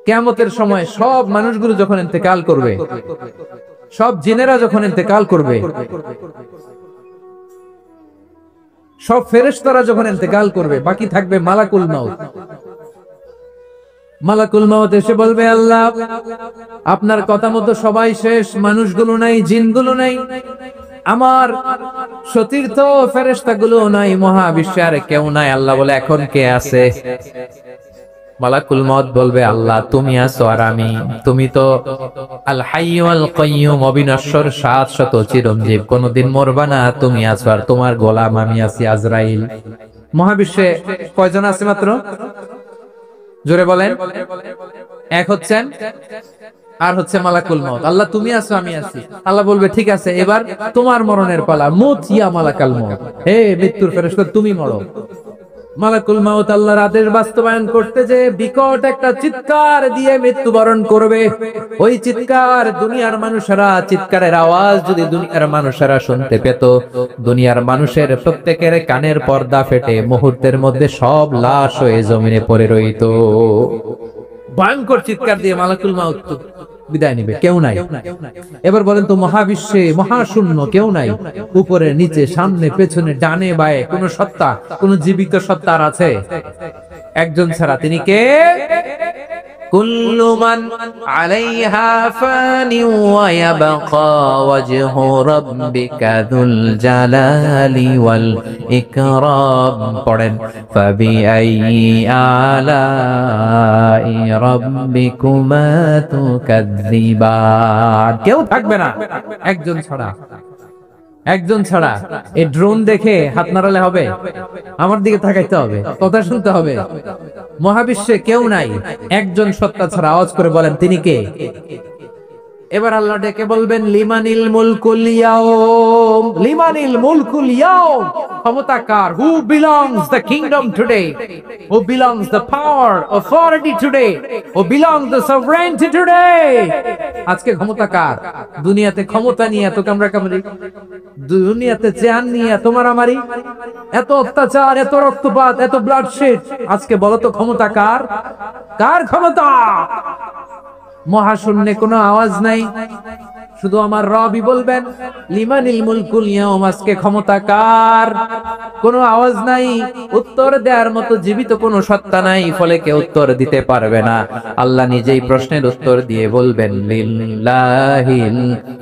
কিয়ামতের সময় সব মানুষগুলো যখন ইন্তেকাল করবে, সব জিনেরা যখন ইন্তেকাল করবে, সব ফেরেশতারা যখন ইন্তেকাল করবে, বাকি থাকবে মালাকুল মাউত। মালাকুল মাউত এসে বলবে, আল্লাহ আপনার কথা মতো সবাই শেষ, মানুষগুলো নাই, জিনগুলো নাই, আমার সতীর্থ ফেরেশতাগুলো নাই, মহাবিশ্বে আর কেউ নাই। আল্লাহ বলে, এখন কে আছে? মালাকুল মউত বলবে, আল্লাহ তুমি আছো আর আমি। তুমি তো আল হাইয়্যু আল কাইয়্যুম, অবিনশ্বর, শাশ্বত, চিরঞ্জীব, কোনদিন মরবা না, তুমি আছো আর তোমার গোলাম আমি আছি আজরাইল। মহাবিশ্বে কয়জন আছে মাত্র? জোরে বলেন। এক হচ্ছেন, আর হচ্ছে মালাকুল মউত। আল্লাহ তুমি আছো আমি আছি। আল্লাহ বলবে, ঠিক আছে, এবার তোমার মরণের পালা, মুত ইয়া মালাকাল মউত, হে মৃত্যুর ফেরেশতা তুমি মরো। মালাকুল মাউত আল্লাহর আদেশ বাস্তবায়ন করতে যে বিকট একটা চিৎকার দিয়ে মৃত্যুবরণ করবে। ওই চিৎকার দুনিয়ার মানুষেরা, চিৎকারের আওয়াজ যদি দুনিয়ার মানুষেরা শুনতে পেত, দুনিয়ার মানুষের প্রত্যেকের কানের পর্দা ফেটে মুহূর্তের মধ্যে সব লাশ হয়ে জমিনে পড়ে রইত। ভয়ঙ্কর চিৎকার দিয়ে মালাকুল মাউত বিদায় নিবে, কেউ নাই। এবার বলেন তো, মহাবিশ্বে মহাশূন্য, কেউ নাই, উপরে নিচে সামনে পেছনে ডানে বায়ে কোন সত্তা, কোন জীবিত সত্তার আছে? একজন ছাড়া, তিনি কে? কুল্লু মান আলাইহা ফানি ওয়া ইয়াবকা ওয়াজহু রাব্বিকা যুল জালালি ওয়াল ইকরাম। পড়েন, ফাবিআইয়ি আলাই রাব্বিকুমা তুকাযযিবান। কেউ থাকবে না, একজন ছাড়া, একজন ছাড়া। এই ড্রোন দেখে হাত নাড়ালে হবে? আমার দিকে তাকাইতে হবে, কথা শুনতে হবে। মহাবিশ্বে কেউ নাই, একজন সত্তা ছাড়া। আওয়াজ করে বলেন, তিনি কে? এবার আল্লাহ ডেকে বলবেন, লিমানিল মুলকুল ইয়াউম, লিমানিল মুলকুল ইয়াউম। ক্ষমতা কার? Who belongs the kingdom today, who belongs the power authority today, who belongs the sovereignty today. আজকে ক্ষমতা কার? দুনিয়াতে ক্ষমতা নিয়ে এত কামড়াকামড়ি, দুনিয়াতে চেয়ার নিয়ে এত মারামারি, এত অত্যাচার, এত রক্তপাত, এত ব্লাডশেড। আজকে বলো তো ক্ষমতা কার? কার ক্ষমতা? মহাশূন্যে কোনো আওয়াজ নাই, শুধু আমার রবই বলবেন, লিমানিল মুলকুল ইয়াউম। আজকে ক্ষমতা কার? কোনো আওয়াজ নাই, উত্তর দেওয়ার মতো জীবিত কোনো সত্তা নাই, ফলে কেউ উত্তর দিতে পারবে না। আল্লাহ নিজেই প্রশ্নের উত্তর দিয়ে বলবেন, লিল্লাহিল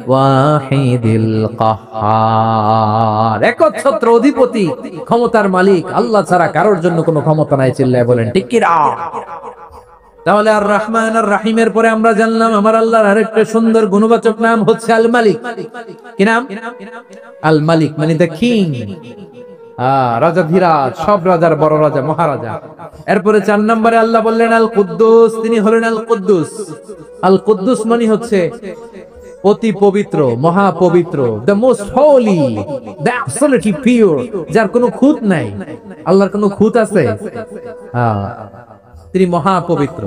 ওয়াহিদিল কাহ্হার। একচ্ছত্র অধিপতি, ক্ষমতার মালিক, আল্লাহ ছাড়া কারোর জন্য কোনো ক্ষমতা নাই। চিল্লায় বলেন ঠিক কি না? তাহলে আর রহমান আর রাহিমের পরে আমরা জানলাম আমার আল্লাহর আরেকটা সুন্দর গুণবাচক নাম হচ্ছে আল মালিক। কি নাম? আল মালিক, মানে দ্য কিং, রাজাধিরাজ, সব রাজার বড় রাজা, মহারাজা। এরপরে 4 নম্বরে আল্লাহ বললেন আল কুদ্দুস, তিনি হলেন আল কুদ্দুস। আল কুদ্দুস মানে হচ্ছে অতি পবিত্র, মহা পবিত্র, the most holy, the absolutely pure, যার কোনো খুঁত নাই। আল্লাহর কোনো খুঁত আছে? তিনি মহা পবিত্র।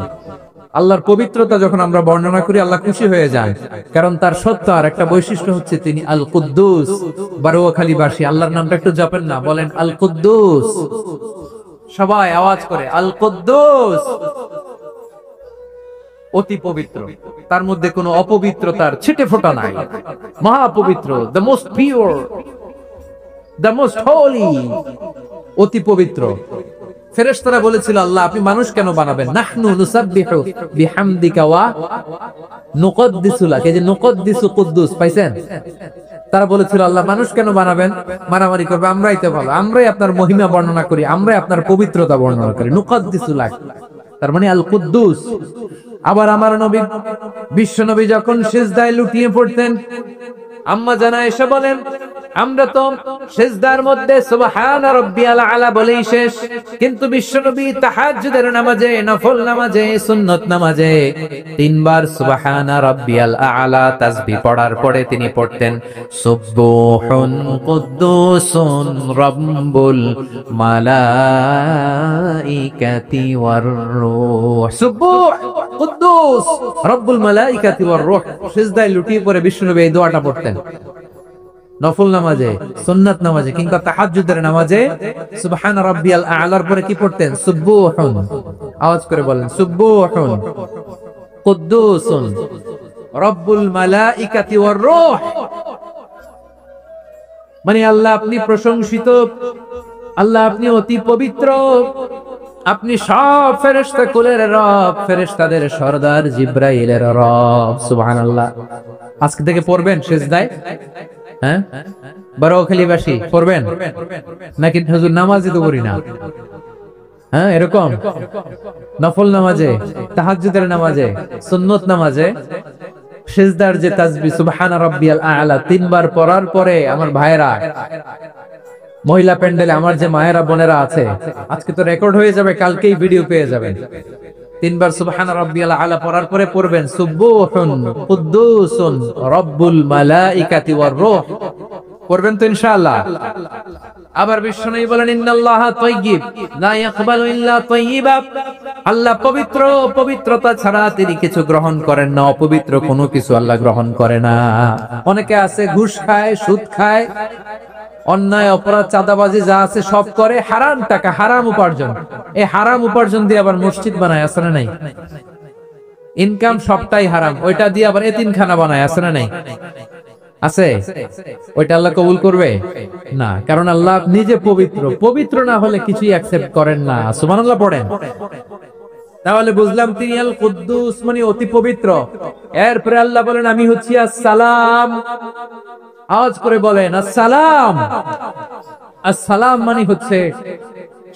আল্লাহর পবিত্রতা যখন আমরা বর্ণনা করি, আল্লাহ খুশি হয়ে যান, কারণ তার সত্তার একটা বৈশিষ্ট্য হচ্ছে তিনি আল কুদ্দুস। বারোয়াখালীবাসী আল্লাহর নামটা একটু জপেন না, বলেন আল কুদ্দুস, সবাই আওয়াজ করে আল কুদ্দুস। অতি পবিত্র, তার মধ্যে কোনো অপবিত্রতার ছিটে ফোঁটা নাই, মহা পবিত্র, the most pure, the most holy, অতি পবিত্র। ফেরেশতারা বলেছিল, আল্লাহ আপনি মানুষ কেন বানাবেন? নাহনু নুসাব্বিহু বিহামদিকা ওয়া নুকদ্দিসু লাক। এই যে নুকদ্দিসু কুদ্দুস পাইছেন? তারা বলেছিল, আল্লাহ মানুষ কেন বানাবেন? মারামারি করবে, আমরাই তো ভালো, আমরাই আপনার মহিমা বর্ণনা করি, আমরাই আপনার পবিত্রতা বর্ণনা করি। নুকদ্দিসু লাক, তার মানে আল কুদ্দুস। আবার আমার নবী, বিশ্ব নবী যখন সিজদায় লুটিয়ে পড়তেন, আম্মা জানা এসে বলেন, আমরা তো সিজদার মধ্যে সুবহান রাব্বিয়াল আলা বলেই শেষ, কিন্তু বিশ্বনবী তাহাজ্জুদের নামাজে, নফল নামাজে, সুন্নত নামাজে 3 বার সুবহান রাব্বিয়াল আলা তাসবিহ পড়ার পরে তিনি পড়তেন সুবহুন কুদ্দুসুন রাব্বুল মালাইকাতি ওয়ার রূহ। সুবহ কুদ্দুস রাব্বুল মালাইকাতি ওয়ার রূহ। সিজদায় লুটিয়ে পড়ে বিশ্বনবী এই দোয়াটা পড়তেন, নফল নামাজে, সুন্নাত নামাজে, কিংবা তাহাজ্জুদের নামাজে সুবহান রাব্বিয়াল আ'লার পরে কি পড়তেন? সুবহুন। আওয়াজ করে বলেন সুবহুন। কুদ্দুসুন রব্বুল মালাইকাতি ওয়ার রূহ। মানে আল্লাহ আপনি প্রশংসিত, আল্লাহ আপনি অতি পবিত্র, আপনি সব ফেরেশতা কুলের রব, ফেরেশতাদের সরদার জিব্রাইলের রব। সুবহানাল্লাহ। আজকে থেকে পড়বেন সিজদায়? হ্যাঁ, বারোখালীবাসী পড়বেন নাকি হুজুর নামাজে তো পড়ি না? হ্যাঁ, এরকম নফল নামাজে, তাহাজ্জুদের নামাজে, সুন্নত নামাজে সিজদার যে তাসবিহ সুবহানা রাব্বিয়াল আ'লা তিনবার পড়ার পরে আমার ভাইরা, মহিলা প্যান্ডেলে আমার যে মায়েরা বোনেরা আছে, আজকে তো রেকর্ড হয়ে যাবে, কালকেই ভিডিও পেয়ে যাবেন। তিনবার সুবহানা রাব্বিয়াল আ'লা পড়ার পরে পড়বেন সুবহুন কুদ্দুসুন রব্বুল মালাইকাতি ওয়ার রূহ। পড়বেন তো ইনশাআল্লাহ। আবার বিশ্বনবী বলেন ইন্নাল্লাহা তাইয়্যিব লা ইয়াকবালু ইল্লা তাইয়্যিবা। আল্লাহ পবিত্র, পবিত্রতা ছাড়া তিনি কিছু গ্রহণ করেন না, অপবিত্র কোনো কিছু আল্লাহ গ্রহণ করে না। অনেকে আছে ঘুষ খায়, সুদ খায়, অন্যায় অপরাধ চাঁদাবাজি যা আছে সব করে, হারাম টাকা, হারাম উপার্জন। এই হারাম উপার্জন দিয়ে আবার মসজিদ বানায়, আছে না নাই? ইনকাম সবটাই হারাম, ওইটা দিয়ে আবার এতিমখানা বানায়, আছে না নাই? আছে। ওইটা আল্লাহ কবুল করবে না, কারণ আল্লাহ নিজে পবিত্র। পবিত্র না হলে কিছুই অ্যাকসেপ্ট করেন না। সুবহানাল্লাহ পড়েন। তাহলে বুঝলাম তিনি আল কুদ্দুস মানে অতি পবিত্র। এরপরে আল্লাহ বলেন আমি হচ্ছি আসসালাম। আওয়াজ করে বলেন আসসালাম। আসসালাম মানে হচ্ছে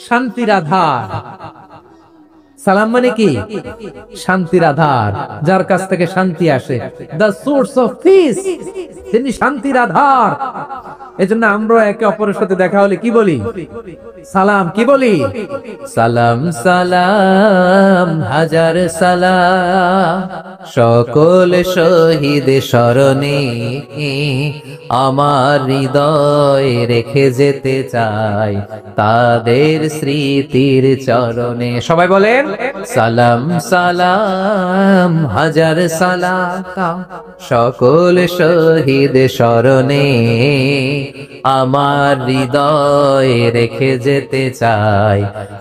শান্তির আধার। সালাম মানে কি? শান্তির আধার, যার কাছ থেকে শান্তি আসে। দ্য সোর্স অফ পিস, তিনি শান্তির আধার। এজন্য আমরা একে অপরের সাথে দেখা হলে কি বলি? সালাম। কি বলি? সালাম সালাম হাজার সালাম, সকল শহীদ স্মরণে আমার হৃদয় রেখে যেতে চাই তাদের স্মৃতির চরণে। সবাই বলেন সালাম সালাম হাজার সালাম, সকল শহীদ স্মরণে আমার হৃদয় রেখে যেতে চাই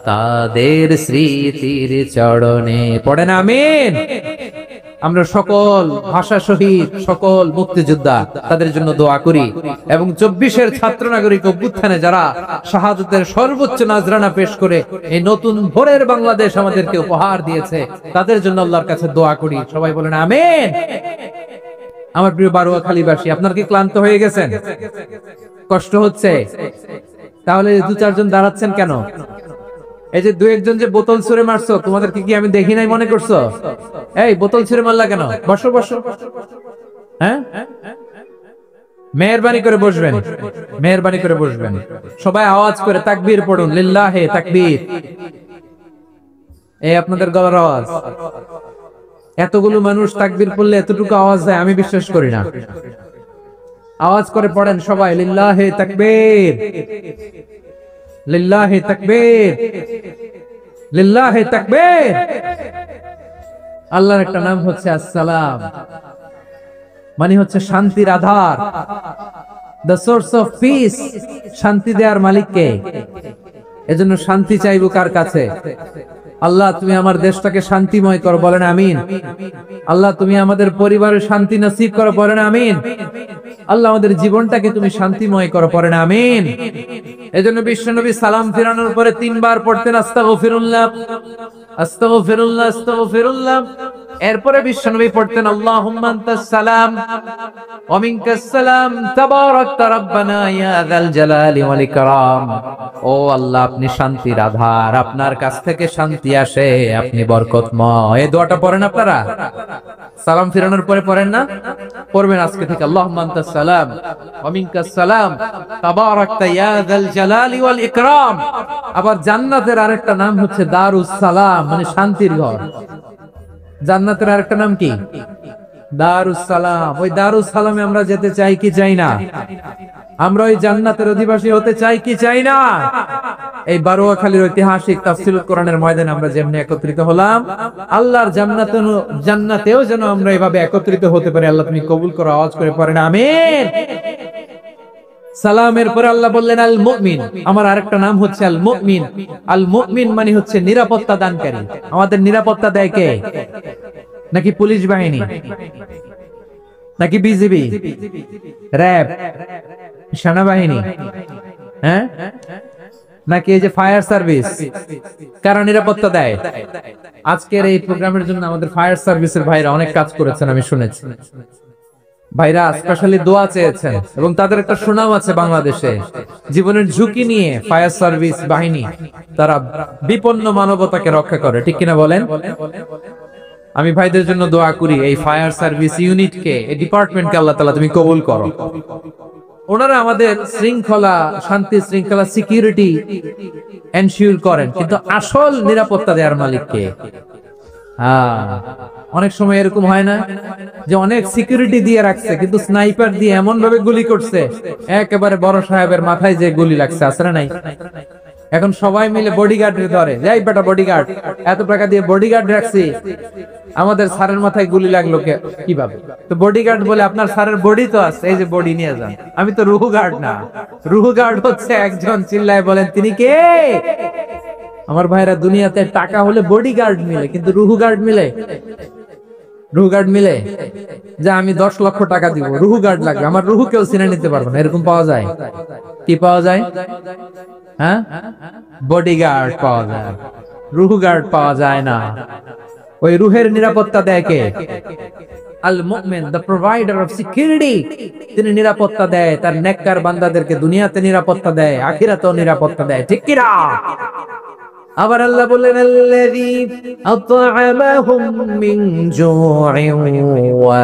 তাদের স্মৃতির চরণে। পড়েন আমিন। আমরা সকল ভাষা শহীদ, সকল মুক্তিযোদ্ধা, তাদের জন্য দোয়া করি এবং 24-এর ছাত্র নাগরিক অভ্যুত্থানে যারা শাহাদাতের সর্বোচ্চ নাজরানা পেশ করে এই নতুন ভোরের বাংলাদেশ আমাদেরকে উপহার দিয়েছে, তাদের জন্য আল্লাহর কাছে দোয়া করি। সবাই বলেন আমিন। আমার প্রিয় বারোয়াখালীবাসী, আপনারা কি ক্লান্ত হয়ে গেছেন? কষ্ট হচ্ছে? তাহলে 2-4 জন দাঁড়াচ্ছেন কেন? এই যে 2-1 জন যে বোতল ছুঁড়ে মারছো, তোমাদের কি আমি দেখি নাই মনে করছো? এই বোতল ছুঁড়ে মারলা কেন? বসো বসো। হ্যাঁ, মেহেরবানি করে বসবেন, মেহেরবানি করে বসবেন। সবাই আওয়াজ করে তাকবীর পড়ুন, লিল্লাহে তাকবীর। এই আপনাদের গলার আওয়াজ। এতগুলো মানুষ তাকবীর পড়লে এতটুকু আওয়াজ দেয় আমি বিশ্বাস করি না। আওয়াজ করে পড়েন সবাই, লিল্লাহে তাকবীর, লিল্লাহে তাকবীর, লিল্লাহে তাকবীর। আল্লাহর একটা নাম হচ্ছে আসসালাম, মানে হচ্ছে শান্তির আধার, দ্য সোর্স অফ পিস। শান্তি দেওয়ার মালিক কে? এজন্য শান্তি চাইবো কার কাছে? আল্লাহ তুমি আমার দেশটাকে শান্তিময় করো, বলেন আমিন। আল্লাহ তুমি আমাদের পরিবারের শান্তি নসিব করো, বলেন আমিন। আল্লাহ আমাদের জীবনটাকে তুমি শান্তিময় করো, পড়েন আমিন। এজন্য বিশ্বনবী সালাম ফিরানোর পরে 3 বার পড়তেন আস্তাগফিরুল্লাহ, আস্তাগফিরুল্লাহ, আস্তাগফিরুল্লাহ। এরপরে বিশ্বনবী পড়তেন আল্লাহুম্মা আনতাস সালাম ওয়া মিনকাস সালাম তাবারাকতা রাব্বানা ইয়া যাল জালালি ওয়াল ইকরাম। ও আল্লাহ আপনি শান্তির আধার, আপনার কাছ থেকে শান্তি আসে, আপনি বরকতময়। এই দোয়াটা পড়েন আপনারা? সালাম ফিরানোর পরে পড়েন না? পড়বেন আজকে থেকে আল্লাহুম্মা আনতাস সালাম ওয়া মিনকাস সালাম তাবারাকতা ইয়া যাল জালালি ওয়াল ইকরাম। আবার জান্নাতের আরেকটা নাম হচ্ছে দারুস সালাম, মানে শান্তির ঘর। জান্নাতের আরেকটা নাম কি? দারুস সালাম। ওই দারুস সালামে আমরা যেতে চাই কি চাই না? আমরা ওই জান্নাতের অধিবাসী হতে চাই কি চাই না? এই বারোয়াখালীর ঐতিহাসিক তাফসীরুল কোরআনের ময়দানে আমরা যেমনি একত্রিত হলাম, আল্লাহর জান্নাতেও যেন আমরা এভাবে একত্রিত হতে পারি। আল্লাহ তুমি কবুল করো। আওয়াজ করে পড়েন আমিন। সালামের পরে আল্লাহ বললেন আল মুমিন। আমার আরেকটা নাম হচ্ছে আল মুমিন। আল মুমিন মানে হচ্ছে নিরাপত্তা দানকারী। আমাদের নিরাপত্তা দেয় কে? নাকি পুলিশ বাহিনী, নাকি বিজিবি, র্যাব, সেনাবাহিনী, হ্যাঁ, নাকি এই যে ফায়ার সার্ভিস? কারা নিরাপত্তা দেয়? আজকের এই প্রোগ্রামের জন্য আমাদের ফায়ার সার্ভিসের ভাইরা অনেক কাজ করেছেন, আমি শুনেছি। ভাইরা স্পেশালি দোয়া চেয়েছেন এবং তাদের একটা সুনাম আছে বাংলাদেশে। জীবনের ঝুঁকি নিয়ে ফায়ার সার্ভিস বাহিনী তারা বিপন্ন মানবতাকে রক্ষা করে, ঠিক কিনা বলেন? আমি ভাইদের জন্য দোয়া করি, এই ফায়ার সার্ভিস ইউনিটকে, এই ডিপার্টমেন্টকে আল্লাহ তাআলা তুমি কবুল করো। ওনারা আমাদের শৃঙ্খলা, শান্তি শৃঙ্খলা, সিকিউরিটি এনশিওর করেন, কিন্তু আসল নিরাপত্তা দেওয়ার মালিক কে? অনেক সময় এরকম হয় না যে অনেক সিকিউরিটি দিয়ে রাখছে, কিন্তু স্নাইপার দিয়ে এমন ভাবে গুলি করছে একেবারে বড় সাহেবের মাথায় যে গুলি লাগছে, আসলে নাই? এখন সবাই মিলে বডিগার্ড ধরে, যাই বেটা বডিগার্ড, এত টাকা দিয়ে বডিগার্ড রাখছি, আমাদের স্যারের মাথায় গুলি লাগলো কিভাবে? তো বডিগার্ড বলে, আপনার স্যারের বডি তো আছে, এই যে বডি নিয়ে যান। আমি তো রুহু গার্ড না, রুহু গার্ড হচ্ছে একজন, চিল্লায় বলেন তিনি কে? আমার ভাইরা, দুনিয়াতে টাকা হলে বডিগার্ড মিলে, কিন্তু রুহু গার্ড মিলে? রুহু গার্ড মিলে? যে আমি 10 লক্ষ টাকা দিব, রুহু গার্ড লাগবে, আমার রুহু কেউ চিনে নিতে পারবে না, এরকম পাওয়া যায়? কি পাওয়া যায়? হ্যাঁ, বডিগার্ড পাওয়া যায়, রুহু গার্ড পাওয়া যায় না। ওই রুহের নিরাপত্তা দেয় কে? আল মুমিন, দ্য প্রোভাইডার অফ সিকিউরিটি। তিনি নিরাপত্তা দেয় তার নেককার বান্দাদেরকে, দুনিয়াতে নিরাপত্তা দেয়, আখিরাতেও নিরাপত্তা দেয়, ঠিক কি না? আবার আল্লাহ বললেন, আল্লাযী আত'আমাহুম মিন জু'ইন ওয়া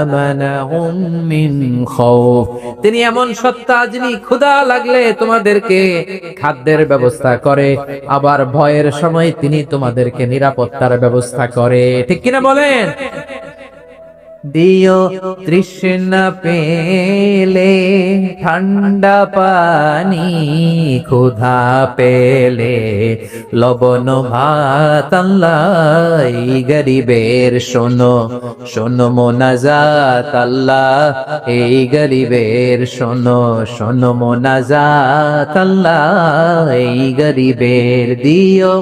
আমানাহুম মিন খাউফ। তিনি এমন সত্তা যিনি ক্ষুধা লাগলে তোমাদেরকে খাদ্যের ব্যবস্থা করে, আবার ভয়ের সময় তিনি তোমাদেরকে নিরাপত্তার ব্যবস্থা করে, ঠিক কিনা বলেন? দিও তৃষ্ণা পেলে ঠান্ডা পানি, ক্ষুধা পেলে লবণ ভাত, আল্লাহ এই গরিবের শোনো শোনো মোনাজাত, আল্লাহ এই গরিবের শোনো শোনো মোনাজাত, আল্লাহ এই গরিবের। দিও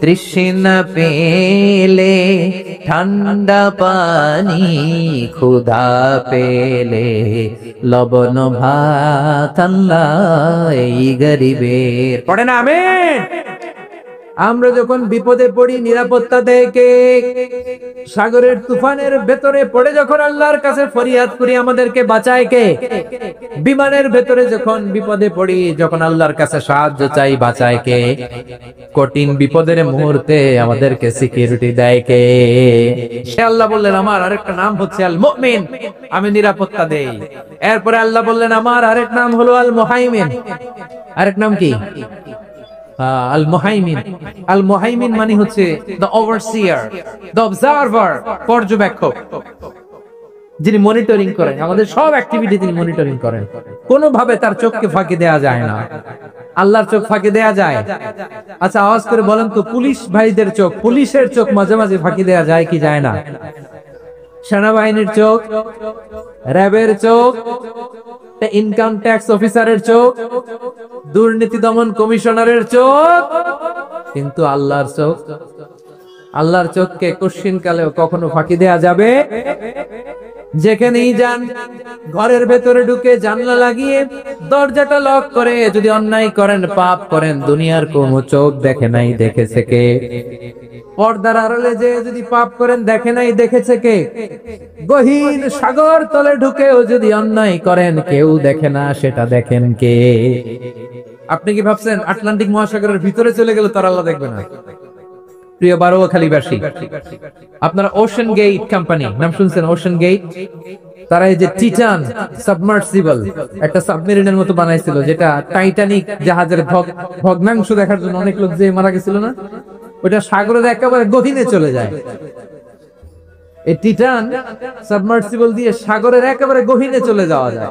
তৃষ্ণা পেলে ঠান্ডা পানি, ক্ষুধা পেলে লবণ ভাত, আল্লাহ এই গরিবের। পড়ে না আমিন? আমরা যখন বিপদে পড়ি নিরাপত্তা দেয় কে? সাগরের তুফানের ভেতরে পড়ে যখন আল্লাহর কাছে ফরিয়াদ করি আমাদেরকে বাঁচায় কে? বিমানের ভেতরে যখন বিপদে পড়ি, যখন আল্লাহর কাছে সাহায্য চাই, বাঁচায় কে? কঠিন বিপদের মুহূর্তে আমাদেরকে সিকিউরিটি দেয় কে? সে আল্লাহ বললেন, আমার আরেকটা নাম হচ্ছে আল মুমিন, আমি নিরাপত্তা দেই। এরপরে আল্লাহ বললেন, আমার আরেক নাম হলো আল মুহাইমিন। আরেক নাম কি? আল মুহাইমিন। আল মুহাইমিন মানে হচ্ছে দ্য ওভারসিয়ার, দ্য অবজারভার, পর্যবেক্ষক, যিনি মনিটরিং করেন আমাদের সব অ্যাক্টিভিটি, তিনি মনিটরিং করেন। কোনোভাবে তার চোখকে ফাঁকি দেয়া যায় না। আল্লাহর চোখ ফাঁকি দেয়া যায়? আচ্ছা আওয়াজ করে বলেন তো, পুলিশ ভাইদের চোখ, পুলিশের চোখ মাঝে মাঝে ফাঁকি দেয়া যায় কি যায় না? সেনাবাহিনীর চোখ, র্যাবের চোখ, ইনকাম ট্যাক্স অফিসারের চোখ, দুর্নীতি দমন কমিশনারের চোখ, কিন্তু আল্লাহর চোখ? আল্লাহর চোখকে কোশ্চিন কালেও কখনো ফাঁকি দেয়া যাবে? যেখানেই যান, ঘরের ভেতরে ঢুকে জানলা লাগিয়ে দরজাটা লক করে যদি অন্যায় করেন, পাপ করেন, দুনিয়ার কোনো চোখ দেখে নাই, দেখেছে কে? পর্দার আড়ালে যে যদি পাপ করেন, দেখে নাই, দেখেছে কে? গহীন সাগর তলে ঢুকেও যদি অন্যায় করেন, কেউ দেখে না, সেটা দেখেন কে? আপনি কি ভাবছেন আটলান্টিক মহাসাগরের ভিতরে চলে গেল তার আল্লাহ দেখবে না? প্রিয় বারোয়াখালীবাসী, আপনারা ওশান গেট কোম্পানি নাম শুনছেন? ওশান গেট, তারা এই যে টিটান সাবমার্সিবল একটা সাবমেরিনের মতো বানাইছিল, যেটা টাইটানিক জাহাজের ভগ্নাংশ দেখার জন্য অনেক লোক যে মারা গেছিল না, ওটা সাগরের একেবারে গভীরে চলে যায়। এই টিটান সাবমার্সিবল দিয়ে সাগরের একেবারে গভীরে চলে যাওয়া যায়।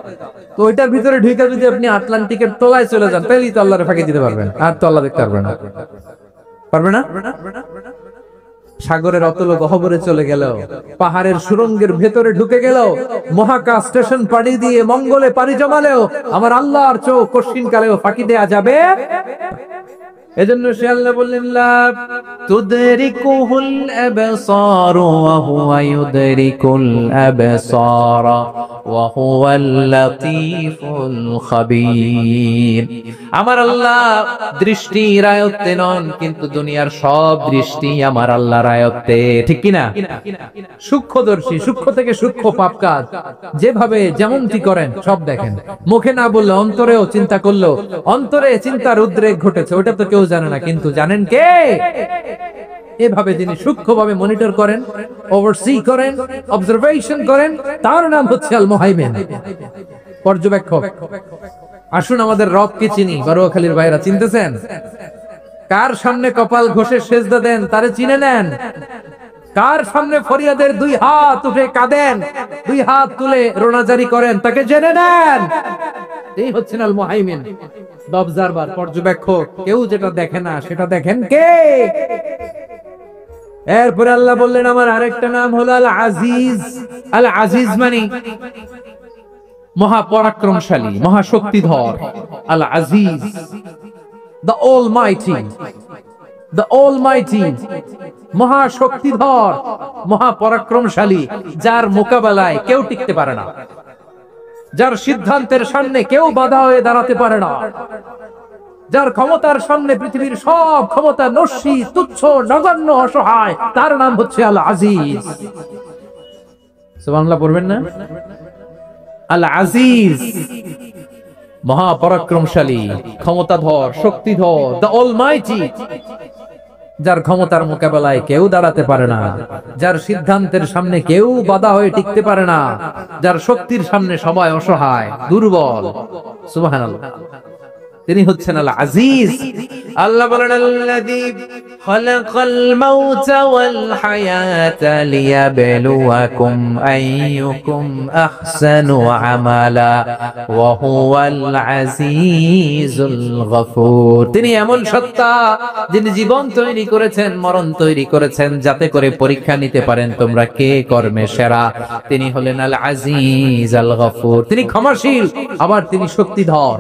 তো ওইটার ভিতরে ঢুকে যদি আপনি আটলান্টিকের তলায় চলে যান, তাহলেই তো আল্লাহরে ফাঁকি দিতে পারবেন, আর তো আল্লাহ দেখতে পারবেন না। পারবে না? সাগরের অতল গহ্বরে চলে গেল, পাহাড়ের সুরঙ্গের ভেতরে ঢুকে গেল, মহাকাশ স্টেশন পাড়ি দিয়ে মঙ্গলে পাড়ি জমালেও আমার আল্লাহর চোখ কোশ্চিন কালেও ফাঁকি দেয়া যাবে? এজন্য সে আল্লাহ বললেন লা তুদরিকুহুল আবসার ওয়া হুয়া ইউদরিকুল আবসার ওয়া হুয়াল লাতীফুল খাবীর। আমার আল্লাহ দৃষ্টির আয়ত্তে নন, কিন্তু দুনিয়ার সব দৃষ্টি আমার আল্লাহর আয়ত্তে, ঠিক কি না? সূক্ষ্মদর্শী, সূক্ষ্ম থেকে সূক্ষ্ম পাপ কাজ যেভাবে যেমনটি করেন সব দেখেন। মুখে না বললে অন্তরেও চিন্তা করলো, অন্তরে চিন্তার উদ্রেক ঘটেছে, ওটা তো কেউ জানে না, কিন্তু জানেন কে? এভাবে যিনি সূক্ষ্মভাবে মনিটর করেন, ওভারসি করেন, অবজারভেশন করেন, তার নাম হচ্ছে আল মুহাইমিন, পর্যবেক্ষক। আসুন আমাদের রবকে চিনি। বারুয়াখালীর ভাইরা চিনতেছেন? কার সামনে কপাল ঘষে সেজদা দেন তারে চিনে নেন। কার সামনে ফরিয়াদের দুই হাত উঠে কাঁদেন, দুই হাত তুলে রোনাজারি করেন, তাকে জেনে নেন। এই হচ্ছেন আল মুহাইমিন, অবজারভার, পর্যবেক্ষক। কেউ যেটা দেখে না সেটা দেখেন কে? এরপরে আল্লাহ বললেন আমার আরেকটা নাম হলো আল আজিজ। আল আজিজ মানে মহাপরাক্রমশালী, মহাশক্তিধর। আল Aziz, the almighty, the almighty, মহাশক্তিধর, মহাপরাক্রমশালী, যার মোকাবেলায় কেউ টিকতে পারে না, যার সিদ্ধান্তের সামনে কেউ বাধা হয়ে দাঁড়াতে পারে না, যার ক্ষমতার সামনে পৃথিবীর সব ক্ষমতা নস্যি, তুচ্ছ, নগণ্য, অসহায়, তার নাম হচ্ছে আল আজিজ। সুবহানাল্লাহ পড়বেন না? আল আজিজ, মহাপরাক্রমশালী, ক্ষমতাধর, শক্তিধর, দ্য অলমাইটি, যার ক্ষমতার মোকাবেলায় কেউ দাঁড়াতে পারে না, যার সিদ্ধান্তের সামনে কেউ বাধা হয়ে টিকতে পারে না, যার শক্তির সামনে সবাই অসহায়, দুর্বল। সুবহানাল্লাহ, তিনি হচ্ছেন আল আজিজ। আল্লাহ বলেন আল্লাযী খালাকাল মাউতা ওয়াল হায়াতা লিয়াবলুয়াকুম আইয়ুকুম আহসানু আমালা ওয়া হুয়াল আজিজুল গফুর। তিনি এমন সত্তা যিনি জীবন তৈরি করেছেন, মরণ তৈরি করেছেন, যাতে করে পরীক্ষা নিতে পারেন তোমরা কে কর্মে সেরা। তিনি হলেন আল আজিজ আল গফুর। তিনি ক্ষমাশীল, আবার তিনি শক্তিধর।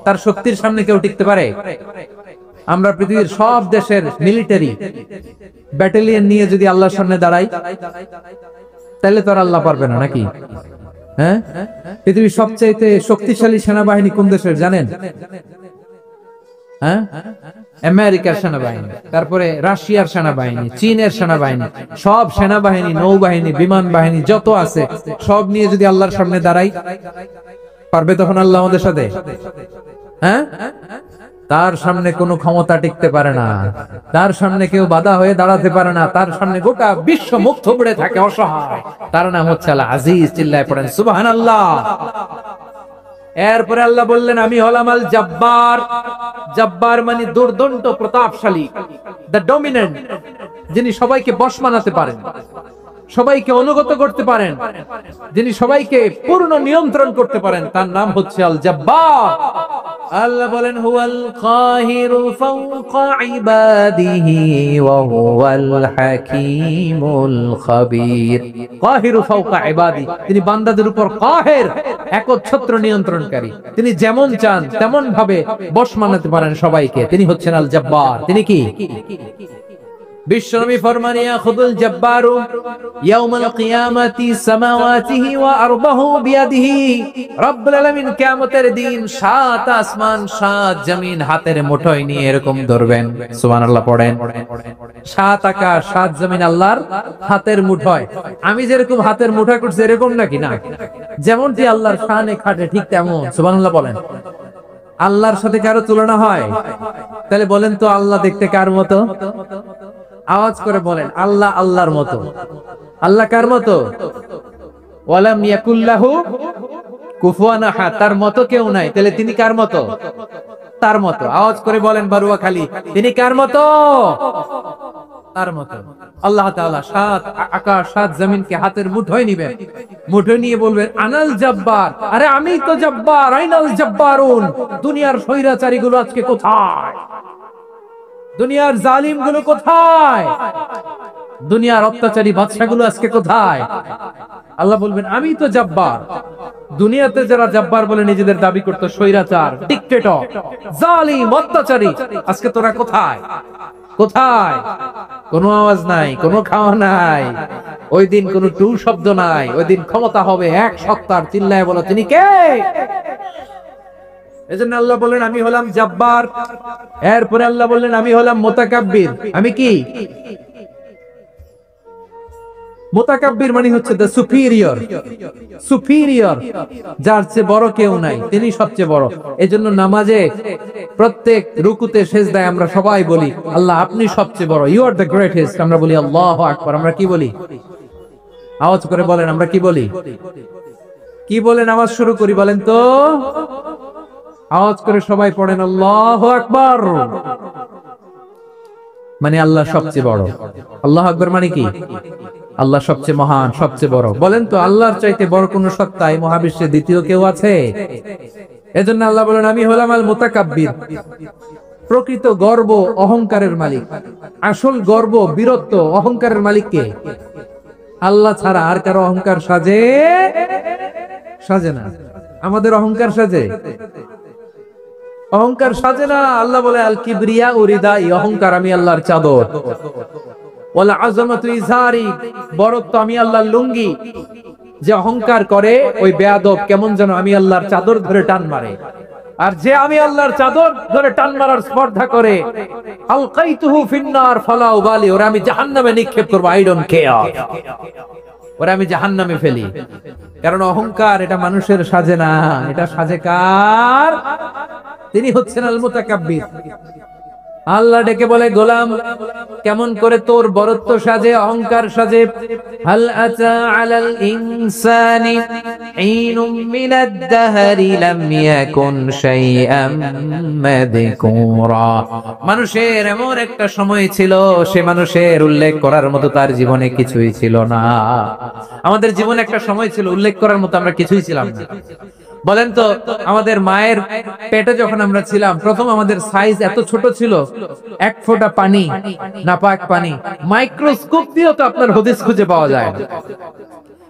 তার শক্তির সামনে কেউ টিকতে পারে? আমরা পৃথিবীর সব দেশের মিলিটারি ব্যাটালিয়ন নিয়ে যদি আল্লাহর সামনে দাঁড়াই, তাহলে তো আর আল্লাহ পারবে না, নাকি? হ্যাঁ, পৃথিবীর সবচেয়ে শক্তিশালী সেনাবাহিনী কোন দেশের জানেন? হ্যাঁ, আমেরিকার সেনাবাহিনী, তারপরে রাশিয়ার সেনাবাহিনী, চীনের সেনাবাহিনী, সব সেনাবাহিনী, নৌবাহিনী, বিমান বাহিনী যত আছে সব নিয়ে যদি আল্লাহর সামনে দাঁড়াই, পারবে তখন আল্লাহ আমাদের সাথে? হ্যাঁ, তার সামনে কোনো ক্ষমতা টিকতে পারে না, তার সামনে কেউ বাধা হয়ে দাঁড়াতে পারে না, তার সামনে গোটা বিশ্ব মুখ থুবড়ে থাকে, অসহায়। তার নাম হচ্ছে আল আজিজ। চিল্লায় পড়েন সুবহানাল্লাহ। এরপরে আল্লাহ বললেন আমি হলাম আল জব্বার। জব্বার মানে দুর্দণ্ড, প্রতাপশালী, দ্য ডমিনেন্ট, যিনি সবাইকে বশ মানাতে পারেন, সবাইকে অনুগত করতে পারেন, যিনি সবাইকে পূর্ণ নিয়ন্ত্রণ করতে পারেন, তার নাম হচ্ছে আল জব্বার। আল্লাহ বলেন হুয়াল কাহিরু ফাওকা ইবাদিহি ওয়া হুয়াল হাকীমুল খাবীর। কাহিরু ফাওকা ইবাদি, তিনি বান্দাদের উপর কাহের, একচ্ছত্র নিয়ন্ত্রণকারী। তিনি যেমন চান তেমন ভাবে বশ মানাতে পারেন সবাইকে। তিনি হচ্ছেন আল জব্বার। তিনি কি? বিশ্বনবী ফরমান ইয়াখুদুল জব্বারু ইয়াউমাল কিয়ামাতি সামাওয়াতিহি ওয়া আরবাহু বিয়াদিহি। রব্বুল আলামিন কিয়ামতের দিন সাত আসমান সাত জমিন হাতের মুঠোয় নিয়ে এরকম ধরবেন। সুবহানাল্লাহ পড়েন। সাত আকাশ সাত জমিন আল্লাহর হাতের মুঠোয়। আমি যেরকম হাতের মুঠোয় করছি এরকম নাকি? না, যেমনটি আল্লাহর শানে খাটে ঠিক তেমন। সুবহানাল্লাহ বলেন। আল্লাহর সাথে কারো তুলনা হয়? তাহলে বলেন তো আল্লাহ দেখতে কার মতো? আওয়াজ করে বলেন আল্লাহ আল্লাহর মতো। আল্লাহ কার মতো? ওয়ালাম ইয়াকুল্লাহু কুফুয়ান আহাদ, তার মতো কেউ নাই। তাহলে তিনি কার মতো? তার মতো। আওয়াজ করে বলেন বারুয়াখালী, তিনি কার মতো? তার মতো। আল্লাহ তাআলা সাত আকাশ সাত জমিনকে হাতের মুঠোয় নিবেন, মুঠোয় নিয়ে বলবেন আনাল জব্বার। আরে আমি তো জব্বার, আইনাল জব্বারুন। দুনিয়ার স্বৈরাচারী গুলো আজকে কোথায়? দুনিয়ার জালিম গুলো কোথায়? দুনিয়ার অত্যাচারী বাদশা গুলো আজকে কোথায়? আল্লাহ বলবেন আমি তো জব্বার। দুনিয়াতে যারা জব্বার বলে নিজেদের দাবি করতো, স্বৈরাচার, ডিক্টেটর, জালিম, অত্যাচারী, আজকে তোরা কোথায়? কোথায়? কোনো আওয়াজ নাই, কোনো খাওয়া নাই, ওই দিন কোনো টু শব্দ নাই। ওই দিন ক্ষমতা হবে এক সত্তার, চিল্লায় বলো তিনি কে? এজন্য আল্লাহ বললেন আমি হলাম জব্বার। এরপরে আল্লাহ বললেন আমি হলাম মুতাকাব্বির। আমি কি? মুতাকাব্বির মানে হচ্ছে দ্য সুপিরিয়র। সুপিরিয়র, যার চেয়ে বড় কেউ নাই, তিনি সবচেয়ে বড়। এজন্য নামাজে প্রত্যেক রুকুতে সিজদায় আমরা সবাই বলি আল্লাহ আপনি সবচেয়ে বড়, ইউ আর দ্য গ্রেটেস্ট। আমরা বলি আল্লাহু আকবার। আমরা কি বলি? আওয়াজ করে বলেন, আমরা কি বলি? কি বলে নামাজ শুরু করি বলেন তো? আওয়াজ করে সবাই পড়েন আল্লাহু আকবার। মানে আল্লাহ সবচেয়ে বড়। আল্লাহু আকবার মানে কি? আল্লাহ সবচেয়ে মহান, সবচেয়ে বড়। বলেন তো আল্লাহর চাইতে বড় কোন সত্তা এই মহাবিশ্বে দ্বিতীয় কেউ আছে? এজন্য আল্লাহ বলেন আমি হলাম আল মুতাকাব্বির, প্রকৃত গর্ব, অহংকারের মালিক। আসল গর্ব, বীরত্ব, অহংকারের মালিক কে? আল্লাহ ছাড়া আর কারো অহংকার সাজে? সাজে না। আমাদের অহংকার সাজে? অহংকার সাজে না। আল্লাহ বলে আল কিবরিয়া উরিদাই, অহংকার আমি আল্লাহর চাদর। ওয়ালা আযামাতু ইজারি, বড়ত্ব আমি আল্লাহর লুঙ্গি। যে অহংকার করে ওই বেয়াদব কেমন যেন আমি আল্লাহর চাদর ধরে টান মারে। আর যে আমি আল্লাহর চাদর ধরে টান মারার স্পর্ধা করে, আলকাইতুহু ফিন্নার ফালা উবালি, ওরা আমি জাহান্নামে নিক্ষেপ করব, আই ডোন্ট কেয়ার, ওরা আমি জাহান্নামে ফেলি। কারণ অহংকার এটা মানুষের সাজে না, এটা সাজে কার? তিনি হচ্ছেন আল মুতাকাব্বির। আল্লাহ ডেকে বলে গোলাম কেমন করে তোর বরত্ব সাজে, অহংকার সাজে? হাল আতা আলাল ইনসানি ঈনুম মিনাদ দাহরি লাম ইয়াকুন শাইআম মাযকুরা। মানুষের এমন একটা সময় ছিল, সে মানুষের উল্লেখ করার মতো তার জীবনে কিছুই ছিল না। আমাদের জীবনে একটা সময় ছিল উল্লেখ করার মতো আমরা কিছুই ছিলাম না। বলেন তো আমাদের মায়ের পেটে যখন আমরা ছিলাম, প্রথম আমাদের সাইজ এত ছোট ছিল, এক ফোঁটা পানি, নাপাক পানি, মাইক্রোস্কোপ দিয়েও তো আপনার হদিস খুঁজে পাওয়া যায় না।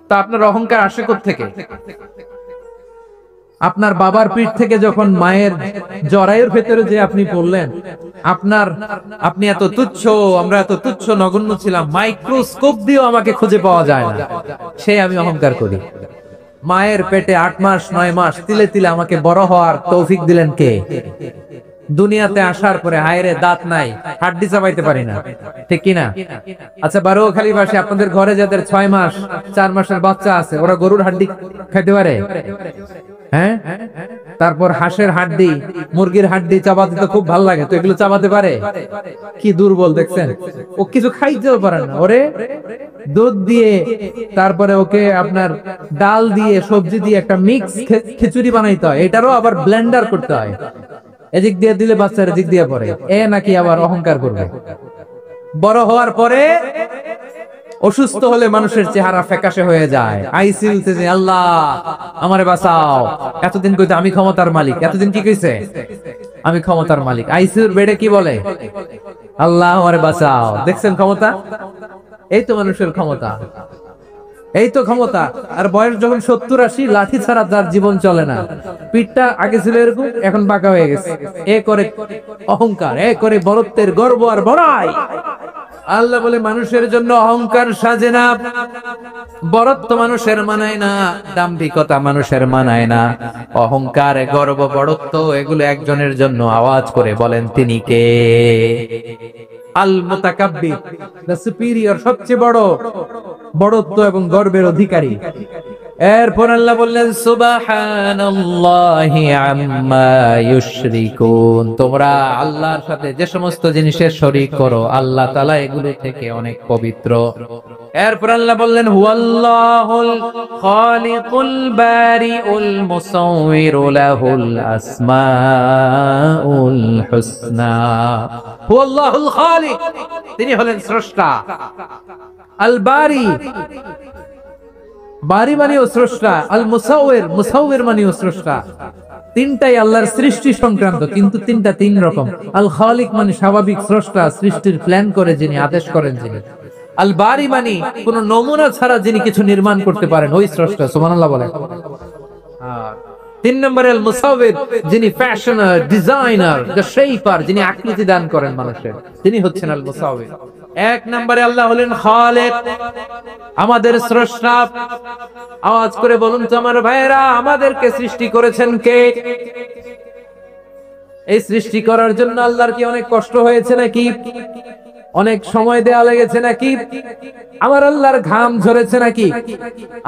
তা আপনার অহংকার আসে কোত্থেকে? আপনার বাবার পিঠ থেকে যখন মায়ের জরায়ুর ভেতরে যে আপনি পড়লেন, আপনি এত তুচ্ছ, আমরা এত তুচ্ছ নগণ্য ছিলাম, মাইক্রোস্কোপ দিয়েও আমাকে খুঁজে পাওয়া যায় না, সেই আমি অহংকার করি। মায়ের পেটে 8 মাস 9 মাস তিলে তিলে আমাকে বড় হওয়ার তৌফিক দিলেন কে? দুনিয়াতে আসার পরে হায়রে দাঁত নাই, হাড্ডি চাবাইতে পারি না, ঠিক কিনা? আচ্ছা বারোখালী ভাষায় আপনাদের ঘরে যাদের 6 মাস 4 মাসের বাচ্চা আছে, ওরা গরুর হাড্ডি খাইতে পারে? হ্যাঁ। তারপর হাঁসের হাড্ডি, মুরগির হাড্ডি চাবাতে তো খুব ভালো লাগে, তো এগুলো চাবাতে পারে? কি দুর্বল দেখছেন, ও কিছু খাইতেও পারে না। ওরে দুধ দিয়ে, তারপরে ওকে আপনার ডাল দিয়ে, সবজি দিয়ে একটা মিক্স খিচুড়ি বানাইতে হয়, এটারও আবার ব্লেন্ডার করতে হয়। এদিক দিয়ে দিলে বাচ্চার এদিক দিয়ে পড়ে, এ নাকি আবার অহংকার করবে। বড় হওয়ার পরে অসুস্থ হলে মানুষের চেহারা ফ্যাকাশে হয়ে যায়, আইসিইউতে যে আল্লাহ আমারে বাঁচাও, এতদিন কইতে আমি ক্ষমতার মালিক, এতদিন কি কইছে আমি ক্ষমতার মালিক, আইসিইউর বেডে কি বলে আল্লাহ আমারে বাঁচাও। দেখছেন ক্ষমতা? এই তো মানুষের ক্ষমতা, এই তো ক্ষমতা। আর বয়স যখন 70-80, লাঠি ছাড়া তার জীবন চলে না। পিঠটা আগে ছিল এরকম, এখন বাঁকা হয়ে গেছে। এ করে অহংকার, এ করে বড়ত্বের গর্ব আর বড়াই। আল্লাহ বলে মানুষের জন্য অহংকার সাজে না, বড়ত্ব মানুষের মানায় না, দাম্ভিকতা মানুষের মানায় না, অহংকার, গর্ব, বড়ত্ব এগুলো একজনের জন্য। আওয়াজ করে বলেন তিনি কে? আল মুতাকাব্বির, দ্য সুপিরিয়র, সবচেয়ে বড়, বড়ত্ব এবং গর্বের অধিকারী। এরপর আল্লাহ বললেন সুবহানাল্লাহি আম্মা ইউশরিকুন, তোমরা আল্লাহর সাথে যে সমস্ত জিনিসের শরীক করো, আল্লাহ তাআলা এগুলো থেকে অনেক পবিত্র। এরপর আল্লাহ বললেন হুয়াল্লাহুল খালিকুল বারিউল মুসাউবিরু লাহুল আসমাউল হুসনা। হুয়াল্লাহুল খালিক, তিনি হলেন স্রষ্টা। আল বারি, বারি মানেও স্রষ্টা। আল মুসাউবির, মুসাউবির মানেও স্রষ্টা। তিনটাই আল্লাহর সৃষ্টি সংক্রান্ত, কিন্তু তিনটা তিন রকম। আল খালিক মানে স্বাভাবিক স্রষ্টা, সৃষ্টির প্ল্যান করে যিনি, আদেশ করেন যিনি। আল বারি মানে কোন নমুনা ছাড়া যিনি কিছু নির্মাণ করতে পারেন, ওই স্রষ্টা। সুবহানাল্লাহ বলেন। তিন নম্বরে আল মুসাউবির, যিনি ফ্যাশনার, ডিজাইনার, দ্য শেপার, যিনি আকৃতি দান করেন মানুষের, তিনি হচ্ছেন আল মুসাউবির। এক নম্বরে আল্লাহ হলেন খালিক, আমাদের স্রষ্টা। আওয়াজ করে বলুন তো আমার ভাইয়েরা, আমাদেরকে সৃষ্টি করেছেন কে? এই সৃষ্টি করার জন্য আল্লাহর কি অনেক কষ্ট হয়েছে নাকি? অনেক সময় দেয়া লেগেছে নাকি? আমার আল্লাহর ঘাম ঝরেছে নাকি?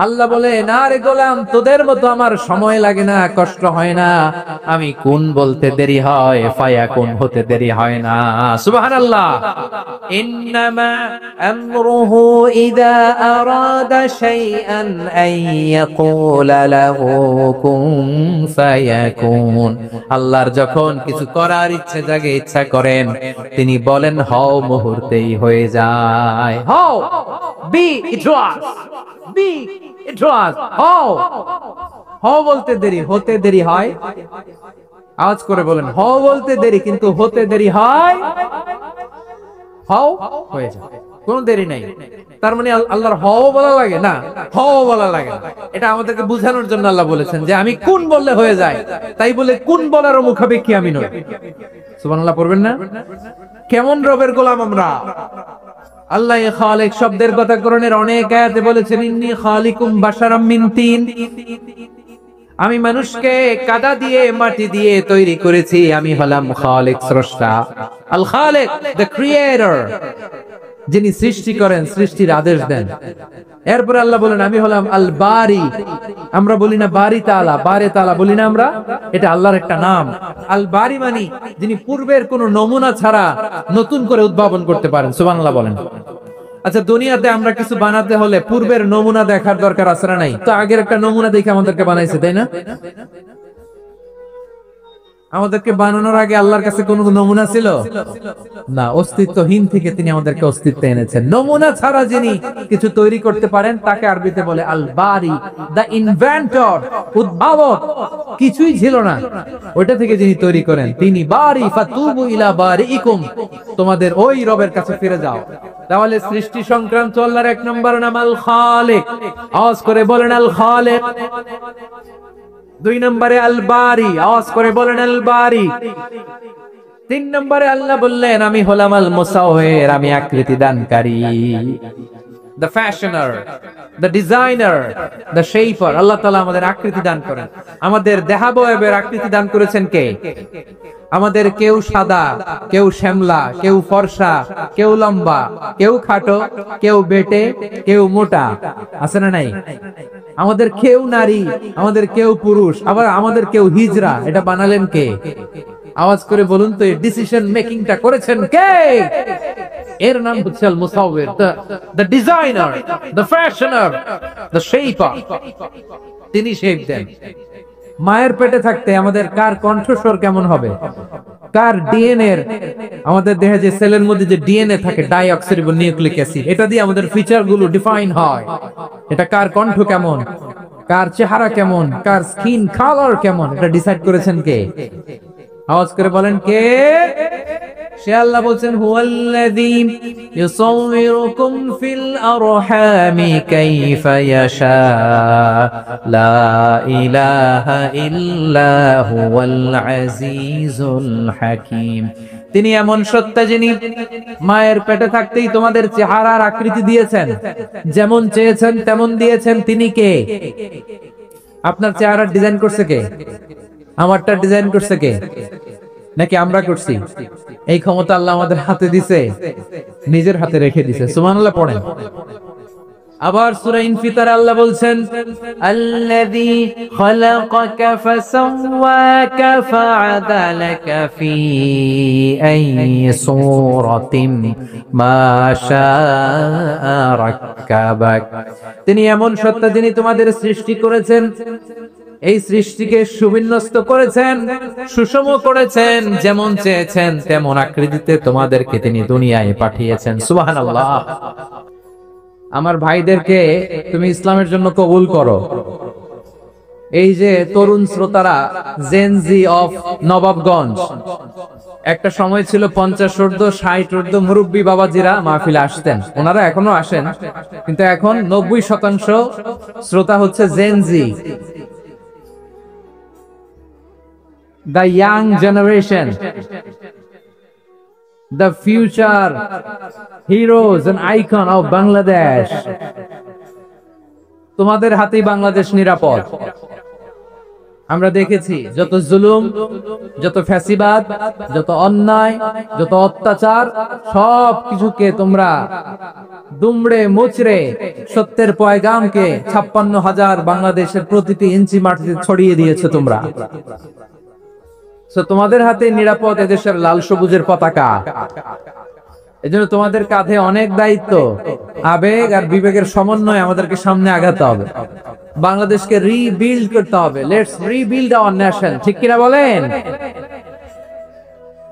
আল্লাহ বলে, না রে গোলাম, তোদের মতো আমার সময় লাগে না, কষ্ট হয় না। আমি কোন বলতে দেরি হয়, ফায়াকুন হতে দেরি হয় না। সুবহানাল্লাহ। ইন্নামা আমরুহু ইযা আরাদা শাইআন আন ইয়াকুলা লাহু কুন ফায়াকুন। আল্লাহর যখন কিছু করার ইচ্ছে জাগে, ইচ্ছা করেন, তিনি বলেন হও, মুহূর্তেই হয়ে যায়। হও, বি ইট ওয়াজ, বি ইট ওয়াজ। হও, হও বলতে দেরি, হতে দেরি হয়। আওয়াজ করে বলেন, হও বলতে দেরি কিন্তু হতে দেরি হয়। হও হয়ে যায়, কোনো দেরি নাই। তার মানে আল্লাহর হও বলা লাগে না, হও বলা লাগে না। এটা আমাদেরকে বোঝানোর জন্য আল্লাহ বলেছেন যে আমি কোন বললে হয়ে যায়, তাই বলে কোন বলার মুখাপেক্ষী আমি নই। সুবহানাল্লাহ পড়বেন না? কেমন রবের গোলাম আমরা! আল্লাহ খালিক শব্দের কথা কোরআনের অনেক আয়াতে বলেছেন, ইন্নী খালিকুম বাশারাম মিন তিন। আমি মানুষকে কাদা দিয়ে, মাটি দিয়ে তৈরি করেছি। আমি হলাম খালিক, স্রষ্টা। আল খালিক, দ্য ক্রিয়েটর, যিনি সৃষ্টি করেন, সৃষ্টির আদেশ দেন। এরপর আল্লাহ বলেন, আমি হলাম আল বারি। আমরা বলি না বারি তাআলা, বারে তাআলা বলি না আমরা, এটা আল্লাহর একটা নাম। আল বারি মানে যিনি পূর্বের কোন নমুনা ছাড়া নতুন করে উদ্ভাবন করতে পারেন। সুবহানাল্লাহ বলেন। আচ্ছা, দুনিয়াতে আমরা কিছু বানাতে হলে পূর্বের নমুনা দেখার দরকার আছে না নাই? তো আগের একটা নমুনা দেখে আমাদেরকে বানাইছে, তাই না? আমাদেরকে বানানোর আগে আল্লাহর কাছে কোনো নমুনা ছিল না। অস্তিত্বহীন থেকে তিনি আমাদেরকে অস্তিত্বে এনেছেন। নমুনা ছাড়া যিনি কিছু তৈরি করতে পারেন তাকে আরবিতে বলে আল বারি, দা ইনভেন্টর, উদ্ভাবক। কিছুই ছিল না, ওইটা থেকে যিনি তৈরি করেন তিনি বারি। ফাতুবু ইলা বারিইকুম, তোমাদের ওই রবের কাছে ফিরে যাও। তাহলে সৃষ্টি সংক্রান্ত আল্লাহর এক নম্বর নাম আল খালিক। আওয়াজ করে বলেন আল খালিক। দুই নম্বরে আল বারি, আওয়াজ করে বলেন আল বারি। তিন নম্বরে আল্লাহ বললেন, আমি হলাম আল মুসাউবির, আমি আকৃতি দানকারী। The fashioner, the designer, the shaper. আল্লাহ তাআলা আমাদের আকৃতি দান করেন। আমাদের দেহাবয়বের আকৃতি দান করেছেন কে? আমাদের কেউ সাদা, কেউ শ্যামলা, কেউ ফর্সা, কেউ লম্বা, কেউ খাটো, কেউ বেটে, কেউ মোটা, আছে না নাই? আমাদের কেউ নারী, আমাদের কেউ পুরুষ, আবার আমাদের কেউ হিজড়া। এটা বানালেন কে? আওয়াজ করে বলুন তো, এই ডিসিশন মেকিংটা করেছেন কে? এর নাম হচ্ছে আল মুসাউবির, the designer, the fashioner, the shaper. তিনি শেপ দেন। মায়ের পেটে থাকতে আমাদের কার কণ্ঠস্বর কেমন হবে, কার ডিএনএ, আমাদের দেহে যে সেলের মধ্যে যে ডিএনএ থাকে, ডাইঅক্সিরিবো নিউক্লিক অ্যাসিড, এটা দিয়ে আমাদের ফিচার গুলো ডিফাইন হয়। এটা কার কণ্ঠ কেমন, কার চেহারা কেমন, কার স্কিন কালার কেমন, এটা ডিসাইড করেছেন কে? আওয়াজ করে বলেন কে? সে আল্লাহ বলছেন, হুয়াল্লাযী ইউসাউবিরুকুম ফিল আরহামি কাইফা ইয়াশা লা ইলাহা ইল্লা হুয়াল আজিজুল হাকীম। তিনি এমন সত্তা যিনি মায়ের পেটে থাকতেই তোমাদের চেহারার আকৃতি দিয়েছেন, যেমন চেয়েছেন তেমন দিয়েছেন। তিনি কে? আপনার চেহারার ডিজাইন করছে কে? আমারটা ডিজাইন করছে কে? নাকি আমরা করছি? এই ক্ষমতা আল্লাহ আমাদের হাতে দিছে, নিজের হাতে রেখে দিছে। সুবহানাল্লাহ পড়েন। আবার সূরা ইনফিতারে আল্লাহ বলছেন, আল্লাযী খালাকাকা ফাসাওয়াকা ফাআদালাকা ফি আইয়ি সূরাতিন মা শাআ রাক্কাবাক। তিনি এমন সত্তা যিনি তোমাদের সৃষ্টি করেছেন, এই সৃষ্টিকে সুবিন্যস্ত করেছেন, সুষম করেছেন, যেমন চেয়েছেন তেমন আকৃতিতে তোমাদেরকে তিনি দুনিয়ায় পাঠিয়েছেন। সুবহানাল্লাহ। আমার ভাইদেরকে তুমি ইসলামের জন্য কবুল করো। এই যে তরুণ শ্রোতারা, জেনজি অফ নবাবগঞ্জ, একটা সময় ছিল 50 ঊর্ধ্ব 60 ঊর্ধ্ব মুরব্বী বাবাজিরা মাহফিলে আসতেন, ওনারা এখনো আসেন, কিন্তু এখন 90% শ্রোতা হচ্ছে Gen Z. the young generation, the future heroes and icon of Bangladesh. তোমাদের হাতেই বাংলাদেশ নিরাপদ। আমরা দেখেছি যত জুলুম, যত ফ্যাসিবাদ, যত অন্যায়, যত অত্যাচার, সব কিছুকে তোমরা দুমড়ে মুচড়ে সত্যের পয়গামকে 56,000 বাংলাদেশের প্রতিটি ইঞ্চি মাটিতে ছড়িয়ে দিয়েছে তোমরা। তোমাদের হাতে নিরাপদ এদেশের লাল সবুজের পতাকা। এজন্য তোমাদের কাঁধে অনেক দায়িত্ব, আবেগ আর বিবেকের সমন্বয়ে আমাদেরকে সামনে আগাতে হবে। বাংলাদেশকে রিবিল্ড করতে হবে। লেটস রিবিল্ড আওয়ার নেশন, ঠিক কিনা বলেন?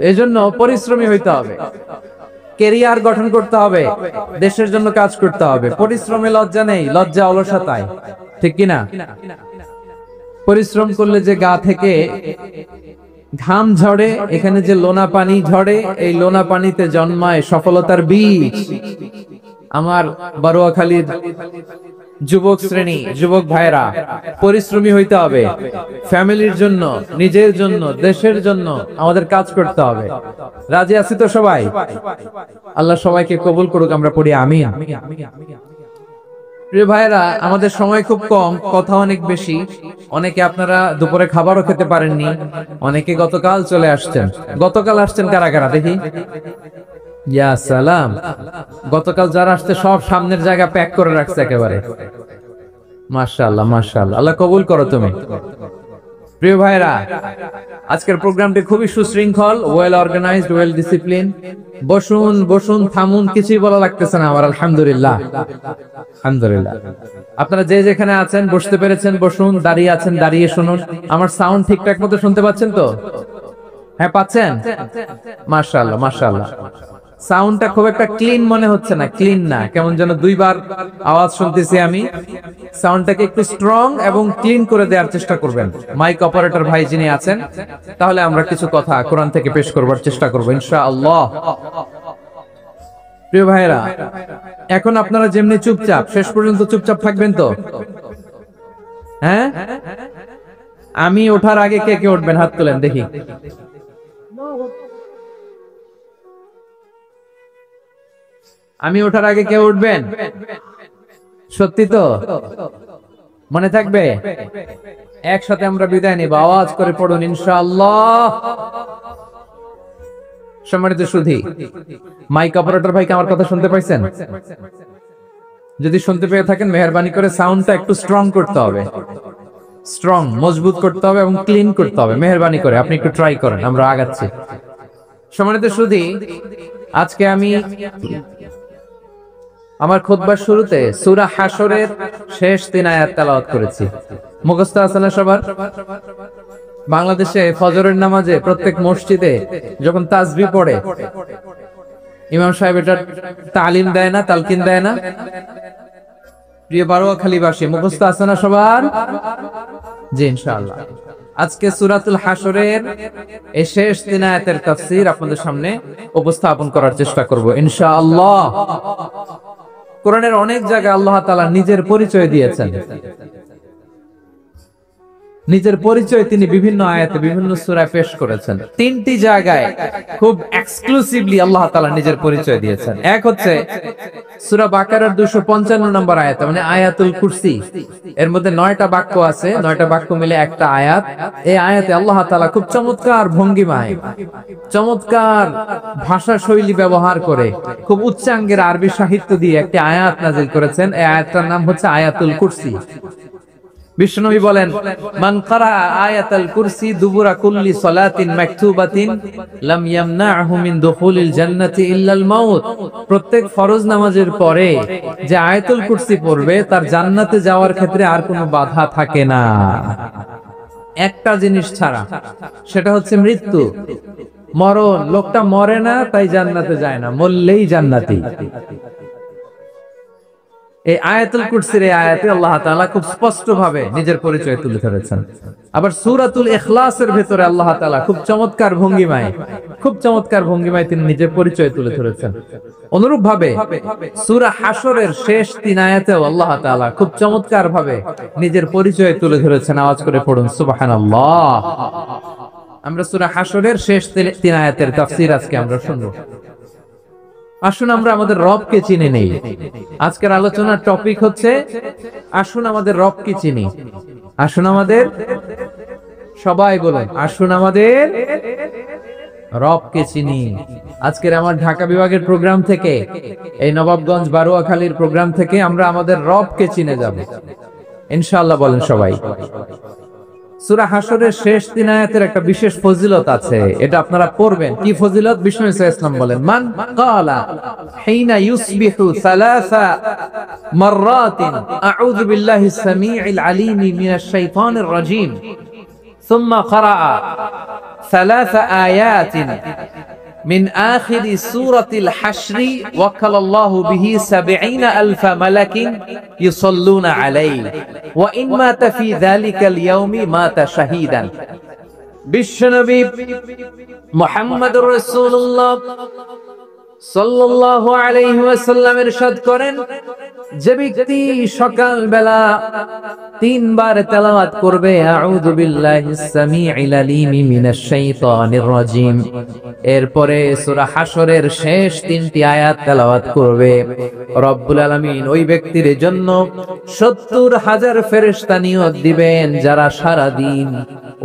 এজন্য পরিশ্রমী হইতে হবে, ক্যারিয়ার গঠন করতে হবে, দেশের জন্য কাজ করতে হবে। পরিশ্রমে লজ্জা নেই, লজ্জা অলসতায়, ঠিক কিনা? পরিশ্রম করলে যে গা থেকে ঘাম ঝরে, এখানে যে লোনা পানি ঝরে, এই লোনা পানিতে জন্মায় সফলতার বীজ। আমার বারোয়াখালীর যুবক শ্রেণী, যুবক ভাইরা, পরিশ্রমী হইতে হবে। ফ্যামিলির জন্য, নিজের জন্য, দেশের জন্য আমাদের কাজ করতে হবে। রাজি আছি তো সবাই? আল্লাহ সবাইকে কবুল করুক, আমরা পড়ি আমিন। প্রিয় ভাইরা, আমাদের সময় খুব কম, কথা অনেক বেশি। অনেকে আপনারা দুপুরে খাবারও খেতে পারেননি, অনেকে গতকাল চলে আসছেন। গতকাল আসছেন কারা কারা দেখি? ইয়া সালাম। গতকাল যারা আসছে সব সামনের জায়গা প্যাক করে রাখছে একেবারে। মাশাআল্লাহ, মাশাআল্লাহ, আল্লাহ কবুল করো তুমি। প্রিয় ভাইরা, আজকের প্রোগ্রামটি খুবই সুশৃঙ্খল, ওয়েল অর্গানাইজড, ওয়েল ডিসিপ্লিন। বসুন বসুন, থামুন, কিছুই বলা লাগতেছে না আমার। আলহামদুলিল্লাহ, আলহামদুলিল্লাহ। আপনারা যে যেখানে আছেন বসতে পেরেছেন বসুন, দাঁড়িয়ে আছেন দাঁড়িয়ে শুনুন। আমার সাউন্ড ঠিকঠাক মতো শুনতে পাচ্ছেন তো? হ্যাঁ, পাচ্ছেন? মাশাআল্লাহ, মাশাআল্লাহ। সাউন্ডটা খুব একটা ক্লিন মনে হচ্ছে না, ক্লিন না, কেমন যেন দুইবার আওয়াজ শুনতেছি আমি। সাউন্ডটাকে একটু স্ট্রং এবং ক্লিন করে দেওয়ার চেষ্টা করবেন মাইক অপারেটর ভাই যিনি আছেন। তাহলে আমরা কিছু কথা কোরআন থেকে পেশ করবার চেষ্টা করবো ইনশাআল্লাহ। প্রিয় ভাইরা, এখন আপনারা যেমনি চুপচাপ, শেষ পর্যন্ত চুপচাপ থাকবেন তো? হ্যাঁ, আমি ওঠার আগে কে কে উঠবেন হাত তোলেন দেখি। আমি ওঠার আগে কে উঠবেন? সত্যি তো? মনে থাকবে? একসাথে আমরা বিদায় নিব, আওয়াজ করে পড়ুন ইনশাআল্লাহ। সম্মানিত সুধী, মাইক অপারেটর ভাইকে আমার কথা শুনতে পাইছেন? যদি শুনতে পেয়ে থাকেন, মেহেরবানি করে সাউন্ডটা একটু স্ট্রং করতে হবে, স্ট্রং, মজবুত করতে হবে এবং ক্লিন করতে হবে। মেহেরবানি করে আপনি একটু ট্রাই করেন, আমরা আগাচ্ছি। সম্মানিত সুধী, আজকে আমি আমার খুতবার শুরুতে সূরা হাশরের শেষ 3 আয়াত তেলাওয়াত করেছি। মুখস্থ আছে না সবার? বাংলাদেশে ফজরের নামাজে প্রত্যেক মসজিদে যখন তাসবিহ পড়ে, ইমাম সাহেব এটা তালিম দেয় না, তালকিন দেয় না? প্রিয় বারোয়াখালীবাসী, মুখস্থ আছে না সবার? জি, ইনশাআল্লাহ। আজকে সূরাতুল হাশরের এই শেষ 3 আয়াতের তাফসীর আপনাদের সামনে উপস্থাপন করার চেষ্টা করব ইনশাআল্লাহ। কোরআনের অনেক জায়গায় আল্লাহ তাআলা নিজের পরিচয় দিয়েছেন। নিজের পরিচয় তিনি বিভিন্ন আয়াতে, বিভিন্ন সূরায় পেশ করেছেন। 3টি জায়গায় খুব এক্সক্লুসিভলি আল্লাহ তাআলা নিজের পরিচয় দিয়েছেন। এক হচ্ছে সূরা বাকারার 255 নম্বর আয়াত, মানে আয়াতুল কুরসি। এর মধ্যে 9টা বাক্য আছে, 9টা বাক্য মিলে একটা আয়াত। এই আয়াতে আল্লাহ তাআলা খুব চমৎকার ভঙ্গিমায়, চমৎকার ভাষা শৈলী ব্যবহার করে, খুব উচ্চাঙ্গের আরবি সাহিত্য দিয়ে একটি আয়াত নাযিল করেছেন। এই আয়াতটার নাম হচ্ছে আয়াতুল কুরসি। বিশ্বনবী বলেন, মান ক্বারা আয়াতুল কুরসি দুবুরা কুল্লি সালাতিন মাকতুবাতিন লাম ইয়ামনাহু মিন দুখুলিল জান্নাতি ইল্লাল মাউত। প্রত্যেক ফরজ নামাজের পরে যে আয়াতুল কুরসি পড়বে তার জান্নাতে যাওয়ার ক্ষেত্রে আর কোনো বাধা থাকে না, একটা জিনিস ছাড়া, সেটা হচ্ছে মৃত্যু, মরণ। লোকটা মরে না তাই জান্নাতে যায় না, মরলেই জান্নাতি। এই আয়াতুল কুরসির এই আয়াতে আল্লাহ তাআলা খুব স্পষ্ট ভাবে নিজের পরিচয় তুলে ধরেছেন। আবার সূরাতুল ইখলাসের ভেতরে আল্লাহ তাআলা খুব চমৎকার ভঙ্গিমায় তিনি নিজের পরিচয় তুলে ধরেছেন। অনুরূপ ভাবে সূরা হাশরের শেষ 3 আয়াতেও আল্লাহ তাআলা খুব চমৎকার ভাবে নিজের পরিচয় তুলে ধরেছেন। আওয়াজ করে পড়ুন সুবহানাল্লাহ। আমরা সূরা হাশরের শেষ 3 আয়াতের তাফসীর আজকে আমরা শুনবো। আসুন আমরা আমাদের রবকে চিনে নেই। আজকের আলোচনার টপিক হচ্ছে আসুন আমাদের রবকে চিনি। আসুন আমাদের, সবাই বলেন, আসুন আমাদের রবকে চিনি। আজকের আমার ঢাকা বিভাগের প্রোগ্রাম থেকে, এই নবাবগঞ্জ বারুয়াখালীর প্রোগ্রাম থেকে আমরা আমাদের রবকে চিনে যাব ইনশাআল্লাহ। বলেন সবাই। সূরা হাশরের শেষ 3 আয়াতের একটা বিশেষ ফজিলত আছে, এটা আপনারা পড়বেন। কি ফজিলত? বিষ্ণু ইসলাম বলেন, মান ক্বালা হিনা ইউসবিহু সালাসা মাররাতিন আউযু বিল্লাহিস সামিউল আলীম মিনাশ শাইতানির রাজীম সুম্মা ক্বারা ثلاث آيات من آخر سورة الحشر وكل الله به 70,000 ملك يصلون عليه وإن مات في ذلك اليوم مات شهيدا। বিশ্বনবী মুহাম্মদুর রাসূলুল্লাহ সাল্লাল্লাহু আলাইহি ওয়াসাল্লাম ইরশাদ করেন, যে ব্যক্তি সকাল বেলা 3 বার তেলাওয়াত করবে আউযু বিল্লাহিস সামিউল আলীম মিনাশ শাইতানির রাজীম, এরপরে সূরা হাশরের শেষ 3টি আয়াত তেলাওয়াত করবে, রব্বুল আলামিন ওই ব্যক্তির জন্য 70,000 ফেরেশতা নিয়োগ দিবেন যারা সারা দিন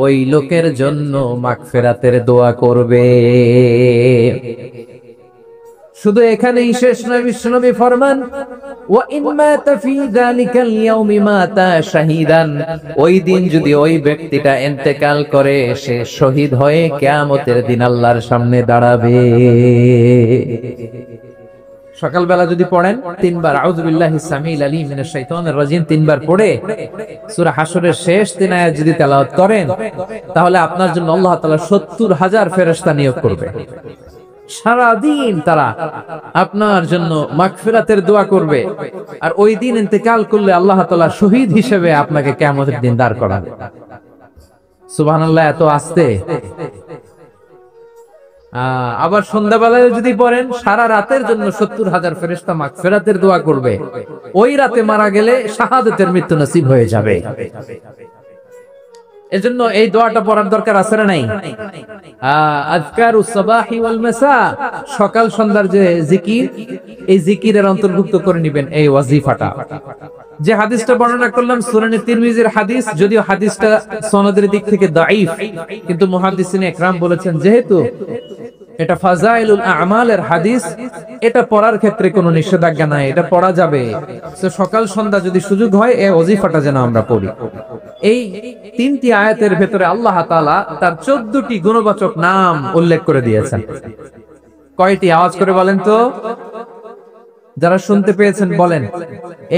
ওই লোকের জন্য মাগফিরাতের দোয়া করবে। শুধু এখানেই শেষ নয়, বিশ্বনবী ফরমান, ওয়া ইন মাতা ফি যালিকাল ইয়াউমি মাতা শাহীদান, ওই দিন যদি ওই ব্যক্তিটা ইন্তেকাল করে সে শহীদ হয়ে কিয়ামতের দিন আল্লাহর সামনে দাঁড়াবে। সকালবেলা যদি পড়েন 3 বার আউযু বিল্লাহিস সামিউল আলীম মিনাশ শাইতানির রাজীম 3 বার পড়ে সূরা হাশরের শেষ 3 আয়াত যদি তেলাওয়াত করেন, তাহলে আপনার জন্য আল্লাহ তাআলা 70,000 ফেরেশতা নিয়োগ করবে। সারা দিন তারা আপনার জন্য মাগফিরাতের দোয়া করবে, আর ওই দিন ইন্তেকাল করলে আল্লাহ তাআলা শহীদ হিসেবে আপনাকে কিয়ামতের দিন দাঁড় করাবে। সুবহানাল্লাহ, এত আস্তে। আবার সন্ধ্যাবেলায় যদি পড়েন, সারা রাতের জন্য 70,000 ফেরেশতা মাগফিরাতের দোয়া করবে। ওই রাতে মারা গেলে শাহাদাতের মৃত্যু নসিব হয়ে যাবে। এজন্য এই দোয়াটা পড়ার দরকার আছে না নাই? আযকারুস সাবাহি ওয়াল মাসা, সকাল সন্ধ্যার যে জিকির, এই জিকিরের অন্তর্ভুক্ত করে নেবেন এই ওয়াজিফাটা। যে হাদিসটা বর্ণনা করলাম সুনানে তিরমিজির হাদিস, যদিও হাদিসটা সনদের দিক থেকে দাঈফ, কিন্তু মুহাদ্দিসিন ইকরাম বলেছেন যেহেতু এটা ফাজাইলুল আমালের হাদিস, এটা পড়ার ক্ষেত্রে কোনো নিষেধাজ্ঞা নাই, এটা পড়া যাবে। তো সকাল সন্ধ্যা যদি সুযোগ হয় এই ওয়াজিফাটা যেন আমরা পড়ি। এই 3টি আয়াতের ভেতরে আল্লাহ তাআলা তার 14টি গুণবাচক নাম উল্লেখ করে দিয়েছেন। কয়টি? আওয়াজ করে বলেন তো, যারা শুনতে পেয়েছেন বলেন।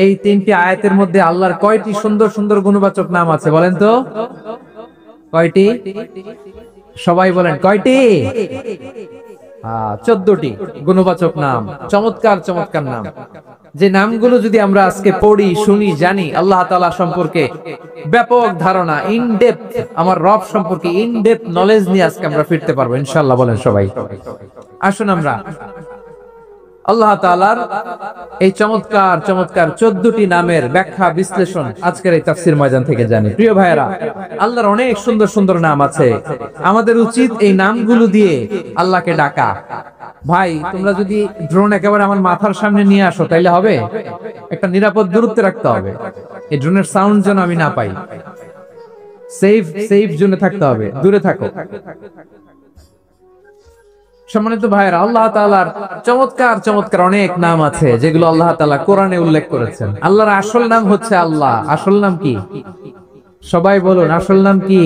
এই 3টি আয়াতের মধ্যে আল্লাহর কয়টি সুন্দর সুন্দর গুণবাচক নাম আছে বলেন তো? কয়টি? সবাই বলেন কয়টি? 14টি গুণবাচক নাম, চমৎকার চমৎকার নাম। যে নামগুলো যদি আমরা আজকে পড়ি, শুনি, জানি, আল্লাহ তাআলা সম্পর্কে ব্যাপক ধারণা, ইন ডেপথ, আমার রব সম্পর্কে ইন ডেপথ নলেজ নিয়ে আজকে আমরা ফিরতে পারবো ইনশাআল্লাহ। বলেন সবাই। আসুন আমরা আল্লাহ তাআলার এই চমৎকার চমৎকার 14টি নামের ব্যাখ্যা বিশ্লেষণ আজকের এই তাফসীর ময়দান থেকে জানি। প্রিয় ভাইয়েরা, আল্লাহর অনেক সুন্দর সুন্দর নাম আছে। আমাদের উচিত এই নামগুলো দিয়ে আল্লাহকে ডাকা। ভাই, তোমরা যদি ড্রোন একেবারে আমার মাথার সামনে নিয়ে আসো তাইলে হবে? একটা নিরাপদ দূরত্বে রাখতে হবে, এই ড্রোনের সাউন্ড যেন আমি না পাই। সেফ জোনে থাকতে হবে, দূরে থাকো। সম্মানিত ভাইয়েরা, আল্লাহ তাআলার চমৎকার চমৎকার অনেক নাম আছে যেগুলো আল্লাহ তাআলা কোরআনে উল্লেখ করেছেন। আল্লাহর আসল নাম হচ্ছে আল্লাহ। আসল নাম কি? সবাই বলুন, আসল নাম কি?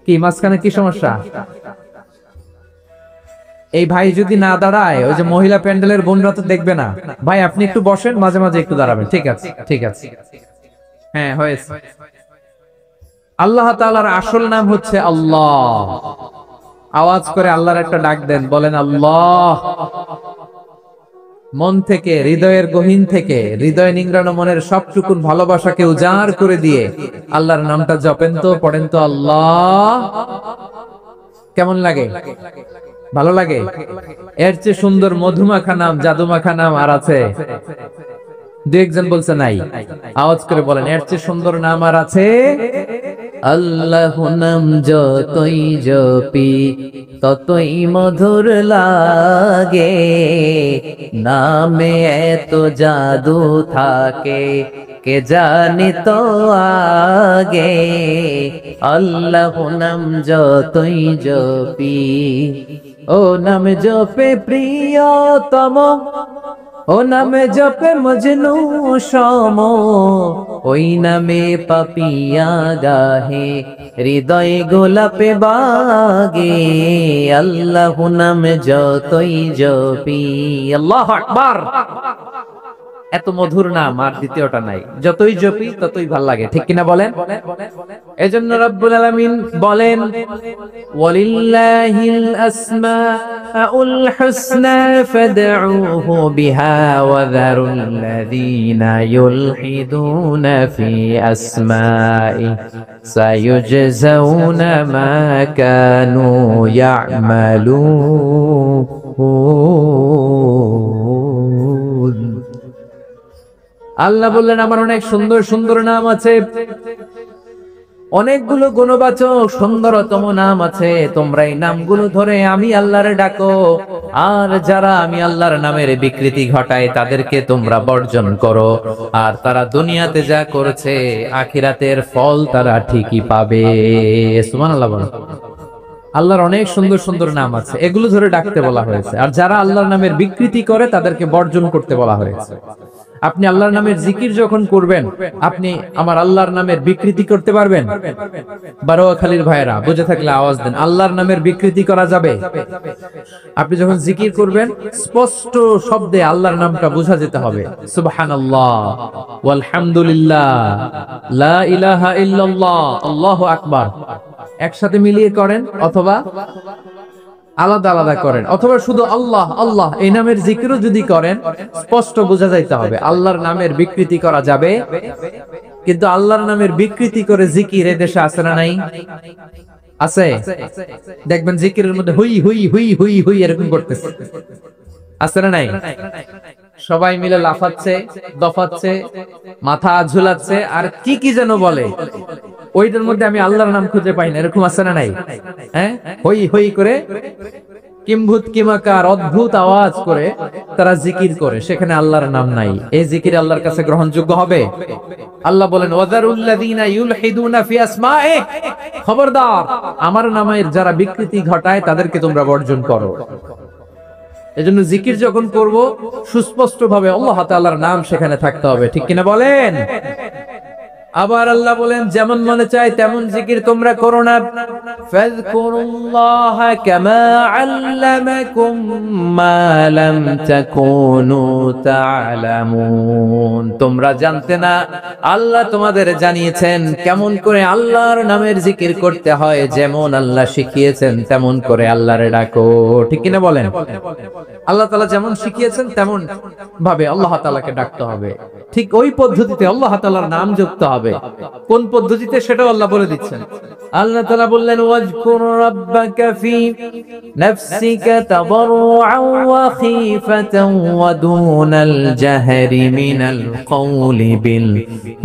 কি মাঝখানে কি সমস্যা? এই ভাই যদি না দাঁড়ায়, ওই যে মহিলা প্যান্ডেলের বোনরা তো দেখবে না। ভাই আপনি একটু বসেন, মাঝে মাঝে একটু দাঁড়াবেন। ঠিক আছে, ঠিক আছে, হ্যাঁ হয়েছে। আল্লাহ তাআলার আসল নাম হচ্ছে আল্লাহ। আওয়াজ করে আল্লাহর একটা ডাক দেন, বলেন আল্লাহ। মন থেকে, হৃদয়ের গহীন থেকে, হৃদয় নিংড়ানো মনের সবটুকুন ভালোবাসাকে উজাড় করে দিয়ে আল্লাহর নামটা জপেন তো, পড়েন তো আল্লাহ। কেমন লাগে? ভালো লাগে? এর চেয়ে সুন্দর মধুমাখা নাম, জাদুমাখা নাম আর আছে? দু একজন বলছে নাই। আওয়াজ করে বলেন, এর চেয়ে সুন্দর নাম আর আছে? আল্লাহ নাম যতই জপি ততই মধুর লাগে, নামে এত জাদু থাকে কে জানি তো আগে। আল্লাহ নাম যতই জপি, ও নাম জপে প্রিয়তম, ও নামে জপে মজনু সম, ওই নামে পাপিয়া গাহে হৃদয় গোলাপে বাগে। আল্লাহ নামে যতই জপি, আল্লাহু আকবার। এত মধুর নাম আর দ্বিতীয়টা নাই, যতই জপি ততই ভাল লাগে, ঠিক কিনা বলেন? এজন্য রব্বুল আলামিন বলেন, ওয়ালিল্লাহিল আসমাউল হুসনা ফাদউহু বিহা ওয়া যারুল্লাযীনা ইউলহিদুনা ফি আসমাই সায়ুজজাউনা মা কানু ইয়ামালুন। আল্লাহ বললেন, আমার অনেক সুন্দর সুন্দর নাম আছে, অনেকগুলো গুণবাচক সুন্দরতম নাম আছে, তোমরা এই নামগুলো ধরে আমি আল্লাহরে ডাকো। আর যারা আমি আল্লাহর নামের বিকৃতি ঘটায় তাদেরকে তোমরা বর্জন করো, আর তারা দুনিয়াতে যা করেছে আখিরাতের ফল তারা ঠিকই পাবে। সুবহানাল্লাহ বলেন। আল্লাহর অনেক সুন্দর সুন্দর নাম আছে, এগুলো ধরে ডাকতে বলা হয়েছে। আর যারা আল্লাহর নামের বিকৃতি করে তাদেরকে বর্জন করতে বলা হয়েছে। আপনি আল্লাহর নামের জিকির যখন করবেন, আপনি আমার আল্লাহর নামের বিকৃতি করতে পারবেন? বারোয়াখালীর ভাইয়েরা বুঝে থাকলে আওয়াজ দেন, আল্লাহর নামের বিকৃতি করা যাবে? আপনি যখন জিকির করবেন স্পষ্ট শব্দে আল্লাহর নামটা বোঝা যেতে হবে। সুবহানাল্লাহ, ওয়ালহামদুলিল্লাহ, লা ইলাহা ইল্লাল্লাহ, আল্লাহু আকবার একসাথে মিলিয়ে করেন, অথবা আলাদা আলাদা করেন, অথবা শুধু আল্লাহ আল্লাহ এই নামের জিকিরও যদি করেন স্পষ্ট বোঝা যাইতে হবে। আল্লাহর নামের বিকৃতি করা যাবে, কিন্তু আল্লাহর নামের বিকৃতি করে জিকির এ দেশে আছে না নাই? আছে। দেখবেন জিকিরের মধ্যে হুই হুই হুই হুই হুই এরকম করতেছে, আছে না নাই? সবাই মিলে লাফাচ্ছে, দফাচ্ছে, মাথা ঝুলাচ্ছে, আর কি কি যেন বলে, ওইটার মধ্যে আমি আল্লাহর নাম খুঁজে পাই না, এরকম আছে না নাই? হ্যাঁ, হই হই করে কিম্ভূত কিমাকার অদ্ভুত আওয়াজ করে তারা জিকির করে, সেখানে আল্লাহর নাম নাই। এই জিকির আল্লাহর কাছে গ্রহণযোগ্য হবে? আল্লাহ বলেন, ওয়াযারুল্লাযীনা ইউলহিদুনা ফি আসমাই, খবরদার আমার নামের যারা বিকৃতি ঘটায় তাদেরকে তোমরা বর্জন করো। এজন্য জিকির যখন করব সুস্পষ্ট ভাবে আল্লাহ তাআলার নাম সেখানে থাকতে হবে, ঠিক কিনা বলেন? আবার আল্লাহ বলেন, যেমন মনে চায় তেমন জিকির তোমরা করো না। ফাযকুরুল্লাহা কামা আল্লামাকুম মা লাম তাকুনু তা'লামুন। তোমরা জানতে না, আল্লাহ তোমাদের জানিয়েছেন কেমন করে আল্লাহর নামের জিকির করতে হয়, যেমন আল্লাহ শিখিয়েছেন তেমন করে আল্লাহরে ডাকো, ঠিক কিনা বলেন? আল্লাহ তাআলা যেমন শিখিয়েছেন তেমন ভাবে আল্লাহ তাআলাকে ডাকতে হবে, ঠিক ওই পদ্ধতিতে আল্লাহ তাআলার নাম যুক্ত হবে। কোন পদ্ধতিতে সেটাও আল্লাহ বলে দিচ্ছেন। আল্লাহ তাআলা বললেন, ওয়াজকুর রাব্বাকা ফি নাফসিকা তাদাররুআন ওয়া খীফাতান ওয়া দুনাল জাহরি মিনাল কওলি বিল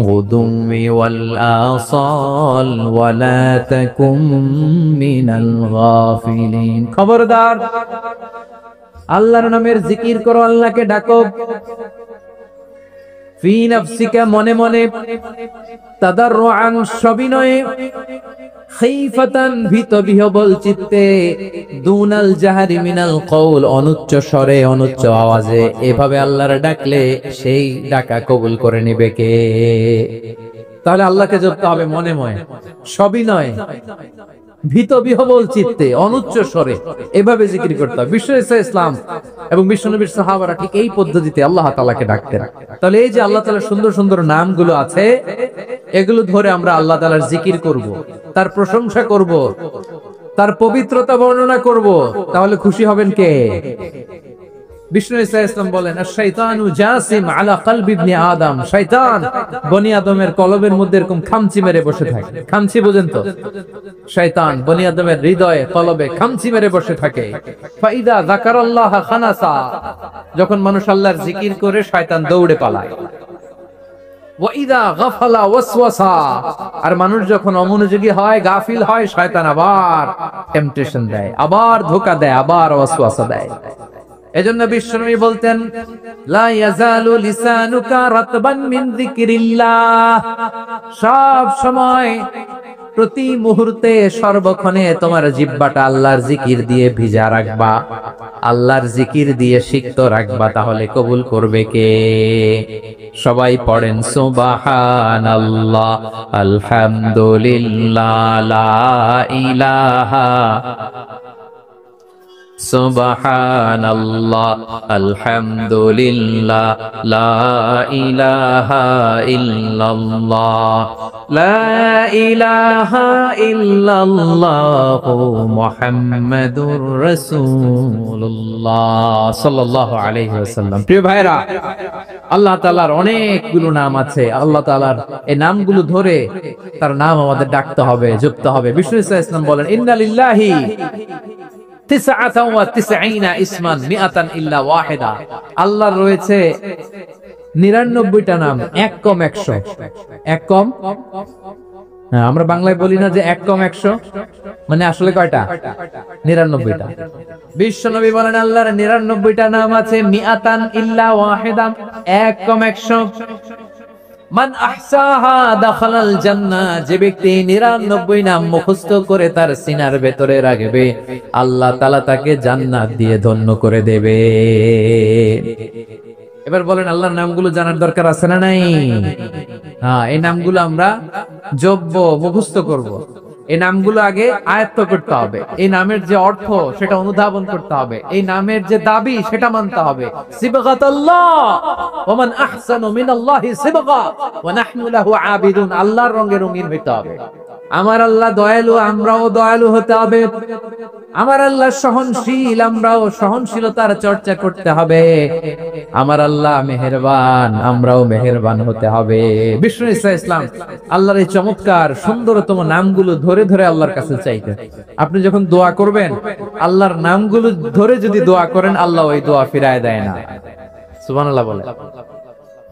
গুদুমি ওয়াল আসাল ওয়া লা তাকুম মিনাল গাফিলিন। খবরদার আল্লাহর নামের জিকির করো, আল্লাহকে ডাকো। ফি নাফসিকা মনে মনে, তাদাররুআন সবিনয়ে, খাইফাতান ভীত বিহবল চিত্তে, দুনাল জাহরি মিনাল কওল অনুচ্চ স্বরে অনুচ্চ আওয়াজে। এভাবে আল্লাহর ডাকলে সেই ডাকা কবুল করে নেবে কে? তাহলে আল্লাহকে জপতে হবে মনে মনে, সবিনয়ে, ভীত বিহবল চিত্তে, অনুচ্চ স্বরে, এভাবে জিকির করতে হবে। বিশ্ব ইসলাম এবং বিশ্বনবীর সাহাবারা ঠিক এই পদ্ধতিতে আল্লাহ তাআলাকে ডাকতেন। তাহলে এই যে আল্লাহ তাআলার সুন্দর সুন্দর নামগুলো আছে, এগুলো ধরে আমরা আল্লাহ তাআলার জিকির করব, তার প্রশংসা করব, তার পবিত্রতা বর্ণনা করব, তাহলে খুশি হবেন কে? বিষ্ণু ইসলাম বলেন, আশ-শাইতানু জাসিম আলা কলবি ইবনে আদম। শয়তান বনি আদমের কলবের মধ্যে এরকম খামচি মেরে বসে থাকে। খামচি বুঝেন তো? শয়তান বনি আদমের হৃদয়ে কলবে খামচি মেরে বসে থাকে। ফাইদা যাকারাল্লাহ খানাসা, যখন মানুষ আল্লাহর জিকির করে শয়তান দৌড়ে পালায়। ওয়াইদা গাফালা ওয়াসওয়াসা, আর মানুষ যখন অমনোযোগী হয়, গাফিল হয়, শয়তান আবার টেম্পটেশন দেয়, আবার ধোঁকা দেয়, আবার ওয়াসওয়াসা দেয়। এজন্য বিশ্বনবী বলতেন, লা ইয়াজালু লিসানুকা রাতবান মিন যিকরিল্লাহ, সব সময় প্রতি মুহূর্তে সর্বক্ষণে তোমার জিহ্বাটা আল্লাহর জিকির দিয়ে ভিজা রাখবা, আল্লাহর জিকির দিয়ে সিক্ত রাখবা, তাহলে কবুল করবে কে? সবাই পড়েন সুবহানাল্লাহ, আলহামদুলিল্লাহ, লা ইলাহা, সুবহানাল্লাহ, আলহামদুলিল্লাহ, লা ইলাহা ইল্লাল্লাহ, লা ইলাহা ইল্লাল্লাহু মুহাম্মাদুর রাসূলুল্লাহ সাল্লাল্লাহু আলাইহি ওয়াসাল্লাম। প্রিয় ভাইরা, আল্লাহ তাআলার অনেকগুলো নাম আছে। আল্লাহ তাআলার এই নামগুলো ধরে তার নাম আমাদের ডাকতে হবে, জপতে হবে। বিষ্ণু ইসলাম বলেন, ইন্না লিল্লাহি 99 ইসমান মিআতান ইল্লা ওয়াহিদা, আল্লাহর রয়েছে 99টা নাম, এক কম 100। এক কম, আমরা বাংলায় বলি না যে এক কম 100, মানে আসলে কয়টা? 99টা। বিশ্বনবী বলেন, আল্লাহর 99টা নাম আছে, মিআতান ইল্লা ওয়াহিদা, এক কম 100। মান আহসাহা দাখালাল জান্নাহ, যে ব্যক্তি 99 নাম মুখস্থ করে তার সিনার ভেতরে রাখবে, আল্লাহ তাআলা তাকে জান্নাত দিয়ে ধন্য করে দেবে। এবার বলেন, আল্লাহর নামগুলো জানার দরকার আছে না নাই? হ্যাঁ, এই নামগুলো আমরা জপব, মুখস্থ করব। এই নামগুলো আগে আয়ত্ত করতে হবে। এই নামের যে অর্থ সেটা অনুধাবন করতে হবে। এই নামের যে দাবি সেটা মানতে হবে। সিবগাতাল্লাহ ওয়া মান আহসানু মিনাল্লাহি সিবগা ওয়া নাহনু লাহু আবিদুন, আল্লাহর রঙে রঙিন হতে হবে। আমার আল্লাহ দয়ালু, আমরাও দয়ালু হতে হবে। আমার আল্লাহ সহনশীল, আমরাও সহনশীলতার চর্চা করতে হবে। আমার আল্লাহ মেহেরবান, আমরাও মেহেরবান হতে হবে। বিষ্ণু ইসলাম আল্লাহর এই চমৎকার সুন্দরতম নামগুলো ধরে ধরে আল্লাহর কাছে চাইতেন। আপনি যখন দোয়া করবেন, আল্লাহর নামগুলো ধরে যদি দোয়া করেন, আল্লাহ ওই দোয়া ফিরায় দেয় না। সুবহানাল্লাহ বলেন।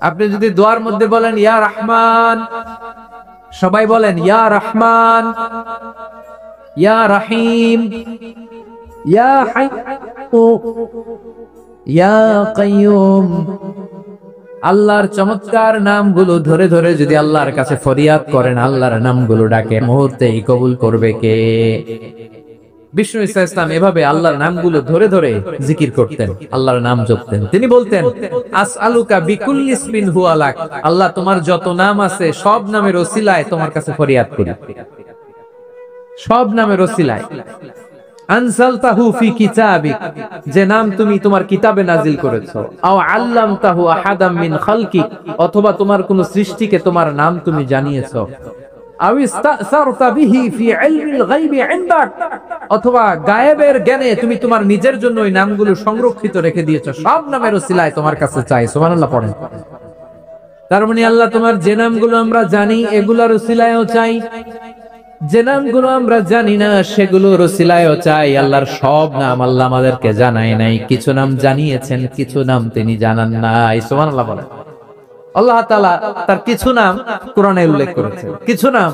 আপনি যদি দোয়ার মধ্যে বলেন ইয়া রহমান, সবাই বলেন ইয়া রহমান, ইয়া রহিম, ইয়া হাইয়্যু, ইয়া কাইয়্যুম, আল্লাহর চমৎকার নামগুলো ধরে ধরে যদি আল্লাহর কাছে ফরিয়াদ করেন, আল্লাহর নামগুলো ডাকে, মুহূর্তেই কবুল করবে কে? বিষ্ণু ইসলাম এভাবে আল্লাহর নামগুলো ধরে ধরে জিকির করতেন, আল্লাহর নাম জপতেন। তিনি বলতেন, আসআলুকা বিকুল্লি ইসমিন হুয়া লাক, আল্লাহ তোমার যত নাম আছে সব নামের ওসিলায় তোমার কাছে ফরিয়াদ করি, সব নামের ওসিলায়। আনজালতাহু ফি কিতাবিক, যে নাম তুমি তোমার কিতাবে নাজিল করেছো। আও আল্লামতাহু আহাদাম মিন খালকিক, অথবা তোমার কোন সৃষ্টিকে তোমার নাম তুমি জানিয়েছো। আও ইস্তাসারতা বিহি ফি ইলমিল গায়বি ইনদাক, অথবা গায়েবের জ্ঞানে তুমি তোমার নিজের জন্য ওই নামগুলো সংরক্ষিত রেখে দিয়েছো। সব নামের ওসিলায় তোমার কাছে চাই। সুবহানাল্লাহ পড়েন। তার মানে আল্লাহ তোমার যে নামগুলো আমরা জানি এগুলোর ওসিলায়ও চাই, যে নামগুলো আমরা জানি না সেগুলোর ওসিলায়ও চাই। আল্লাহর সব নাম আল্লাহ আমাদেরকে জানায় নাই, কিছু নাম জানিয়েছেন, কিছু নাম তিনি জানান নাই। সুবহানাল্লাহ বলেন। আল্লাহ তাআলা তার কিছু নাম কোরআনে উল্লেখ করেছেন, কিছু নাম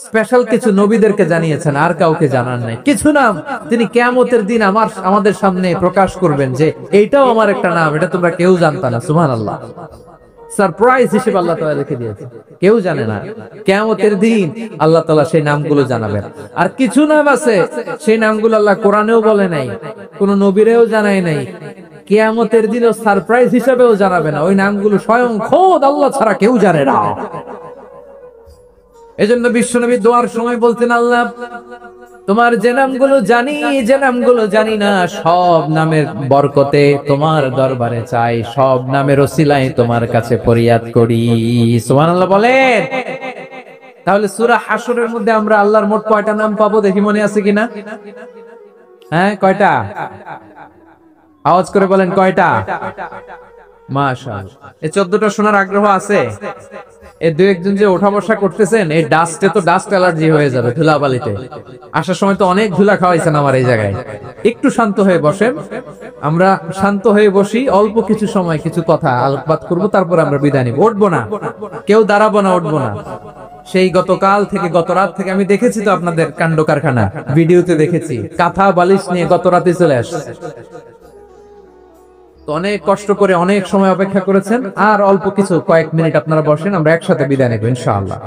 স্পেশাল কিছু নবীদেরকে জানিয়েছেন, আর কাউকে জানান নাই। কিছু নাম তিনি কিয়ামতের দিন আমাদের সামনে প্রকাশ করবেন যে এইটাও আমার একটা নাম, এটা তোমরা কেউ জানতা না। সুবহানাল্লাহ। সারপ্রাইজ হিসেবে আল্লাহ তাআলা রেখে দিয়েছেন, কেউ জানে না। কিয়ামতের দিন আল্লাহ তাআলা সেই নামগুলো জানাবেন। আর কিছু নাম আছে সেই নামগুলো আল্লাহ কোরআনেও বলে নাই, কোন নবীরেও জানায় নাই, কিয়ামতের দিনও সারপ্রাইজ হিসেবেও জানাবে না। ওই নামগুলো স্বয়ং খোদ আল্লাহ ছাড়া কেউ জানে না। এজন্য বিশ্বনবী দোয়ার সময় বলতেন, আল্লাহ তোমার যে নামগুলো জানি, যে নামগুলো জানি না, সব নামের বরকতে তোমার দরবারে চাই, সব নামের ওসিলায় তোমার কাছে ফরিয়াদ করি। সুবহানাল্লাহ বলেন। তাহলে সূরা হাশরের মধ্যে আমরা আল্লাহর মোট কয়টা নাম পাবো দেখি, মনে আছে কিনা? হ্যাঁ, কয়টা? আওয়াজ করে বলেন কয়টা? মাশাআল্লাহ। এই 14টা শোনার আগ্রহ আছে? এই দু একজন যে ওঠা বসা করতেছেন, এই ডাস্টে তো ডাস্ট অ্যালার্জি হয়ে যাবে, ধুলাবালিতে আসার সময় তো অনেক ধুলা খাওয়াইছেন আমার এই জায়গায়। একটু শান্ত হয়ে বসেন, আমরা শান্ত হয়ে বসি, অল্প কিছু সময় কিছু কথা আলোকপাত করবো, তারপর আমরা বিদায় নিব। উঠবো না, কেউ দাঁড়াবো না, উঠবো না। সেই গতকাল থেকে, গত রাত থেকে আমি দেখেছি তো আপনাদের কাণ্ড কারখানা, ভিডিওতে দেখেছি, কাঁথা বালিশ নিয়ে গত রাতে চলে আসছে। অনেক কষ্ট করে অনেক সময় অপেক্ষা করেছেন, আর অল্প কিছু কয়েক মিনিট আপনারা বসেন, আমরা একসাথে বিদায় নেব ইনশাআল্লাহ।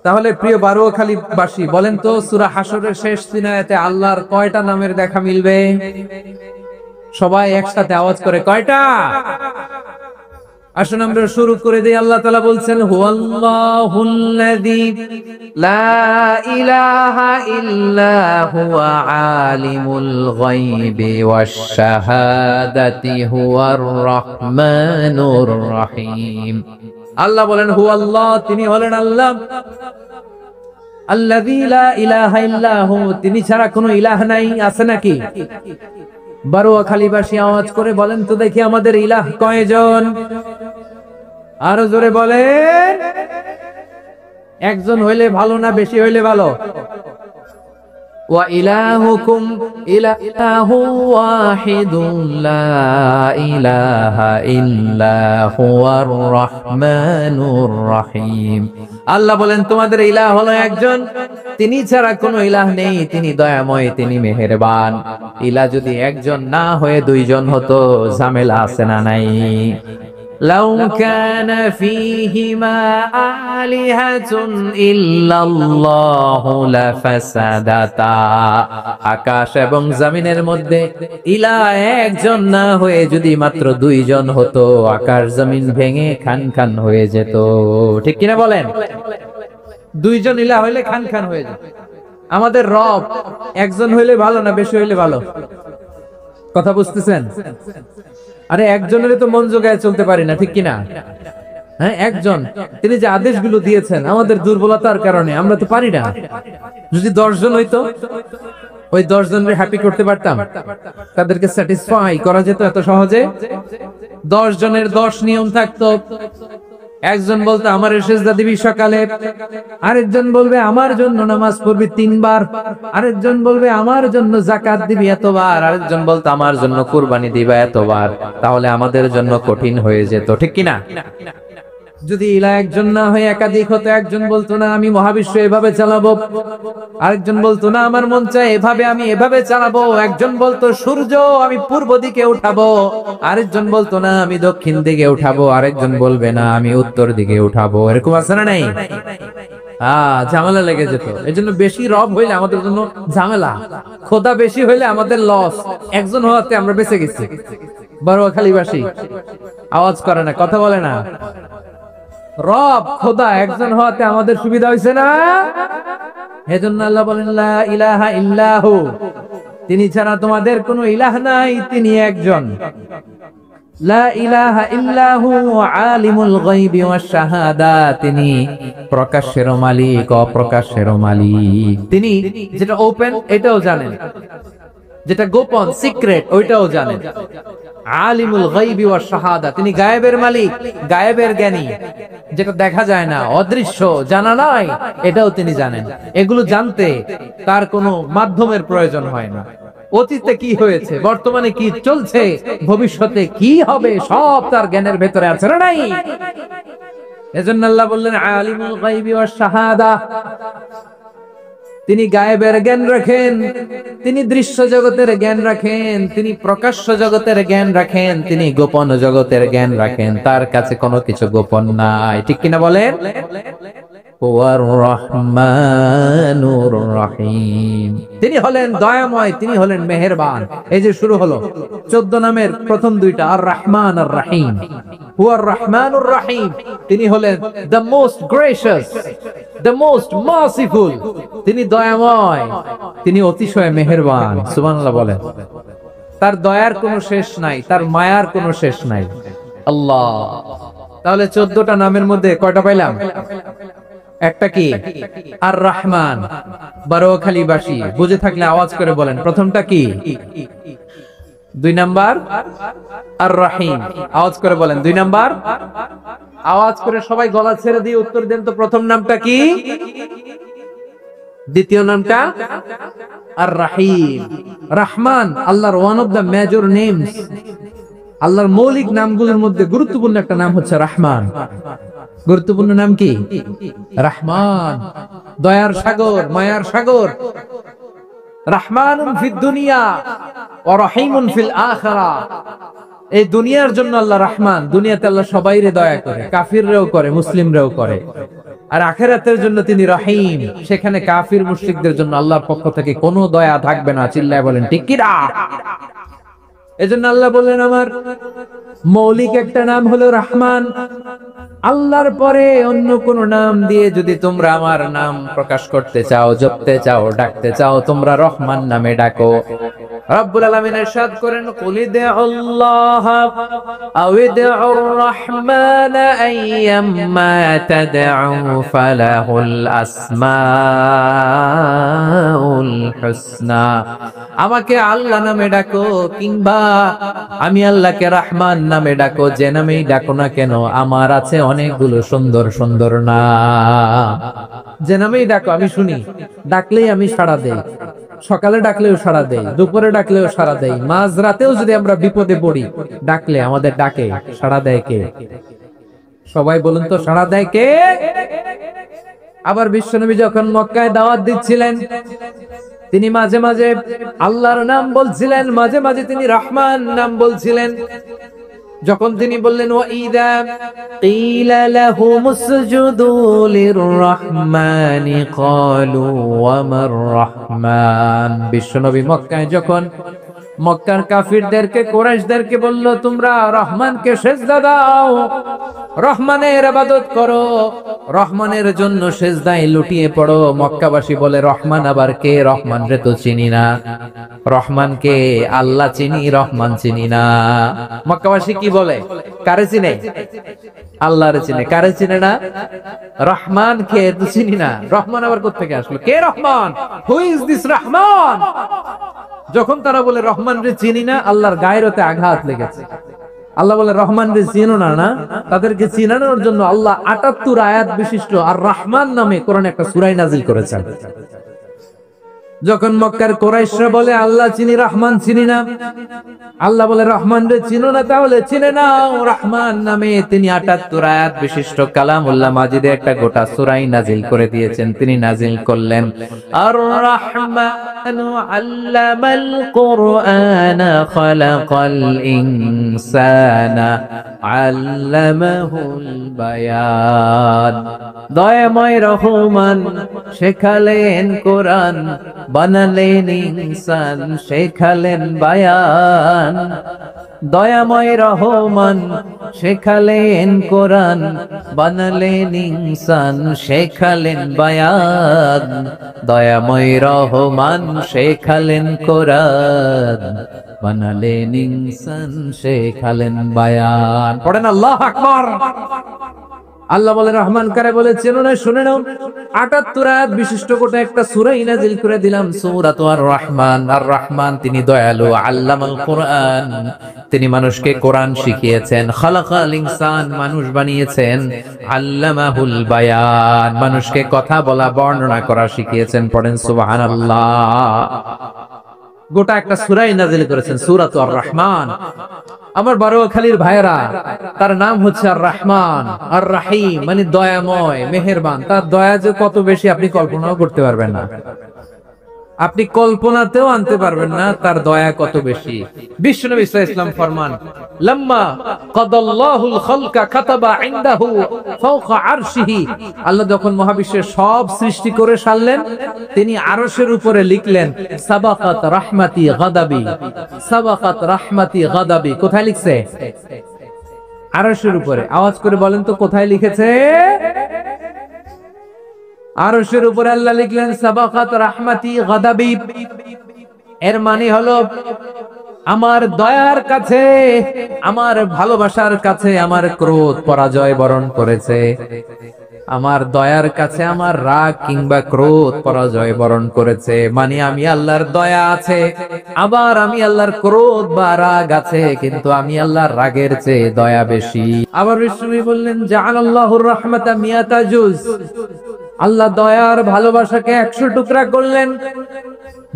তাহলে প্রিয় বারোয়াখালী বাসী, বলেন তো সূরা হাশরের শেষ 3 আয়াতে আল্লাহর কয়টা নামের দেখা মিলবে? সবাই একসাথে আওয়াজ করে কয়টা? আসুন আমরা শুরু করে দিই। আল্লাহ তাআলা বলছেন, হুয়াল্লাহুল্লাযী লা ইলাহা ইল্লা হুয়া আলিমুল গায়বি ওয়াশ শাহাদাতি হুয়ার রহমানুর রহিম। আল্লাহ বলেন হুয়াল্লাহ, তিনি হলেন আল্লাহ, আল্লাযী লা ইলাহা ইল্লা হু, তিনি ছাড়া কোনো ইলাহ নাই। আছে নাকি? বারোয়াখালীবাসী আওয়াজ করে বলেন তো দেখি, আমাদের ইলাহ কয়জন? আরো জোরে বলেন। একজন হইলে ভালো না বেশি হইলে ভালো? ওয়া ইলাহুকুম ইলাহু ওয়াহিদুন লা ইলাহা ইল্লা হুয়ার রহমানুর রহিম। আল্লাহ বলেন তোমাদের ইলাহ হলো একজন, তিনি ছাড়া কোনো ইলাহ নেই, তিনি দয়াময়, তিনি মেহেরবান। ইলাহ যদি একজন না হয়ে দুইজন হতো, ঝামেলা আছে না নাই? লাউ কানা ফীহিমা আলিহাতুন ইল্লাল্লাহু লাফাসাদাতা, আকাশ এবং জমিনের মধ্যে ইলাহ একজন না হয়ে যদি মাত্র দুইজন হতো, আকাশ জমিন ভেঙে খান খান হয়ে যেত। ঠিক কিনা বলেন? দুইজন ইলাহ হইলে খান খান হয়ে যেত। আমাদের রব একজন হইলে ভালো না বেশি হইলে ভালো? কথা বুঝতেছেন? আরে একজনের তো মন জোগায় চলতে পারি না, ঠিক কিনা? হ্যাঁ, একজন, তিনি যে আদেশগুলো দিয়েছেন আমাদের দুর্বলতার কারণে আমরা তো পারি না। যদি 10 জন হইতো, ওই 10 জনের হ্যাপি করতে পারতাম, তাদেরকে স্যাটিসফাই করা যেত এত সহজে। 10 জনের 10 নিয়ম থাকতো। একজন বলতো আমার সেজদা দিবি সকালে, আরেকজন বলবে আমার জন্য নামাজ পড়বি 3 বার, আরেকজন বলবে আমার জন্য যাকাত দিবি এতবার, আরেকজন বলতো আমার জন্য কুরবানি দিবা এতবার। তাহলে আমাদের জন্য কঠিন হয়ে যেত, ঠিক কিনা? যদি ইলাহ একজন না হয়ে একাধিক হতো, একজন বলতো না আমি মহাবিশ্ব এভাবে চালাবো, আরেকজন বলতো না আমার মন চায় এভাবে, আমি এভাবে চালাবো, একজন বলতো সূর্য আমি পূর্ব দিকে উঠাবো, আরেকজন বলতো না আমি দক্ষিণ দিকে উঠাবো, আরেকজন বলবে না আমি উত্তর দিকে উঠাবো। এরকম আছে না নাই? ঝামেলা লেগে যেত। এই জন্য বেশি রব হইলে আমাদের জন্য ঝামেলা, খোদা বেশি হইলে আমাদের লস। একজন হওয়াতে আমরা বেঁচে গেছি। বারোয়াখালীবাসী আওয়াজ করে না, কথা বলে না। রব খোদা একজন হওয়াতে আমাদের সুবিধা হয়েছে না? এজন্য আল্লাহ বলেন লা ইলাহা ইল্লাহু, তিনি ছাড়া তোমাদের কোনো ইলাহ নাই, তিনি একজন। লা ইলাহা ইল্লাহু আলিমুল গায়বি ওয়াশ শাহাদা, তিনি প্রকাশের মালিক, অপ্রকাশের মালিক। তিনি যেটা ওপেন এটাও জানেন, যেটা গোপন সিক্রেট ওইটাও জানেন। আলিমুল গায়বি ওয়াশ শাহাদা, তিনি গায়েবের মালিক, গায়েবের জ্ঞানী, যেটা দেখা যায় না, অদৃশ্য, জানা নাই, এটাও তিনি জানেন। এগুলো জানতে তার কোনো মাধ্যমের প্রয়োজন হয় না। অতীতে কি হয়েছে, বর্তমানে কি চলছে, ভবিষ্যতে কি হবে, সব তার জ্ঞানের ভেতরে আছে না নাই? এজন্য আল্লাহ বললেন আলিমুল গায়বি ওয়াশ শাহাদা, তিনি গায়েবের জ্ঞান রাখেন, তিনি দৃশ্য জগতের জ্ঞান রাখেন, তিনি প্রকাশ্য জগতের জ্ঞান রাখেন, তিনি গোপন জগতের জ্ঞান রাখেন। তার কাছে কোনো কিছু গোপন নাই, ঠিক কিনা বলেন? হুয়ার রহমানুর রহিম, তিনি হলেন দয়াময়, তিনি হলেন মেহেরবান। এই যে শুরু হলো 14 নামের প্রথম দুইটা, আর রহমান আর রহিম। হুয়ার রহমানুর রহিম, তিনি হলেন the most gracious, the most merciful, তিনি দয়াময়, তিনি অতিশয় মেহেরবান। সুবহানাল্লাহ বলেন। তার দয়ার কোনো শেষ নাই, তার মায়ার কোনো শেষ নাই। আল্লাহ। তাহলে 14টা নামের মধ্যে কয়টা পাইলাম? একটা কি? আর রহমান। বারোয়াখালীবাসী বুঝে থাকলে আওয়াজ করে বলেন প্রথমটা কি? দুই নাম্বার আর রাহিম। আওয়াজ করে বলেন, দুই নাম্বার। আওয়াজ করে সবাই গলা ছেড়ে দিয়ে উত্তর দেন তো, প্রথম নামটা কি, দ্বিতীয় নামটা আর রাহিম। রহমান আল্লাহর one of the major names, আল্লাহর মৌলিক নামগুলোর মধ্যে গুরুত্বপূর্ণ একটা নাম হচ্ছে রহমান। গুরুত্বপূর্ণ নাম কি? রহমান, দয়ার সাগর, মায়ার সাগর। রহমানুন ফিদ দুনিয়া ওয়া রহিমুন ফিল আখিরাহ। এই দুনিয়ার জন্য আল্লাহ রহমান, দুনিয়াতে আল্লাহ সবাইরে দয়া করে, কাফিররেও করে, মুসলিমরেও করে। আর আখিরাতের জন্য তিনি রহিম, সেখানে কাফির মুশরিকদের জন্য আল্লাহর পক্ষ থেকে কোনো দয়া থাকবে না। চিল্লায় বলেন ঠিক কি না? এজন্য আল্লাহ বললেন আমার মৌলিক একটা নাম হলো রহমান। আল্লাহর পরে অন্য কোন নাম দিয়ে যদি তোমরা আমার নাম প্রকাশ করতে চাও, জপতে চাও, ডাকতে চাও, তোমরা রহমান নামে ডাকো। রব্বুল আলামিন ইরশাদ করেন, কুলিদুল্লাহ আও ইদউর রহমান আইয়াম্মা তাদউ ফালাহুল আসমাউল হুসনা। আমাকে আল্লাহ নামে ডাকো কিংবা আমি আল্লাহকে রহমান নামে ডাকো, যে নামেই ডাকো না কেন আমার আছে অনেকগুলো সুন্দর সুন্দর নাম। যে নামেই ডাকো আমি শুনি, ডাকলেই আমি সাড়া দেই। সকালে ডাকলেও সাড়া দেই, দুপুরে ডাকলেও সাড়া দেই, মাঝ রাতেও যদি আমরা বিপদে পড়ি ডাকলে আমাদের ডাকে সাড়া দেয় কে? সবাই বলুন তো, সাড়া দেয় কে? আবার বিশ্বনবী যখন মক্কায় দাওয়াত দিচ্ছিলেন, তিনি মাঝে মাঝে আল্লাহর নাম বলছিলেন, মাঝে মাঝে তিনি রহমান নাম বলছিলেন। যখন তিনি বললেন ওয়াইদা কিলা লাহুম উসজুদু লিররহমানি ক্বালু ওয়া মার রহমান। বিশ্বনবী মক্কায় যখন মক্কার কাফিরদেরকে, কুরাইশদেরকে বলল তোমরা রহমানকে সিজদা দাও, রহমানের ইবাদত করো, রহমানের জন্য সিজদায় লুটিয়ে পড়ো। মক্কাবাসী বলে রহমান আবার কে? রহমান রে তো চিনি না। রহমান কে? আল্লাহ চিনি, রহমান চিনি না। মক্কাবাসী কি বলে? কারে চিনে? আল্লাহরে চিনে। কারে চিনে না? রহমান কে তো চিনি না। রহমান আবার কোত্থেকে আসলো? কে রহমান? হু ইজ দিস রহমান? যখন তারা বলে রহমান রে চিনি না, আল্লাহর গায়রতে আঘাত লেগেছে। আল্লাহ বলে রহমান রে চিনো না, না? তাদেরকে চিনানোর জন্য আল্লাহ ৭৮ আয়াত বিশিষ্ট আর রহমান নামে কোরআনে একটা সূরা নাযিল করেছেন। যখন মক্কার কুরাইশরা বলে আল্লাহ চিনি, রহমান চিনি না, আল্লাহ বলে রহমান রে চিনো না, তাহলে চিনে নাও রহমান নামে তিনি ৭৮ আয়াত বিশিষ্ট কালামুল্লাহ মাজিদে একটা গোটা সূরা নাযিল করে দিয়েছেন। তিনি নাযিল করলেন আর রহমানু আল্লামাল কুরআনা খালাকাল ইনসানা আল্লামাহুল বায়ান। দয়াময় রহমান শেখালেন কোরআন, বানালেন ইনসান, শেখালেন বায়ান। দয়াময় রহমান শেখালেন কোরআন, বানালেন ইনসান, শেখালেন বায়ান। দয়াময় রহমান শেখালেন কোরআন, বানালেন ইনসান, শেখালেন বায়ান। পড়েন আল্লাহু আকবার। আল্লাহ বলে রহমান কারে বলে চেনো না? শুনে নাও, ৭৮ আয়াত বিশিষ্ট গোটা একটা সূরা নাযিল করে দিলাম, সূরাত আর রহমান। আর রহমান তিনি দয়ালু, আল্লামাল কোরআন, তিনি মানুষকে কোরআন শিখিয়েছেন। খালাকাল ইনসান, মানুষ বানিয়েছেন। আল্লামাহুল বায়ান, মানুষকে কথা বলা, বর্ণনা করা শিখিয়েছেন। পড়েন সুবহানাল্লাহ। গোটা একটা সূরা নাযিল করেছেন, সূরাত আর রহমান। আমার বারোয়াখালীর ভাইয়েরা, তার নাম হচ্ছে আর রহমান আর রাহিম, মানে দয়াময়, মেহেরবান। তার দয়া যে কত বেশি আপনি কল্পনাও করতে পারবেন না, আপনি কল্পনাতেও আনতে পারবেন না তার দয়া কত বেশি। বিশ্বনবী সাল্লাল্লাহু আলাইহি ওয়াসাল্লাম ফরমান, লাম্মা কাদাল্লাহুল খালকা কাতাবা ইনদাহু ফাওকা আরশিহি। আল্লাহ যখন মহাবিশ্বের সব সৃষ্টি করে সারলেন, তিনি আরশের উপরে লিখলেন সাবাকাত রাহমাতি গাদাবি, সাবাকাত রাহমাতি গাদাবি। কোথায় লিখছে? আরশের উপরে। আওয়াজ করে বলেন তো কোথায় লিখেছে? আরশের উপরে আল্লাহ লিখলেন সাবাকাত রাহমাতি গাদাবি। এর মানে হলো আমার দয়ার কাছে, আমার ভালোবাসার কাছে আমার ক্রোধ পরাজয় বরণ করেছে। আমার দয়ার কাছে আমার রাগ কিংবা ক্রোধ পরাজয় বরণ করেছে। মানে আমি আল্লাহর দয়া আছে, আবার আমি আল্লাহর ক্রোধ বা রাগ আছে, কিন্তু আমি আল্লাহর রাগের চেয়ে দয়া বেশি। আবার বিষ্ণু বললেন জাআলাল্লাহুর রাহমাতা মিয়াতা জুজ, আল্লাহ দয়ার ভালোবাসাকে 100 টুকরা করলেন।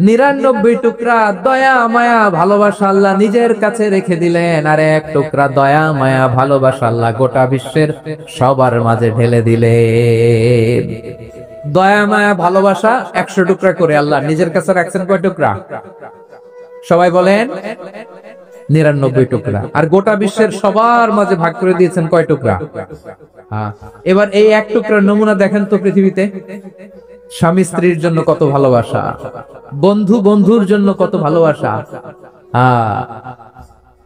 99 টুকরা দয়া মায়া ভালোবাসা আল্লাহ নিজের কাছে রেখে দিলেন, আর 1 টুকরা দয়া মায়া ভালোবাসা আল্লাহ গোটা বিশ্বের সবার মাঝে ঢেলে দিলেন। দয়া মায়া ভালোবাসা 100 টুকরা করে আল্লাহ নিজের কাছে রাখছেন কয় টুকরা? সবাই বলেন 99 টুকরা। আর গোটা বিশ্বের সবার মাঝে ভাগ করে দিয়েছেন কয় টুকরা? এবার এই 1 টুকরার নমুনা দেখেন তো পৃথিবীতে। স্বামী স্ত্রীর জন্য কত ভালোবাসা, বন্ধু বন্ধুর জন্য কত ভালোবাসা,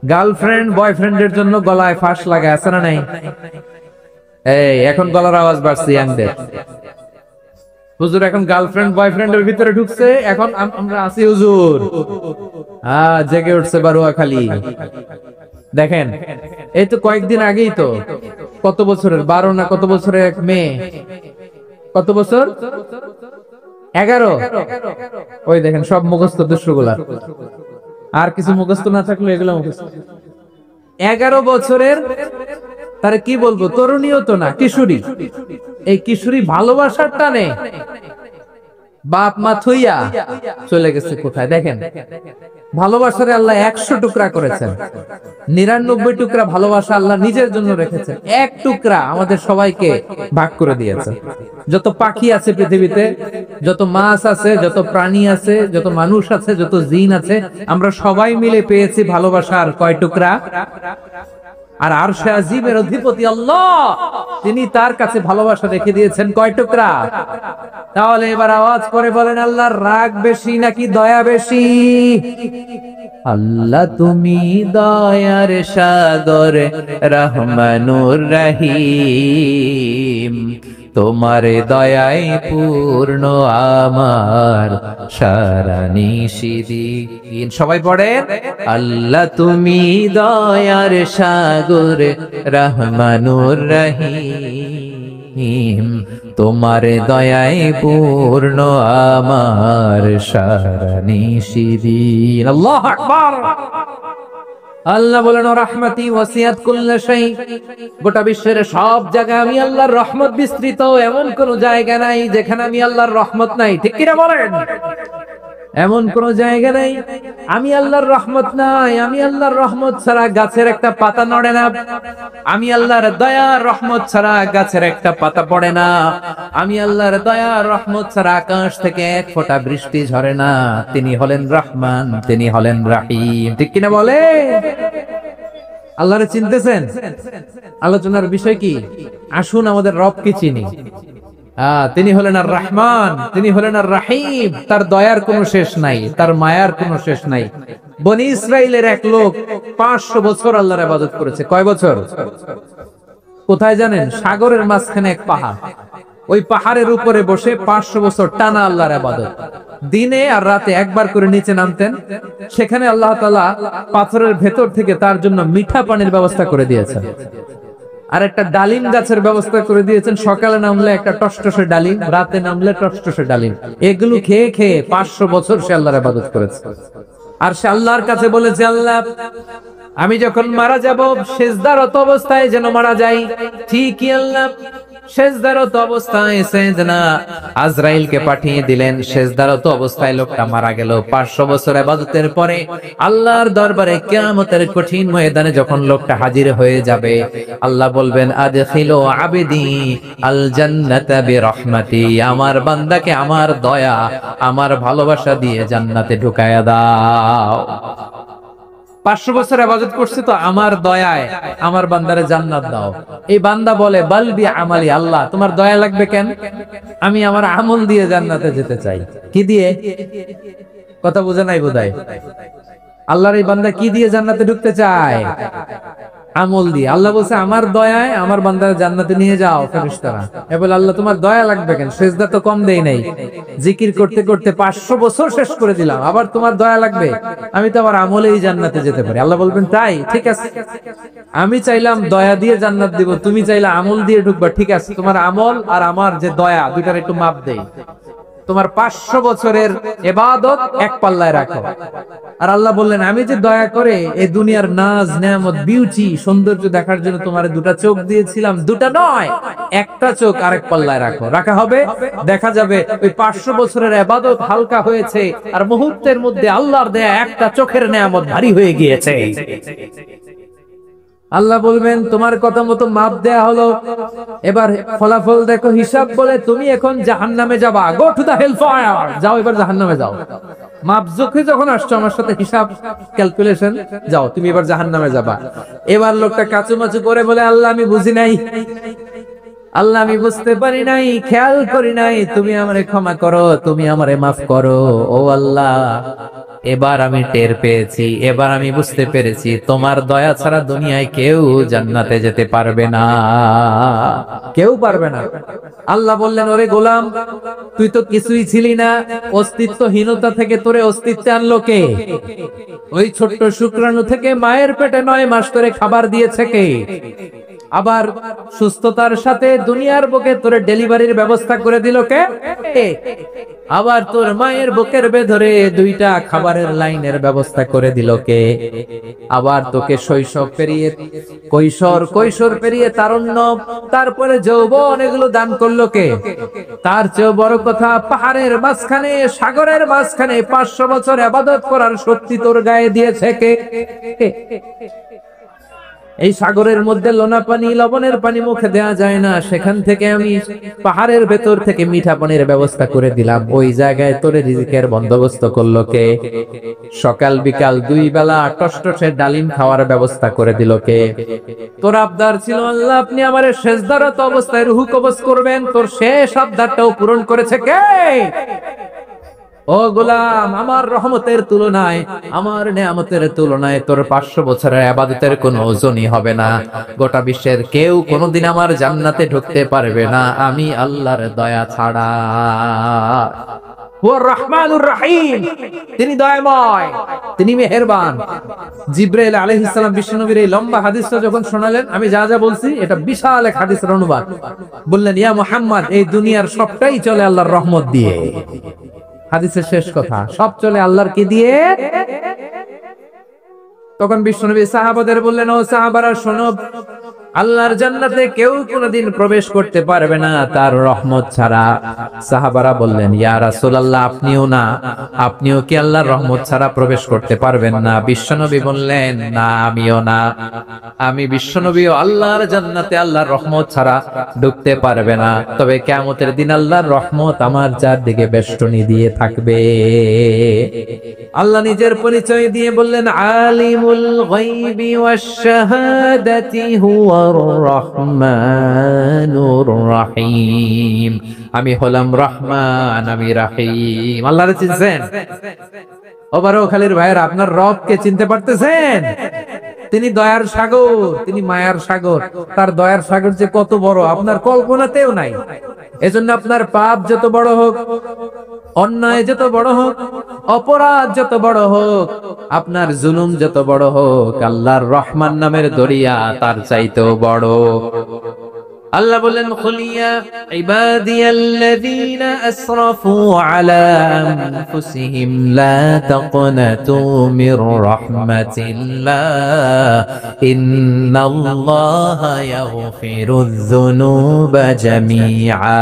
গার্লফ্রেন্ড বয়ফ্রেন্ডের জন্য গলায় ফাঁস লাগায় আছে না নাই? এই এখন গলার আওয়াজ বাড়ছে ইয়াংদের। হুজুর এখন গার্লফ্রেন্ড বয়ফ্রেন্ডের ভিতরে ঢুকছে, এখন আমরা আছি হুজুর। জেগে উঠছে বারুয়াখালী। দেখেন এই তো কয়েকদিন আগেই তো, কত বছরের 12 না কত বছরের এক মেয়ে, কত বছর? 11। ওই দেখেন সব মুখস্থ দুষ্টগুলা, আর কিছু মুখস্থ না থাকলে এগুলো মুখস্থ। 11 বছরের, তার কি বলবো, তরুণীও তো না, কিশোরী। এই কিশোরী ভালোবাসার টানে বাপ মা থইয়া চলে গেছে কোথায়? দেখেন ভালোবাসারে আল্লাহ 100 টুকরা করেছেন, 99 টুকরা ভালোবাসা আল্লাহ নিজের জন্য রেখেছেন, 1 টুকরা আমাদের সবাইকে ভাগ করে দিয়েছেন। যত পাখি আছে পৃথিবীতে, যত মাছ আছে, যত প্রাণী আছে, যত মানুষ আছে, যত জিন আছে, আমরা সবাই মিলে পেয়েছি ভালোবাসার কয় টুকরা? আর আরশে আজিমের অধিপতি আল্লাহ, তিনি তার কাছে ভালোবাসা রেখে দিয়েছেন কয় টুকরা? তাহলে এবার আওয়াজ করে বলেন, আল্লাহর রাগ বেশি নাকি দয়া বেশি? আল্লাহ তুমি দয়ার সাগর রহমানুর রহিম, তোমার দয়ায় পূর্ণ আমার সারা নিশিদিন। সবাই পড়েন, আল্লাহ তুমি দয়ার সাগর রহমানুর রহিম, তোমার দয়ায় পূর্ণ আমার সারা নিশিদিন। আল্লাহু আকবার। আল্লাহ বলেন রাহমাতি ওয়াসিয়াত কুল্লা শাই, গোটা বিশ্বের সব জায়গায় আমি আল্লাহর রহমত বিস্তৃত, এমন কোন জায়গা নাই যেখানে আমি আল্লাহর রহমত নাই। ঠিক কিনা বলেন? এমন কোন জায়গা নাই আমি আল্লাহর রহমত নাই। আমি আল্লাহর রহমত ছাড়া গাছের একটা পাতা নড়ে না, আমি আল্লাহর দয়ার রহমত ছাড়া গাছের একটা পাতা পড়ে না, আমি আল্লাহর দয়ার রহমত ছাড়া আকাশ থেকে 1 ফোঁটা বৃষ্টি ঝরে না। তিনি হলেন রহমান, তিনি হলেন রাহিম। ঠিক কিনা বলে? আল্লাহরে চিনতেছেন? আলোচনার বিষয় কি? আসুন আমাদের রবকে চিনি। তিনি হলেন আর রহমান, তিনি হলেন আর রাহিম। তার দয়ার কোনো শেষ নাই, তার মায়ার কোনো শেষ নাই। বনি ইসরাইলের এক লোক 500 বছর আল্লাহর ইবাদত করেছে। কয় বছর? কোথায় জানেন? সাগরের মাঝখানে এক পাহাড়, ওই পাহাড়ের উপরে বসে 500 বছর টানা আল্লাহর ইবাদত। দিনে আর রাতে একবার করে নিচে নামতেন। সেখানে আল্লাহ তাআলা পাথরের ভেতর থেকে তার জন্য মিঠা পানির ব্যবস্থা করে দিয়েছেন, আর একটা ডালিম গাছের ব্যবস্থা করে দিয়েছেন। সকালে নামলে একটা টসটসে ডালিম, রাতে নামলে টসটসে ডালিম। এগুলো খেয়ে খেয়ে 500 বছর সে আল্লাহর ইবাদত করেছে। আর সে আল্লাহর কাছে বলেছে, আল্লাহ আমি যখন মারা যাব সেজদারত অবস্থায় যেন মারা যাই। ঠিকই আল্লাহ সেজদারত অবস্থায় সাইয়েদনা আজরাইলকে পাঠিয়ে দিলেন। সেজদারত অবস্থায় লোকটা মারা গেল। 500 বছর ইবাদতের পরে আল্লাহর দরবারে কিয়ামতের কঠিন ময়দানে যখন লোকটা হাজির হয়ে যাবে, আল্লাহ বলবেন আদখিলু আবদি আল জান্নাতা বিরহমাতি, আমার বান্দাকে আমার দয়া আমার ভালোবাসা দিয়ে জান্নাতে ঢুকায়া দাও। 500 বছর ইবাদত করছে তো আমার দয়ায় আমার বান্দারে জান্নাত দাও। এই বান্দা বলে বালবি আমালি, আল্লাহ তোমার দয়া লাগবে কেন? আমি আমার আমল দিয়ে জান্নাতে যেতে চাই। কি দিয়ে? কথা বুঝে নাই বোধহয়। আল্লাহর এই বান্দা কি দিয়ে জান্নাতে ঢুকতে চায়? আমল দিয়ে। আল্লাহ বলছে আমার দয়ায় আমার বান্দার জান্নাতে নিয়ে যাও ফেরেশতারা। এবার আল্লাহ তোমার দয়া লাগবে কেন, সেজদা তো কম দেই নাই, জিকির করতে করতে 500 বছর শেষ করে দিলাম, আবার তোমার দয়া লাগবে? আমি তো আমার আমলেই জান্নাতে যেতে পারি। আল্লাহ বলবেন তাই, ঠিক আছে, আমি চাইলাম দয়া দিয়ে জান্নাত দিব, তুমি চাইলে আমল দিয়ে ঢুকবা, ঠিক আছে, তোমার আমল আর আমার যে দয়া দুইটার একটু মাপ দেই। তোমার 500 বছরের ইবাদত এক পাল্লায় রাখো। আর আল্লাহ বললেন আমি যে দয়া করে এই দুনিয়ার নাজ নেয়ামত বিউটি সৌন্দর্য দেখার জন্য তোমার দুটা চোখ দিয়েছিলাম, দুটা নয় একটা চোখ আরেক পাল্লায় রাখো। রাখা হবে, দেখা যাবে ওই 500 বছরের ইবাদত হালকা হয়েছে আর মুহূর্তের মধ্যে আল্লাহর দেয়া একটা চোখের নেয়ামত ভারী হয়ে গিয়েছে। আল্লাহ বলবেন তোমার কথা মতো মাপ দেয়া হলো, এবার ফলাফল দেখো, হিসাব বলে তুমি এখন জাহান্নামে যাবা, go to the hell fire, যাও এবার জাহান্নামে যাও। মাপ যখন যখন আসছো আমার সাথে হিসাব ক্যালকুলেশন, যাও তুমি এবার জাহান্নামে যাবা। এবার লোকটা কাচুমাচু করে বলে আল্লাহ আমি বুঝি নাই, আল্লাহ আমি বুঝতে পারি নাই, খেয়াল করি নাই, তুমি আমারে ক্ষমা করো, তুমি আমারে মাফ করো। ও আল্লাহ এবার আমি টের পেয়েছি, এবার আমি বুঝতে পেরেছি তোমার দয়া ছাড়া দুনিয়ায় কেউ জান্নাতে যেতে পারবে না, কেউ পারবে না। আল্লাহ বললেন ওরে গোলাম তুই তো কিছুই ছিলি না, অস্তিত্বহীনতা থেকে তোরে অস্তিত্বে আনলো কে? ওই ছোট্ট শুক্রাণু থেকে মায়ের পেটে 9 মাস ধরে খাবার দিয়েছে কে? আবার সুস্থতার সাথে দুনিয়ার বুকে তোরে ডেলিভারির ব্যবস্থা করে দিল কে? আবার তোর মায়ের বুকের ভেতরে 2টা খাবারের লাইনের ব্যবস্থা করে দিল কে? আবার তোকে শৈশব পেরিয়ে কৈশোর পেরিয়ে তারুণ্য, তারপরে যৌবন, এগুলো দান করলো কে? তার চেয়ে বড় কথা, পাহাড়ের মাঝখানে সাগরের মাঝখানে 500 বছর ইবাদত করার শক্তি তোর গায়ে দিয়েছে কে? এই সাগরের মধ্যে লোনা পানি লবণের পানি মুখে দেয়া যায় না, সেখান থেকে আমি পাহাড়ের ভেতর থেকে মিঠা পানির ব্যবস্থা করে দিলাম, ওই জায়গায় তোরে রিজিকের বন্দোবস্ত করলো কে? সকাল বিকাল 2 বেলা টসটসে ডালিম খাওয়ার ব্যবস্থা করে দিল কে? তোর আবদার ছিল আল্লাহ আপনি আমারে সেজদারত অবস্থায় রুহু কবজ করবেন, তোর শেষ আবদারটাও পূরণ করেছে কে? ও গোলাম আমার রহমতের তুলনায়, আমার নেয়ামতের তুলনায় তোর 500 বছরের ইবাদতের কোনো ওজনই হবে না। গোটা বিশ্বের কেউ কোনোদিন আমার জান্নাতে ঢুকতে পারবে না আমি আল্লাহর দয়া ছাড়া। হুয়া রহমানুর রহিম, তিনি দয়াময়, তিনি মেহেরবান। জিবরাইল আলাইহিস সালাম বিশ্বনবীর এই লম্বা হাদিসটা যখন শোনালেন, আমি যা যা বলছি এটা বিশাল এক হাদিসের অনুবাদ, বললেন ইয়া মুহাম্মদ এই দুনিয়ার সবটাই চলে আল্লাহর রহমত দিয়ে। হাদিসের শেষ কথা, সব চলে আল্লাহর কি দিয়ে? তখন বিশ্বনবী সাহাবাদের বললেন ও সাহাবারা শোনো, আল্লাহর জান্নাতে কেউ কোনোদিন প্রবেশ করতে পারবে না তার রহমত ছাড়া। সাহাবারা বললেন ইয়া রাসূলুল্লাহ আপনিও না, আপনিও কি আল্লাহর রহমত ছাড়া প্রবেশ করতে পারবেন না? বিশ্বনবী বললেন না আমিও না, আমি বিশ্বনবীও আল্লাহর জান্নাতে আল্লাহর রহমত ছাড়া ঢুকতে পারবে না, তবে কিয়ামতের দিন আল্লাহর রহমত আমার চারদিকে বেষ্টনী দিয়ে থাকবে। আল্লাহ নিজের পরিচয় দিয়ে বললেন আলিমুল গায়বি ওয়াশ শাহাদাতি হুয়ার রহমানুর রহিম, আমি হলাম রহমান, আমি রহিম। আল্লাহরে চিনছেন? ওবারও খালির ভাইয়ের আপনার রবকে চিনতে পারতেছেন? তিনি দয়ার সাগর, তিনি মায়ার সাগর, তার দয়ার সাগর যে কত বড় আপনার কল্পনাতেও নাই। এজন্য আপনার পাপ যত বড় হোক, অন্যায় যত বড় হোক, অপরাধ যত বড় হোক, আপনার জুলুম যত বড় হোক, আল্লাহর রহমান নামের দরিয়া তার চাইতেও বড়। আল্লাহ বলেন কুলিয়া ইবাদিয়াল্লাযীনা আসরাফু আলা আনফুসিহিম লা তাকনাতু মির রাহমাতিল্লাহ ইন্নাল্লাহা ইয়াগফিরুয যুনুবা জামিআ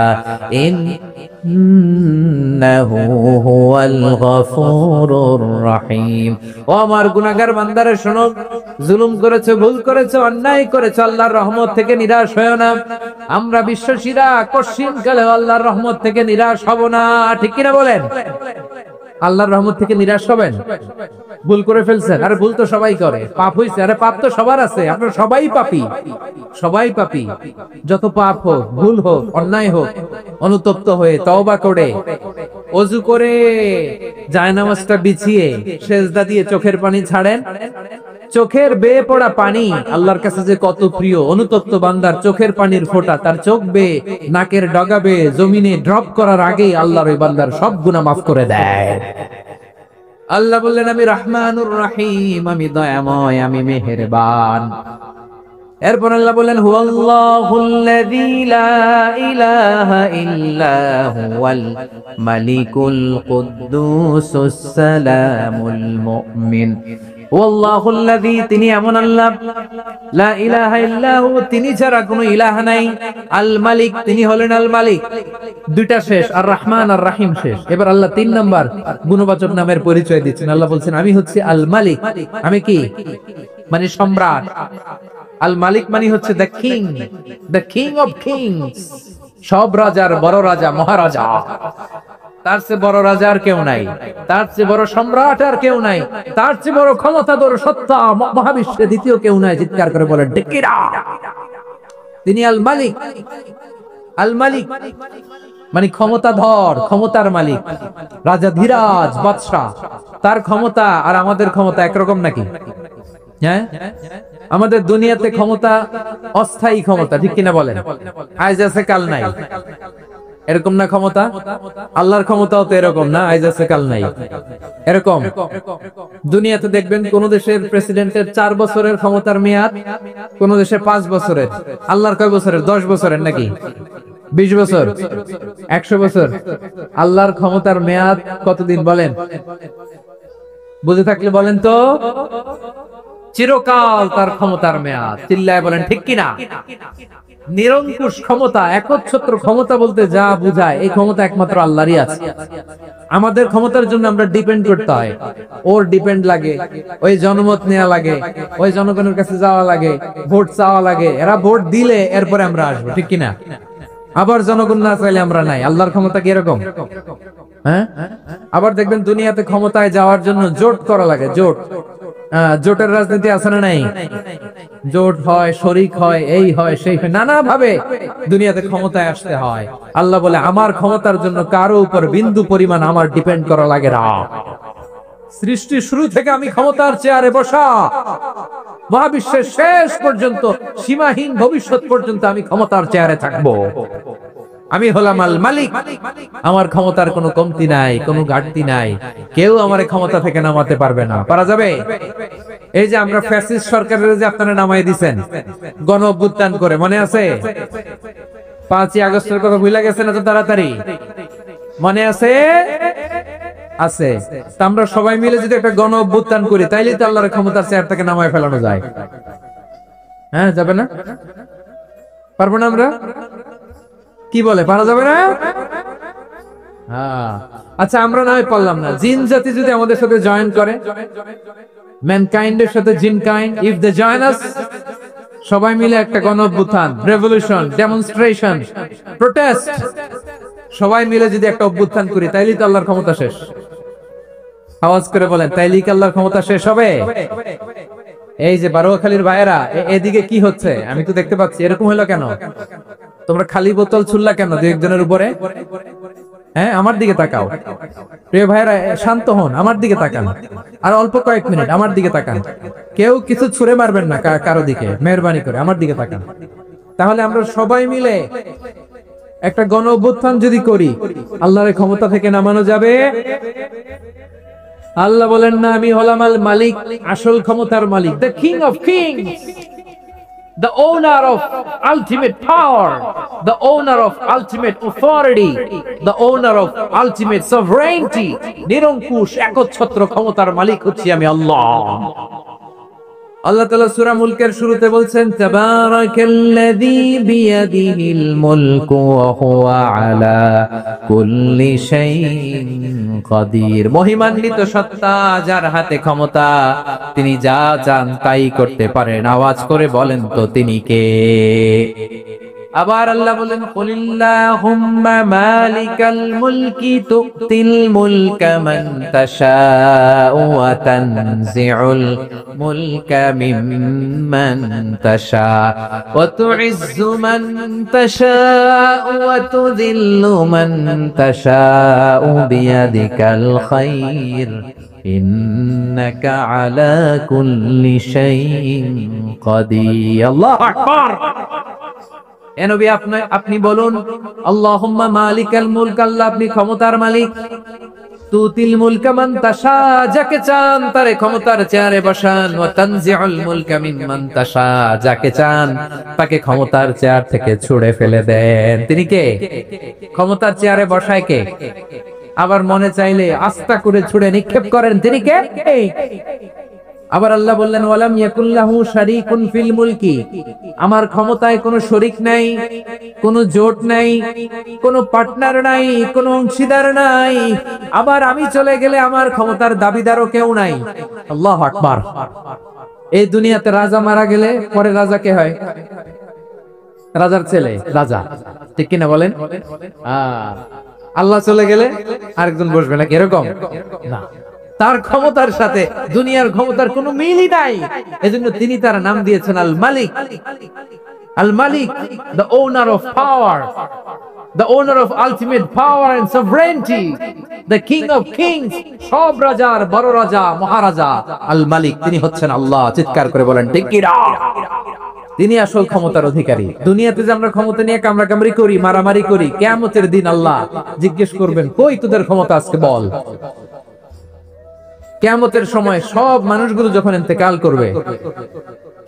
ইন্নাহু হুয়াল গফুরুর রহিম। ও আমার গুনাহগার বান্দারা শোনো, জুলুম করেছো, ভুল করেছো, অন্যায় করেছো, আল্লাহর রহমত থেকে নিরাশ হয়ো না। আমরা বিশ্বাসীরা কশিনকালে আল্লাহর রহমত থেকে নিরাশ হব না, ঠিক কিনা বলেন? আল্লাহর রহমত থেকে নিরাশ হবেন? ভুল করে ফেলছেন, আরে ভুল তো সবাই করে, পাপ হইছে, আরে পাপ তো সবার আছে, আপনারা সবাই পাপী, সবাই পাপী। যত পাপ হোক, ভুল হোক, অন্যায় হোক, অনুতপ্ত হয়ে তওবা করে ওযু করে জায়নামাজটা বিছিয়ে সেজদা দিয়ে চোখের পানি ছাড়েন, চোখের বেয়ে পড়া পানি আল্লাহর কাছে যে কত প্রিয়। অনুতপ্ত বান্দার চোখের পানির ফোঁটা তার চোখ বেয়ে নাকের ডগা বেয়ে জমিনে ড্রপ করার আগেই আল্লাহর ওই বান্দার সব গুনাহ মাফ করে দেয়। আল্লাহ বললেন আমি রহমানুর রহিম, আমি দয়াময়, আমি মেহেরবান। এরপর আল্লাহ বললেন হুয়াল্লাহুল্লাযী লা ইলাহা ইল্লা হুয়াল মালিকুল কুদ্দুসুস সালামুল মুমিন। ওয়াল্লাহুল্লাযী, তিনি এমন আল্লাহ, লা ইলাহা ইল্লা হু, তিনি ছাড়া কোনো ইলাহ নাই। আল মালিক, তিনি হলেন আল মালিক। দুইটা শেষ, আর রহমান আর রহিম শেষ। এবার আল্লাহ 3 নাম্বার গুণবাচক নামের পরিচয় দিচ্ছেন। আল্লাহ বলছেন আমি হচ্ছে আল মালিক। আমি কি? মানে সম্রাট। আল মালিক মানে হচ্ছে the king, the king of kings, সব রাজার বড় রাজা, মহারাজা। তার চেয়ে বড় রাজা আর কেউ নাই, তার চেয়ে বড় সম্রাট আর কেউ নাই, তার চেয়ে বড় ক্ষমতাধর সত্তা মহাবিশ্বে দ্বিতীয় কেউ নাই। চিৎকার করে বলেন ঠিক কিনা? তিনি আল মালিক। আল মালিক মানে ক্ষমতাধর, ক্ষমতার মালিক, রাজা ধীরাজ বাদশাহ। তার ক্ষমতা আর আমাদের ক্ষমতা একরকম নাকি? হ্যাঁ, আমাদের দুনিয়াতে ক্ষমতা অস্থায়ী ক্ষমতা, ঠিক কিনা বলেন? আজ আছে কাল নাই, এরকম না ক্ষমতা? আল্লাহর ক্ষমতাও তো এরকম না, আজ আছে কাল নাই এরকম। দুনিয়াতে দেখবেন কোন দেশের প্রেসিডেন্টের 4 বছরের ক্ষমতার মেয়াদ, কোন দেশে 5 বছরের। আল্লাহর কয় বছরের? 10 বছরের নাকি 20 বছর, 100 বছর। আল্লাহর ক্ষমতার মেয়াদ কতদিন বলেন? বুঝে থাকলে বলেন তো। চিরকাল তার ক্ষমতার মেয়াদ। চিল্লায় বলেন ঠিক কিনা? নিরঙ্কুশ ক্ষমতা, একচ্ছত্র ক্ষমতা বলতে যা বুঝায়, এই ক্ষমতা একমাত্র আল্লাহরই আছে। আমাদের ক্ষমতার জন্য আমরা ডিপেন্ড করতে হয়, ওর ডিপেন্ড লাগে, ওই জনমত নেওয়া লাগে, ওই জনগণের কাছে যাওয়া লাগে, ভোট চাওয়া লাগে। এরা ভোট দিলে এরপরে আমরা আসবো, ঠিক কিনা? আবার জনগণ না চাইলে আমরা নাই। আল্লাহর ক্ষমতা কি এরকম? হ্যাঁ। আবার দেখবেন দুনিয়াতে ক্ষমতায় যাওয়ার জন্য জোট করা লাগে, জোট। জোটের রাজনীতি আছে না নাই? জোট হয়, শরিক হয়, এই হয়, সেই হয়, নানা ভাবে দুনিয়াতে ক্ষমতায় আসতে হয়। আল্লাহ বলে আমার ক্ষমতার জন্য কারো উপর বিন্দু পরিমাণ আমার ডিপেন্ড করা লাগে না। সৃষ্টি শুরু থেকে আমি ক্ষমতার চেয়ারে বসা, মহাবিশ্বের শেষ পর্যন্ত, সীমাহীন ভবিষ্যৎ পর্যন্ত আমি ক্ষমতার চেয়ারে থাকবো। আমি হলাম আল মালিক। আমার ক্ষমতার কোনো কমতি নাই, কোনো ঘাটতি নাই। কেউ আমার ক্ষমতা থেকে নামাতে পারবে না। পারা যাবে? এই যে আমরা ফ্যাসিস্ট সরকারের যে আপনারা নামাই দিচ্ছেন গণ অভ্যুত্থান করে, মনে আছে? 5ই আগস্টের কথা ভুলে গেছেন এত তাড়াতাড়ি? মনে আছে? আছে। আমরা সবাই মিলে যদি একটা গণ অভ্যুত্থান করি, তাইলে তো আল্লাহর ক্ষমতার চেয়ার থেকে নামায় ফেলানো যায়। হ্যাঁ, যাবে না? পারবো না আমরা? কি বলে, পারা যাবে না? হ্যাঁ। আচ্ছা, আমরা না হয় পারলাম না, জিন জাতি যদি আমাদের সাথে জয়েন করে, ম্যানকাইন্ডের সাথে জিনকাইন্ড, ইফ দে জয়েন আস, সবাই মিলে একটা গণ অভ্যুত্থান, রেভলিউশন, ডেমনস্ট্রেশন, প্রোটেস্ট, সবাই মিলে যদি একটা অভ্যুত্থান করি, তাইলেই তো আল্লাহর ক্ষমতা শেষ। আওয়াজ করে বলেন, তাইলেই কি আল্লাহর ক্ষমতা শেষ হবে? এই যে বারোয়াখালীর ভাইয়েরা, এদিকে কি হচ্ছে আমি তো দেখতে পাচ্ছি। এরকম হলো কেন? তোমরা খালি বোতল ছুড়লা কেন 2-1 জনের উপরে? হ্যাঁ, আমার দিকে তাকাও। প্রিয় ভাইয়েরা, শান্ত হন, আমার দিকে তাকান। আর অল্প কয়েক মিনিট আমার দিকে তাকান। কেউ কিছু ছুঁড়ে মারবেন না কারো দিকে, মেহরবানি করে আমার দিকে তাকান। তাহলে আমরা সবাই মিলে একটা গণ অভ্যুত্থান যদি করি, আল্লাহর ক্ষমতা থেকে নামানো যাবে। আল্লাহ বলেন না আমি হলাম আল মালিক, আসল ক্ষমতার মালিক, the king of kings, the owner of ultimate power, the owner of ultimate authority, the owner of ultimate sovereignty, নিরঙ্কুশ একচ্ছত্র ক্ষমতার মালিক হচ্ছি আমি আল্লাহ। আল্লাহ তাআলা সূরা মুলকের শুরুতে বলছেন তাবারাকাল্লাযী বিয়াদিহিল মুলকু ওয়া হুয়া আলা কুল্লি শাইইন কাদির। মহিমান্বিত সত্তা, যার হাতে ক্ষমতা, তিনি যা চান তাই করতে পারেন। আওয়াজ করে বলেন তো তিনি কে? আবার আল্লাহ বলেন কুলিল্লাহুম্মা মালিকাল মুলকি তুতিল মুলকা মান তাশাউ ওয়া তানজিউল মুলকা মিম্মান তাশা ওয়া তুইজ্জু মান তাশাউ ওয়া তুযিল্লু মান তাশাউ বিয়াদিকাল খায়র ইন্নাকা আলা কুল্লি শাইইন কাদির। আল্লাহু আকবার। এ নবী আপনি বলুন, আল্লাহুম্মা মালিকাল মুলক, আল্লাহ আপনি ক্ষমতার মালিক। তুতিল মুলকা মান তাশা, যাকে চান তারে ক্ষমতার চেয়ারে বসান। ওয়া তানজিউল মুলকা মিম্মান তাশা, যাকে চান তাকে ক্ষমতার চেয়ার থেকে ছুঁড়ে ফেলে দেন। তিনি কে? ক্ষমতার চেয়ারে বসায় কে? আবার মনে চাইলে আস্তা করে ছুঁড়ে নিক্ষেপ করেন, তিনি কে? আবার আল্লাহ বললেন ওয়ালাম ইয়াকুল্লাহু শারীকুন ফিল মুলকি, আমার ক্ষমতায় কোনো শরীক নাই, কোনো জোট নাই, কোনো পার্টনার নাই, কোনো অংশীদার নাই। আবার আমি চলে গেলে আমার ক্ষমতার দাবিদারও কেউ নাই। আল্লাহু আকবার। এই দুনিয়াতে রাজা মারা গেলে পরে রাজা কে হয়? রাজার ছেলে রাজা, ঠিক কিনা বলেন? আল্লাহ চলে গেলে আরেকজন বসবে নাকি এরকম না। তার ক্ষমতার সাথে দুনিয়ার ক্ষমতার কোনো মিলই নাই। এজন্য তিনি তার নাম দিয়েছেন আল মালিক। আল মালিক, the owner of power, the owner of ultimate power and sovereignty, the king of kings, সব রাজার বড় রাজা, মহারাজা আল মালিক, তিনি হচ্ছেন আল্লাহ। চিৎকার করে বলেন ঠিক কি না? তিনি আসল ক্ষমতার অধিকারী। দুনিয়াতে যে আমরা ক্ষমতা নিয়ে কামড়াকামড়ি করি, মারামারি করি, কিয়ামতের দিন আল্লাহ জিজ্ঞেস করবেন, কই তোদের ক্ষমতা আজকে বল। কিয়ামতের সময় সব মানুষগুলো যখন ইন্তেকাল করবে,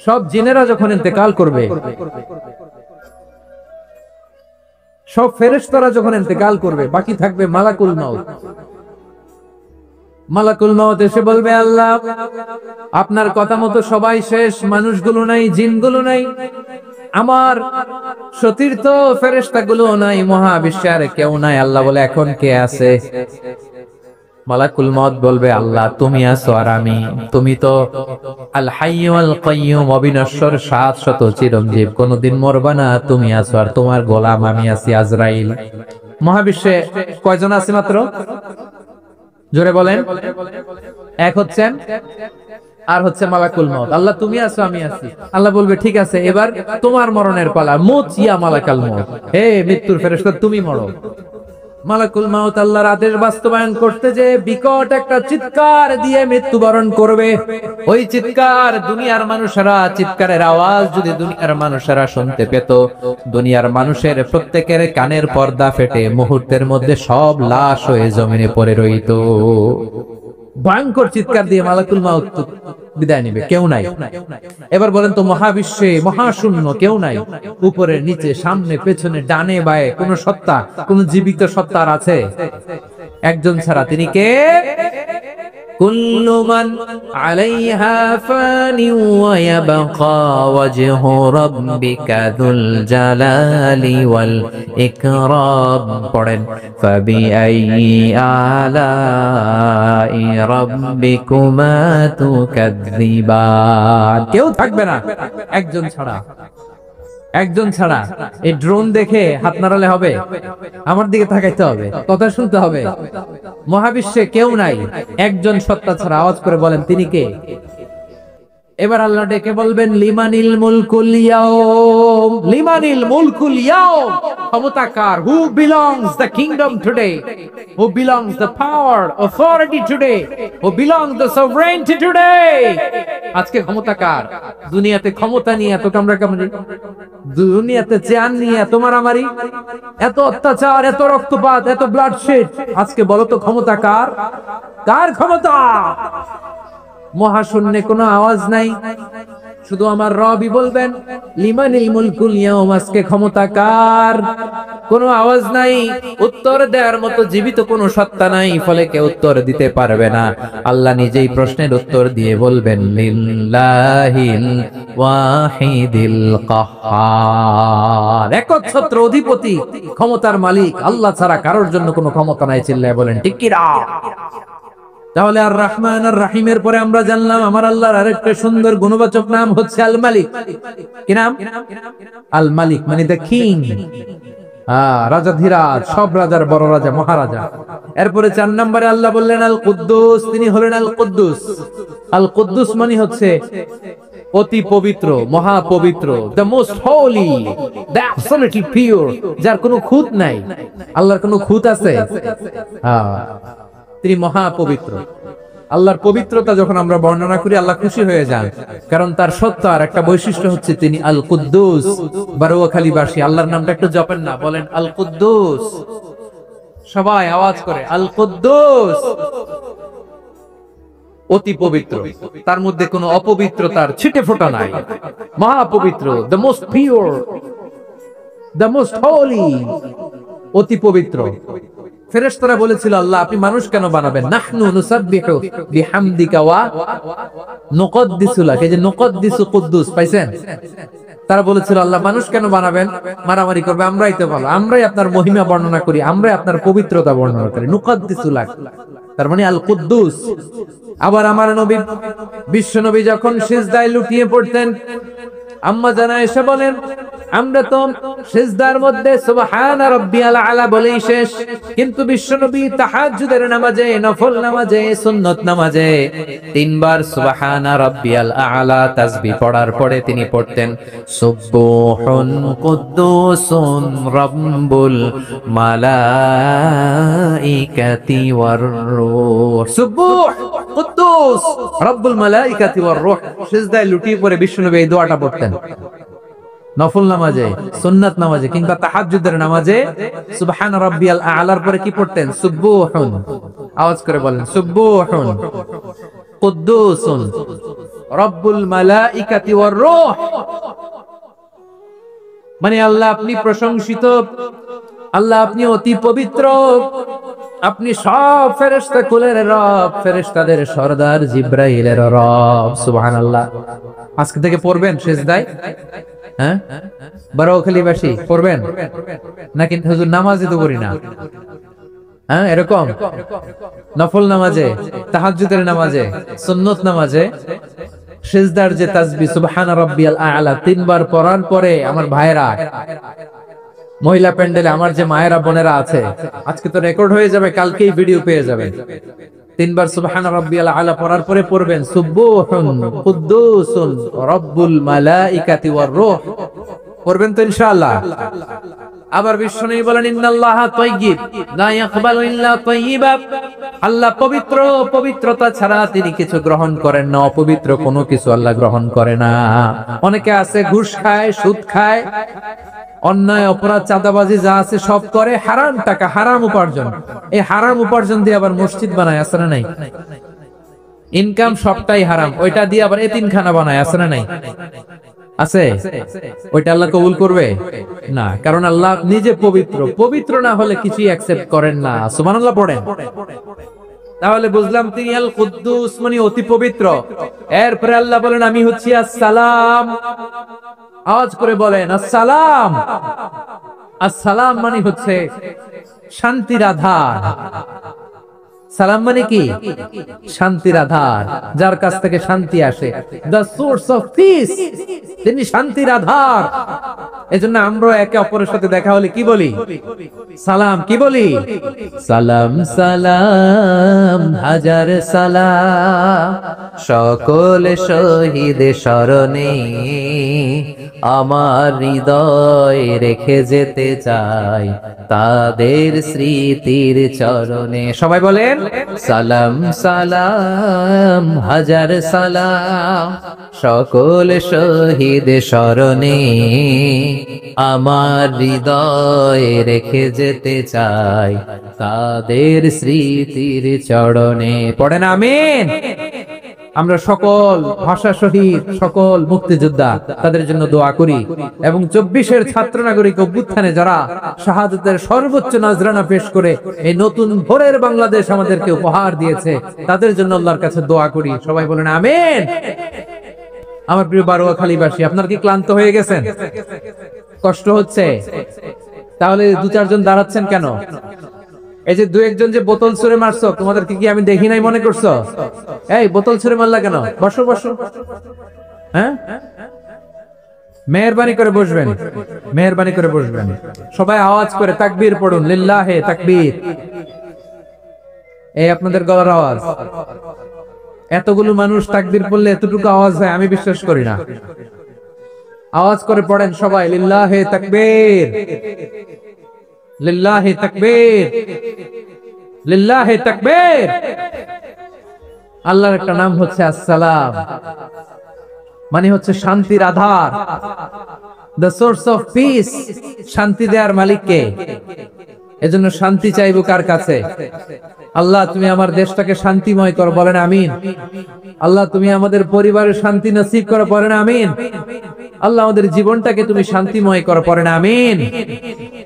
সব জিনেরা যখন ইন্তেকাল করবে, সব ফেরেশতারা যখন ইন্তেকাল করবে, বাকি থাকবে মালাকুল মাউত। মালাকুল মাউত এসে বলবে, আল্লাহ আপনার কথা মতো সবাই শেষ, মানুষগুলো নাই, জিনগুলো নাই, আমার সতীর্থ ফেরেশতাগুলো নাই, মহাবিশ্বের কেউ নাই। আল্লাহ বলে, এখন কে আছে? মালাকুল মউত বলবে, আল্লাহ তুমি আছো আর আমি। তুমি তো আল হাইয়্যু আল কাইয়্যুম, অবিনশ্বর, শাশ্বত, চিরঞ্জীব, কোনদিন মরবা না, তুমি আছো আর তোমার গোলাম আমি আছি আজরাইল। মহাবিশ্বে কয়জন আছে মাত্র? জোরে বলেন। এক হচ্ছেন আর হচ্ছে মালাকুল মউত। আল্লাহ তুমি আছো আমি আছি। আল্লাহ বলবে, ঠিক আছে, এবার তোমার মরণের পালা। মুত ইয়া মালাকাল মউত, হে মৃত্যুর ফেরেশতা তুমি মরো। মালাকুল মাউত আল্লাহর আদেশ বাস্তবায়ন করতে যে বিকট একটা চিৎকার দিয়ে মৃত্যুবরণ করবে। ওই চিৎকার দুনিয়ার মানুষেরা, চিৎকারের আওয়াজ যদি দুনিয়ার মানুষেরা শুনতে পেত, দুনিয়ার মানুষের প্রত্যেকের কানের পর্দা ফেটে মুহূর্তের মধ্যে সব লাশ হয়ে জমিনে পড়ে রইত। ভয়ঙ্কর চিৎকার দিয়ে মালাকুল মাউত বিদায় নিবে, কেউ নাই। এবার বলেন তো, মহাবিশ্বে মহাশূন্য, কেউ নাই। উপরে নিচে, সামনে পেছনে, ডানে বায়ে কোন সত্তা, কোন জীবিত সত্তার আছে? একজন ছাড়া, তিনি কে? কুল্লু মান আলাইহা ফানি ওয়া ইয়াবকা ওয়াজহু রাব্বিকা যুল জালালি ওয়াল ইকরাম। পড়েন, ফাবিআইয়ি আলাই রাব্বিকুমা তুকাযযিবান। কেউ থাকবে না একজন ছাড়া। একজন ছাড়া। এই ড্রোন দেখে হাত নাড়ালে হবে? আমার দিকে তাকাইতে হবে, কথা শুনতে হবে। মহাবিশ্বে কেউ নাই, একজন সত্তা ছাড়া। আওয়াজ করে বলেন, তিনি কে? এবার আল্লাহ ডেকে বলবেন, লিমানিল মুলকুল ইয়াউম, লিমানিল মুলকুল ইয়াউম। ক্ষমতা কার? Who belongs the kingdom today, who belongs the power, authority today, who belongs the sovereignty today. আজকে ক্ষমতা কার? দুনিয়াতে ক্ষমতা নিয়ে এত কামড়াকামড়ি, দুনিয়াতে চেয়ার নিয়ে এত মারামারি, এত অত্যাচার, এত রক্তপাত, এত ব্লাডশেড। আজকে বলো তো ক্ষমতা কার? কার ক্ষমতা? মহাশূন্যে কোনো আওয়াজ নাই, শুধু আমার রবই বলবেন, লিমানিল মুলকুল ইয়াউম। আজকে ক্ষমতা কার? কোনো আওয়াজ নাই, উত্তর দেওয়ার মতো জীবিত কোনো সত্তা নাই, ফলে কেউ উত্তর দিতে পারবে না। আল্লাহ নিজেই প্রশ্নের উত্তর দিয়ে বলবেন, লিল্লাহিল ওয়াহিদিল কাহ্হার। একচ্ছত্র অধিপতি, ক্ষমতার মালিক আল্লাহ ছাড়া কারোর জন্য কোনো ক্ষমতা নাই। চিল্লায় বলেন ঠিক কি না? তাহলে আর রহমান আর রাহিমের পরে আমরা জানলাম আমার আল্লাহর আরেকটা সুন্দর গুণবাচক নাম হচ্ছে আল মালিক। কি নাম? আল মালিক, মানে দ্য কিং। রাজাধিরাজ, সব রাজার বড় রাজা, মহারাজা। এরপরে 4 নম্বরে আল্লাহ বললেন আল কুদ্দুস, তিনি হলেন আল কুদ্দুস। আল কুদ্দুস মানে হচ্ছে অতি পবিত্র, মহাপবিত্র, the most holy, the absolutely pure, যার কোনো খুঁত নাই। আল্লাহর কোনো খুঁত আছে? তিনি মহাপবিত্র। আল্লাহর পবিত্রতা যখন আমরা বর্ণনা করি আল্লাহ খুশি হয়ে যান, কারণ তার সত্তা আর একটা বৈশিষ্ট্য হচ্ছে তিনি আল কুদ্দুস। বারোয়াখালীবাসী আল্লাহর নামটা একটু জপেন না, বলেন আল কুদ্দুস, সবাই আওয়াজ করে আল কুদ্দুস। অতি পবিত্র, তার মধ্যে কোনো অপবিত্রতার ছিটে ফোঁটা নাই, মহাপবিত্র, the most pure, the most holy, অতি পবিত্র। ফেরেশতারা বলেছিল আল্লাহ আপনি মানুষ কেন বানাবেন? নাহনু নুসাব্বিহু বিহামদিকা ওয়া নুকদ্দিসু লাক। এই যে নুকদ্দিসু কুদ্দুস পাইছেন? তারা বলেছিল আল্লাহ মানুষ কেন বানাবেন? মারামারি করবে, আমরাই তো ভালো, আমরাই আপনার মহিমা বর্ণনা করি, আমরাই আপনার পবিত্রতা বর্ণনা করি। নুকদ্দিসু লাক তার মানে আল কুদ্দুস। আবার আমার নবী বিশ্ব নবী যখন সিজদায় লুটিয়ে পড়তেন, আম্মা জানা এসে বলেন আমরা তো সিজদার মধ্যে সুবহান রাব্বিয়াল আলা বলেই শেষ, কিন্তু বিশ্বনবী তাহাজ্জুদের নামাজে, নফল নামাজে, সুন্নত নামাজে তিনবার সুবহান রাব্বিয়াল আলা তাসবিহ পড়ার পরে তিনি পড়তেন সুবহুন কুদ্দুসুন রাব্বুল মালাইকাতি ওয়ার রূহ। সুবহ কুদ্দুস রাব্বুল মালাইকাতি ওয়ার রূহ। সিজদায় লুটিয়ে পড়ে বিশ্বনবী এই দোয়াটা পড়তেন নফল নামাজে, সুন্নাত নামাজে কিংবা তাহাজ্জুদের নামাজে। সুবহান রাব্বিয়াল আলার পরে কি পড়তেন? সুবহুন। আওয়াজ করে বলেন সুবহুন কুদ্দুসুন রাব্বুল মালাইকাতি ওয়ার রূহ। মানে আল্লাহ আপনি প্রশংসিত, আল্লাহ আপনি অতি পবিত্র, আপনি সব ফেরেশতা কুলের রব, ফেরেশতাদের সরদার জিবরাইলের রব। সুবহানাল্লাহ। আজকে থেকে পড়বেন সিজদায়, হ্যাঁ বারোয়াখালীবাসী পড়বেন নাকি? হুজুর নামাজে তো করি না, হ্যাঁ এরকম নফল নামাজে, তাহাজ্জুদের নামাজে, সুন্নত নামাজে সিজদার যে তাসবিহ সুবহান রাব্বিয়াল আ'লা তিনবার পড়ার পরে আমার ভাইরা, মহিলা প্যান্ডেলে আমার যে মায়েরা বোনেরা আছে, আজকে তো রেকর্ড হয়ে যাবে, কালকেই ভিডিও পেয়ে যাবেন। তিনবার সুবহান রাব্বিয়াল আ'লা পড়ার পরে পড়বেন সুবহুন কুদ্দুসুন রাব্বুল মালাইকাতি ওয়ার রূহ। পড়বেন তো ইনশাআল্লাহ। আবার বিশ্বনবী বলেন ইন্নাল্লাহা তাইয়্যিব লা ইয়াকবালু ইল্লা তাইয়্যিবা। আল্লাহ পবিত্র, পবিত্রতা ছাড়া তিনি কিছু গ্রহণ করেন না, অপবিত্র কোনো কিছু আল্লাহ গ্রহণ করে না। অনেকে আছে ঘুষ খায়, সুদ খায়, অন্যায় অপরাধ চাঁদাবাজি যা আছে সব করে, হারাম টাকা, হারাম উপার্জন। এই হারাম উপার্জন দিয়ে আবার মসজিদ বানায়, আছে না নাই? ইনকাম সবটাই হারাম, ওইটা দিয়ে আবার এতিমখানা বানায়, আছে না নাই? আছে। ওইটা আল্লাহ কবুল করবে না, কারণ আল্লাহ নিজে পবিত্র, পবিত্র না হলে কিছুই অ্যাকসেপ্ট করেন না। সুবহানাল্লাহ পড়েন। তাহলে বুঝলাম তিনি আল কুদ্দুস মানে অতি পবিত্র। এরপরে আল্লাহ বলেন আমি হচ্ছি আসসালাম। আওয়াজ করে বলেন আসসালাম। আসসালাম মানে হচ্ছে শান্তির আধার। সালাম মানে কি? শান্তির আধার, যার কাছ থেকে শান্তি আসে। দ্য সোর্স অফ পিস, তিনি শান্তির আধার। এজন্য আমরা একে অপরের সাথে দেখা হলে কি বলি? সালাম। কি বলি? সালাম সালাম হাজার সালাম, সকল শহীদ স্মরণে আমার হৃদয় রেখে যেতে চাই তাদের স্মৃতির চরণে। সবাই বলেন সালাম সালাম হাজার সালাম, সকল শহীদ স্মরণে আমার হৃদয় রেখে যেতে চাই তাদের স্মৃতির চরণে। পড়েন আমিন। আমরা সকল ভাষা শহীদ, সকল মুক্তিযোদ্ধা তাদের জন্য দোয়া করি, এবং 24-এর ছাত্র নাগরিক অভ্যুত্থানে যারা শাহাদাতের সর্বোচ্চ নজরানা পেশ করে এই নতুন ভোরের বাংলাদেশ আমাদেরকে উপহার দিয়েছে, তাদের জন্য আল্লাহর কাছে দোয়া করি। সবাই বলেন আমিন। আমার প্রিয় বারোয়াখালীবাসী, আপনারা কি ক্লান্ত হয়ে গেছেন? কষ্ট হচ্ছে? তাহলে 2-4 জন দাঁড়াচ্ছেন কেন? এই যে 2-1 যে বোতল ছুঁড়ে মারছো, তোমাদেরকে কি আমি দেখি নাই মনে করছো? এই বোতল ছুঁড়ে মারলা কেন? বসো বসো। হ্যাঁ, মেহেরবানি করে বসবেন, মেহেরবানি করে বসবেন। সবাই আওয়াজ করে তাকবীর পড়ুন, লিল্লাহে তাকবীর। এই আপনাদের গলার আওয়াজ। এতগুলো মানুষ তাকবীর পড়লে এতটুকু আওয়াজ হয় আমি বিশ্বাস করি না। আওয়াজ করে পড়েন সবাই, লিল্লাহে তাকবীর, লিল্লাহে তাকবীর, লিল্লাহে তাকবীর। আল্লাহর একটা নাম হচ্ছে আসসালাম, মানে হচ্ছে শান্তির আধার, দ্য সোর্স অফ পিস। শান্তি দেওয়ার মালিক কে? এজন্য শান্তি চাইবো কার কাছে? আল্লাহ তুমি আমার দেশটাকে শান্তিময় করো, বলেন আমিন। আল্লাহ তুমি আমাদের পরিবারের শান্তি নসিব করো, বলেন আমিন। আল্লাহ আমাদের জীবনটাকে তুমি শান্তিময় করো, পড়েন আমিন।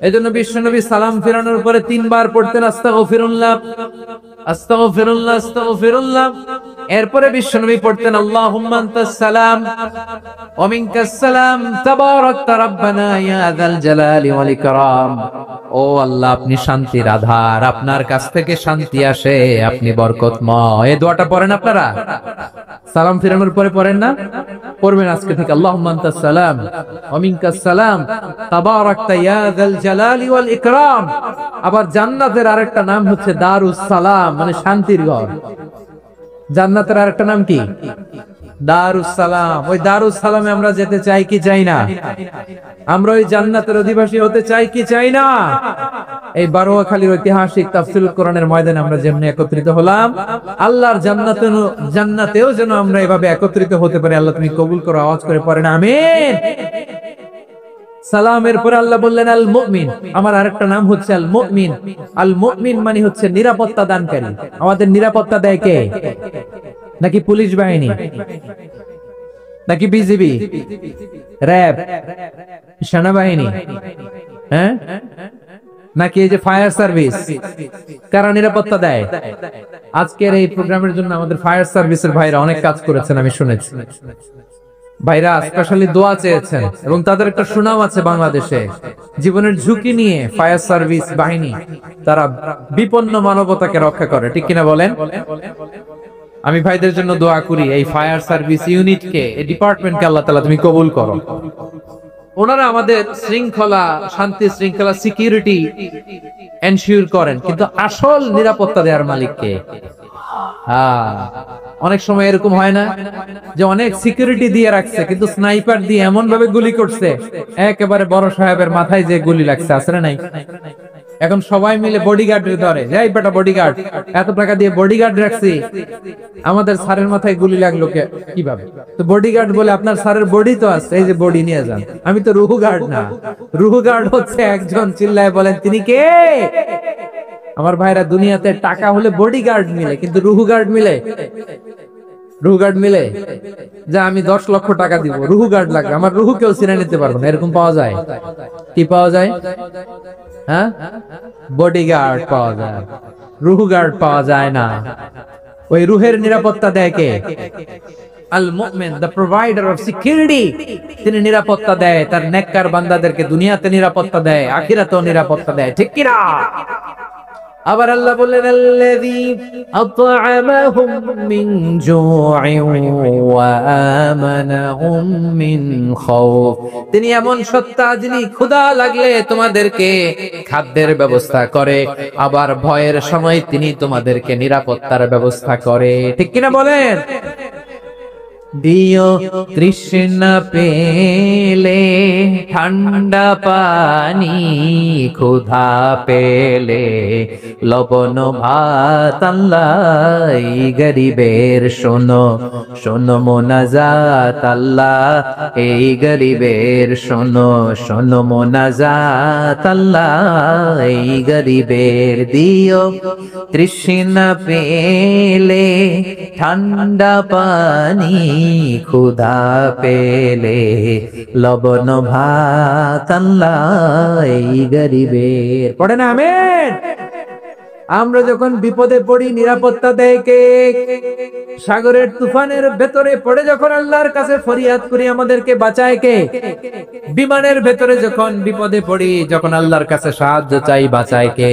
এজন্য বিশ্বনবী সালাম ফেরানোর পরে 3 বার পড়তেন আস্তাগফিরুল্লাহ, আস্তাগফিরুল্লাহ, আস্তাগফিরুল্লাহ। এরপরে বিশ্বনবী পড়তেন আল্লাহুম্মা আনতাস সালাম ওয়া মিনকাস সালাম তাবারাকতা রাব্বানা ইয়া যাল জালালি ওয়াল ইকরাম। ও আল্লাহ আপনি শান্তির আধার, আপনার কাছ থেকে শান্তি আসে, আপনি বরকতময়। এই দোয়াটা পড়েন আপনারা সালাম ফেরানোর পরে, পড়েন না? পড়বেন আজকে থেকে আল্লাহুম্মা আনতাস সালাম ওয়া মিনকাস সালাম তাবারাকতা ইয়া যাল জালালি ওয়াল ইকরাম। আবার জান্নাতের আরেকটা নাম হচ্ছে দারুস সালাম, মানে শান্তির ঘর। জান্নাতের আরেকটা নাম কি? দারুস সালাম। ওই দারুস সালামে আমরা যেতে চাই কি চাই না? আমরা ওই জান্নাতের অধিবাসী হতে চাই কি চাই না? এই বারোয়াখালীর ঐতিহাসিক তাফসীরুল কোরআনের ময়দানে আমরা যেমনি একত্রিত হলাম, আল্লাহর জান্নাতেও যেন আমরা এভাবে একত্রিত হতে পারি। আল্লাহ তুমি কবুল করো, আওয়াজ করে পড়েন আমিন। সালামের পরে আল্লাহ বললেন আল মুমিন। আমার আরেকটা নাম হচ্ছে আল মুমিন। আল মুমিন মানে হচ্ছে নিরাপত্তা দানকারী। আমাদের নিরাপত্তা দেয় কে? নাকি পুলিশ বাহিনী, নাকি বিজিবি, র‍্যাব, সেনাবাহিনী, হ্যাঁ, নাকি এই যে ফায়ার সার্ভিস? কারা নিরাপত্তা দেয়? আজকের এই প্রোগ্রামের জন্য আমাদের ফায়ার সার্ভিসের ভাইরা অনেক কাজ করেছেন, আমি শুনেছি। ভাইরা স্পেশালি দোয়া চেয়েছেন এবং তাদের একটা সুনাম আছে বাংলাদেশে। জীবনের ঝুঁকি নিয়ে ফায়ার সার্ভিস বাহিনী তারা বিপন্ন মানবতাকে রক্ষা করে, ঠিক কিনা বলেন? আমি ভাইদের জন্য দোয়া করি, এই ফায়ার সার্ভিস ইউনিটকে, এই ডিপার্টমেন্টকে আল্লাহ তাআলা তুমি কবুল করো। ওনারা আমাদের শৃঙ্খলা, শান্তি শৃঙ্খলা, সিকিউরিটি এনশিওর করেন, কিন্তু আসল নিরাপত্তা দেওয়ার মালিক কে? অনেক সময় এরকম হয় না যে অনেক সিকিউরিটি দিয়ে রাখছে, কিন্তু স্নাইপার দিয়ে এমন ভাবে গুলি করছে একেবারে বড় সাহেবের মাথায় যে গুলি লাগছে, আছে না নাই? এখন সবাই মিলে বডিগার্ডের ধরে, এই বেটা বডিগার্ড, এত টাকা দিয়ে বডিগার্ড রাখছি, আমাদের স্যারের মাথায় গুলি লাগলো কিভাবে? তো বডিগার্ড বলে আপনার স্যারের বডি তো আছে, এই যে বডি নিয়ে যান। আমি তো রুহু গার্ড না, রুহু গার্ড হচ্ছে একজন, চিল্লায় বলেন তিনি কে? আমার ভাইরা, দুনিয়াতে টাকা হলে বডিগার্ড মিলে, কিন্তু রুহু গার্ড মিলে? রুহু গার্ড মিলে? যা আমি 10 লক্ষ টাকা দিব, রুহু গার্ড লাগবে, আমার রুহু কেউ চিনে নিতে পারবে না, এরকম পাওয়া যায়? কি পাওয়া যায়? হ্যাঁ, বডিগার্ড পাওয়া যায়, রুহু গার্ড পাওয়া যায় না। ওই রুহের নিরাপত্তা দেয় কে? আল মুমিন, দ্য প্রোভাইডার অফ সিকিউরিটি। তিনি নিরাপত্তা দেয় তার নেককার বান্দাদেরকে, দুনিয়াতে নিরাপত্তা দেয়, আখিরাতেও নিরাপত্তা দেয়, ঠিক কি না? আবার আল্লাহ বললেন আল্লাযী আত'আমাহুম মিন জু'ইন ওয়া আমানাহুম মিন খাউফ। তিনি এমন সত্তা যিনি ক্ষুধা লাগলে তোমাদেরকে খাদ্যের ব্যবস্থা করে, আবার ভয়ের সময় তিনি তোমাদেরকে নিরাপত্তার ব্যবস্থা করে, ঠিক কিনা বলেন? দিও তৃষ্ণা পেলে ঠান্ডা পানি, ক্ষুধা পেলে লবণ ভাত, আল্লাহ এই গরিবের শোনো শোনো মোনাজাত, আল্লাহ এই গরিবের শোনো শোনো মোনাজাত, আল্লাহ এই গরিবের। দিও তৃষ্ণা পেলে ঠান্ডা পানি, ক্ষুধা পেলে লবণ ভাত, আল্লাহ এই গরিবের। পড়ে না আমিন। আমরা যখন বিপদে পড়ি নিরাপত্তা দেয় কে? সাগরের তুফানের ভেতরে পড়ে যখন আল্লাহর কাছে ফরিয়াদ করি আমাদেরকে বাঁচায় কে? বিমানের ভেতরে যখন বিপদে পড়ি, যখন আল্লাহর কাছে সাহায্য চাই, বাঁচায় কে?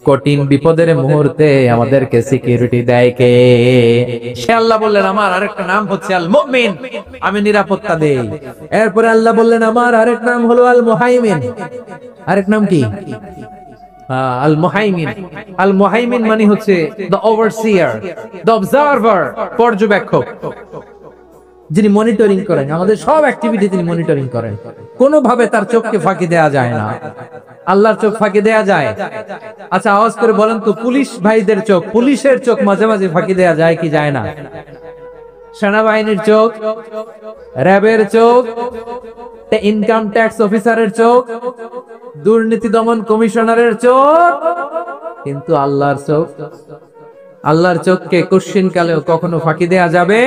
কঠিন বিপদের মুহূর্তে আমাদেরকে সিকিউরিটি দেয় কে? সে আল্লাহ বললেন আমার আরেকটা নাম হচ্ছে আল মুমিন, আমি নিরাপত্তা দেই। এরপরে আল্লাহ বললেন আমার আরেক নাম হলো আল মুহাইমিন। আরেক নাম কি? আল মুহাইমিন। আল মুহাইমিন মানে হচ্ছে দ্য ওভারসিয়ার, দ্য অবজারভার, পর্যবেক্ষক। যিনি মনিটরিং করেন, আমাদের সব অ্যাক্টিভিটি তিনি মনিটরিং করেন, কোনোভাবে তার চোখকে ফাঁকি দেয়া যায় না। আল্লাহর চোখ ফাঁকি দেয়া যায়? আচ্ছা আওয়াজ করে বলেন তো, পুলিশ ভাইদের চোখ, পুলিশের চোখ মাঝে মাঝে ফাঁকি দেয়া যায় কি যায় না? সেনাবাহিনীর চোখ, র্যাবের চোখ, ইনকাম ট্যাক্স অফিসারের চোখ, দুর্নীতি দমন কমিশনারের চোখ, কিন্তু আল্লাহর চোখ, আল্লাহর চোখকে কোশ্চিন কালেও কখনো ফাঁকি দেয়া যাবে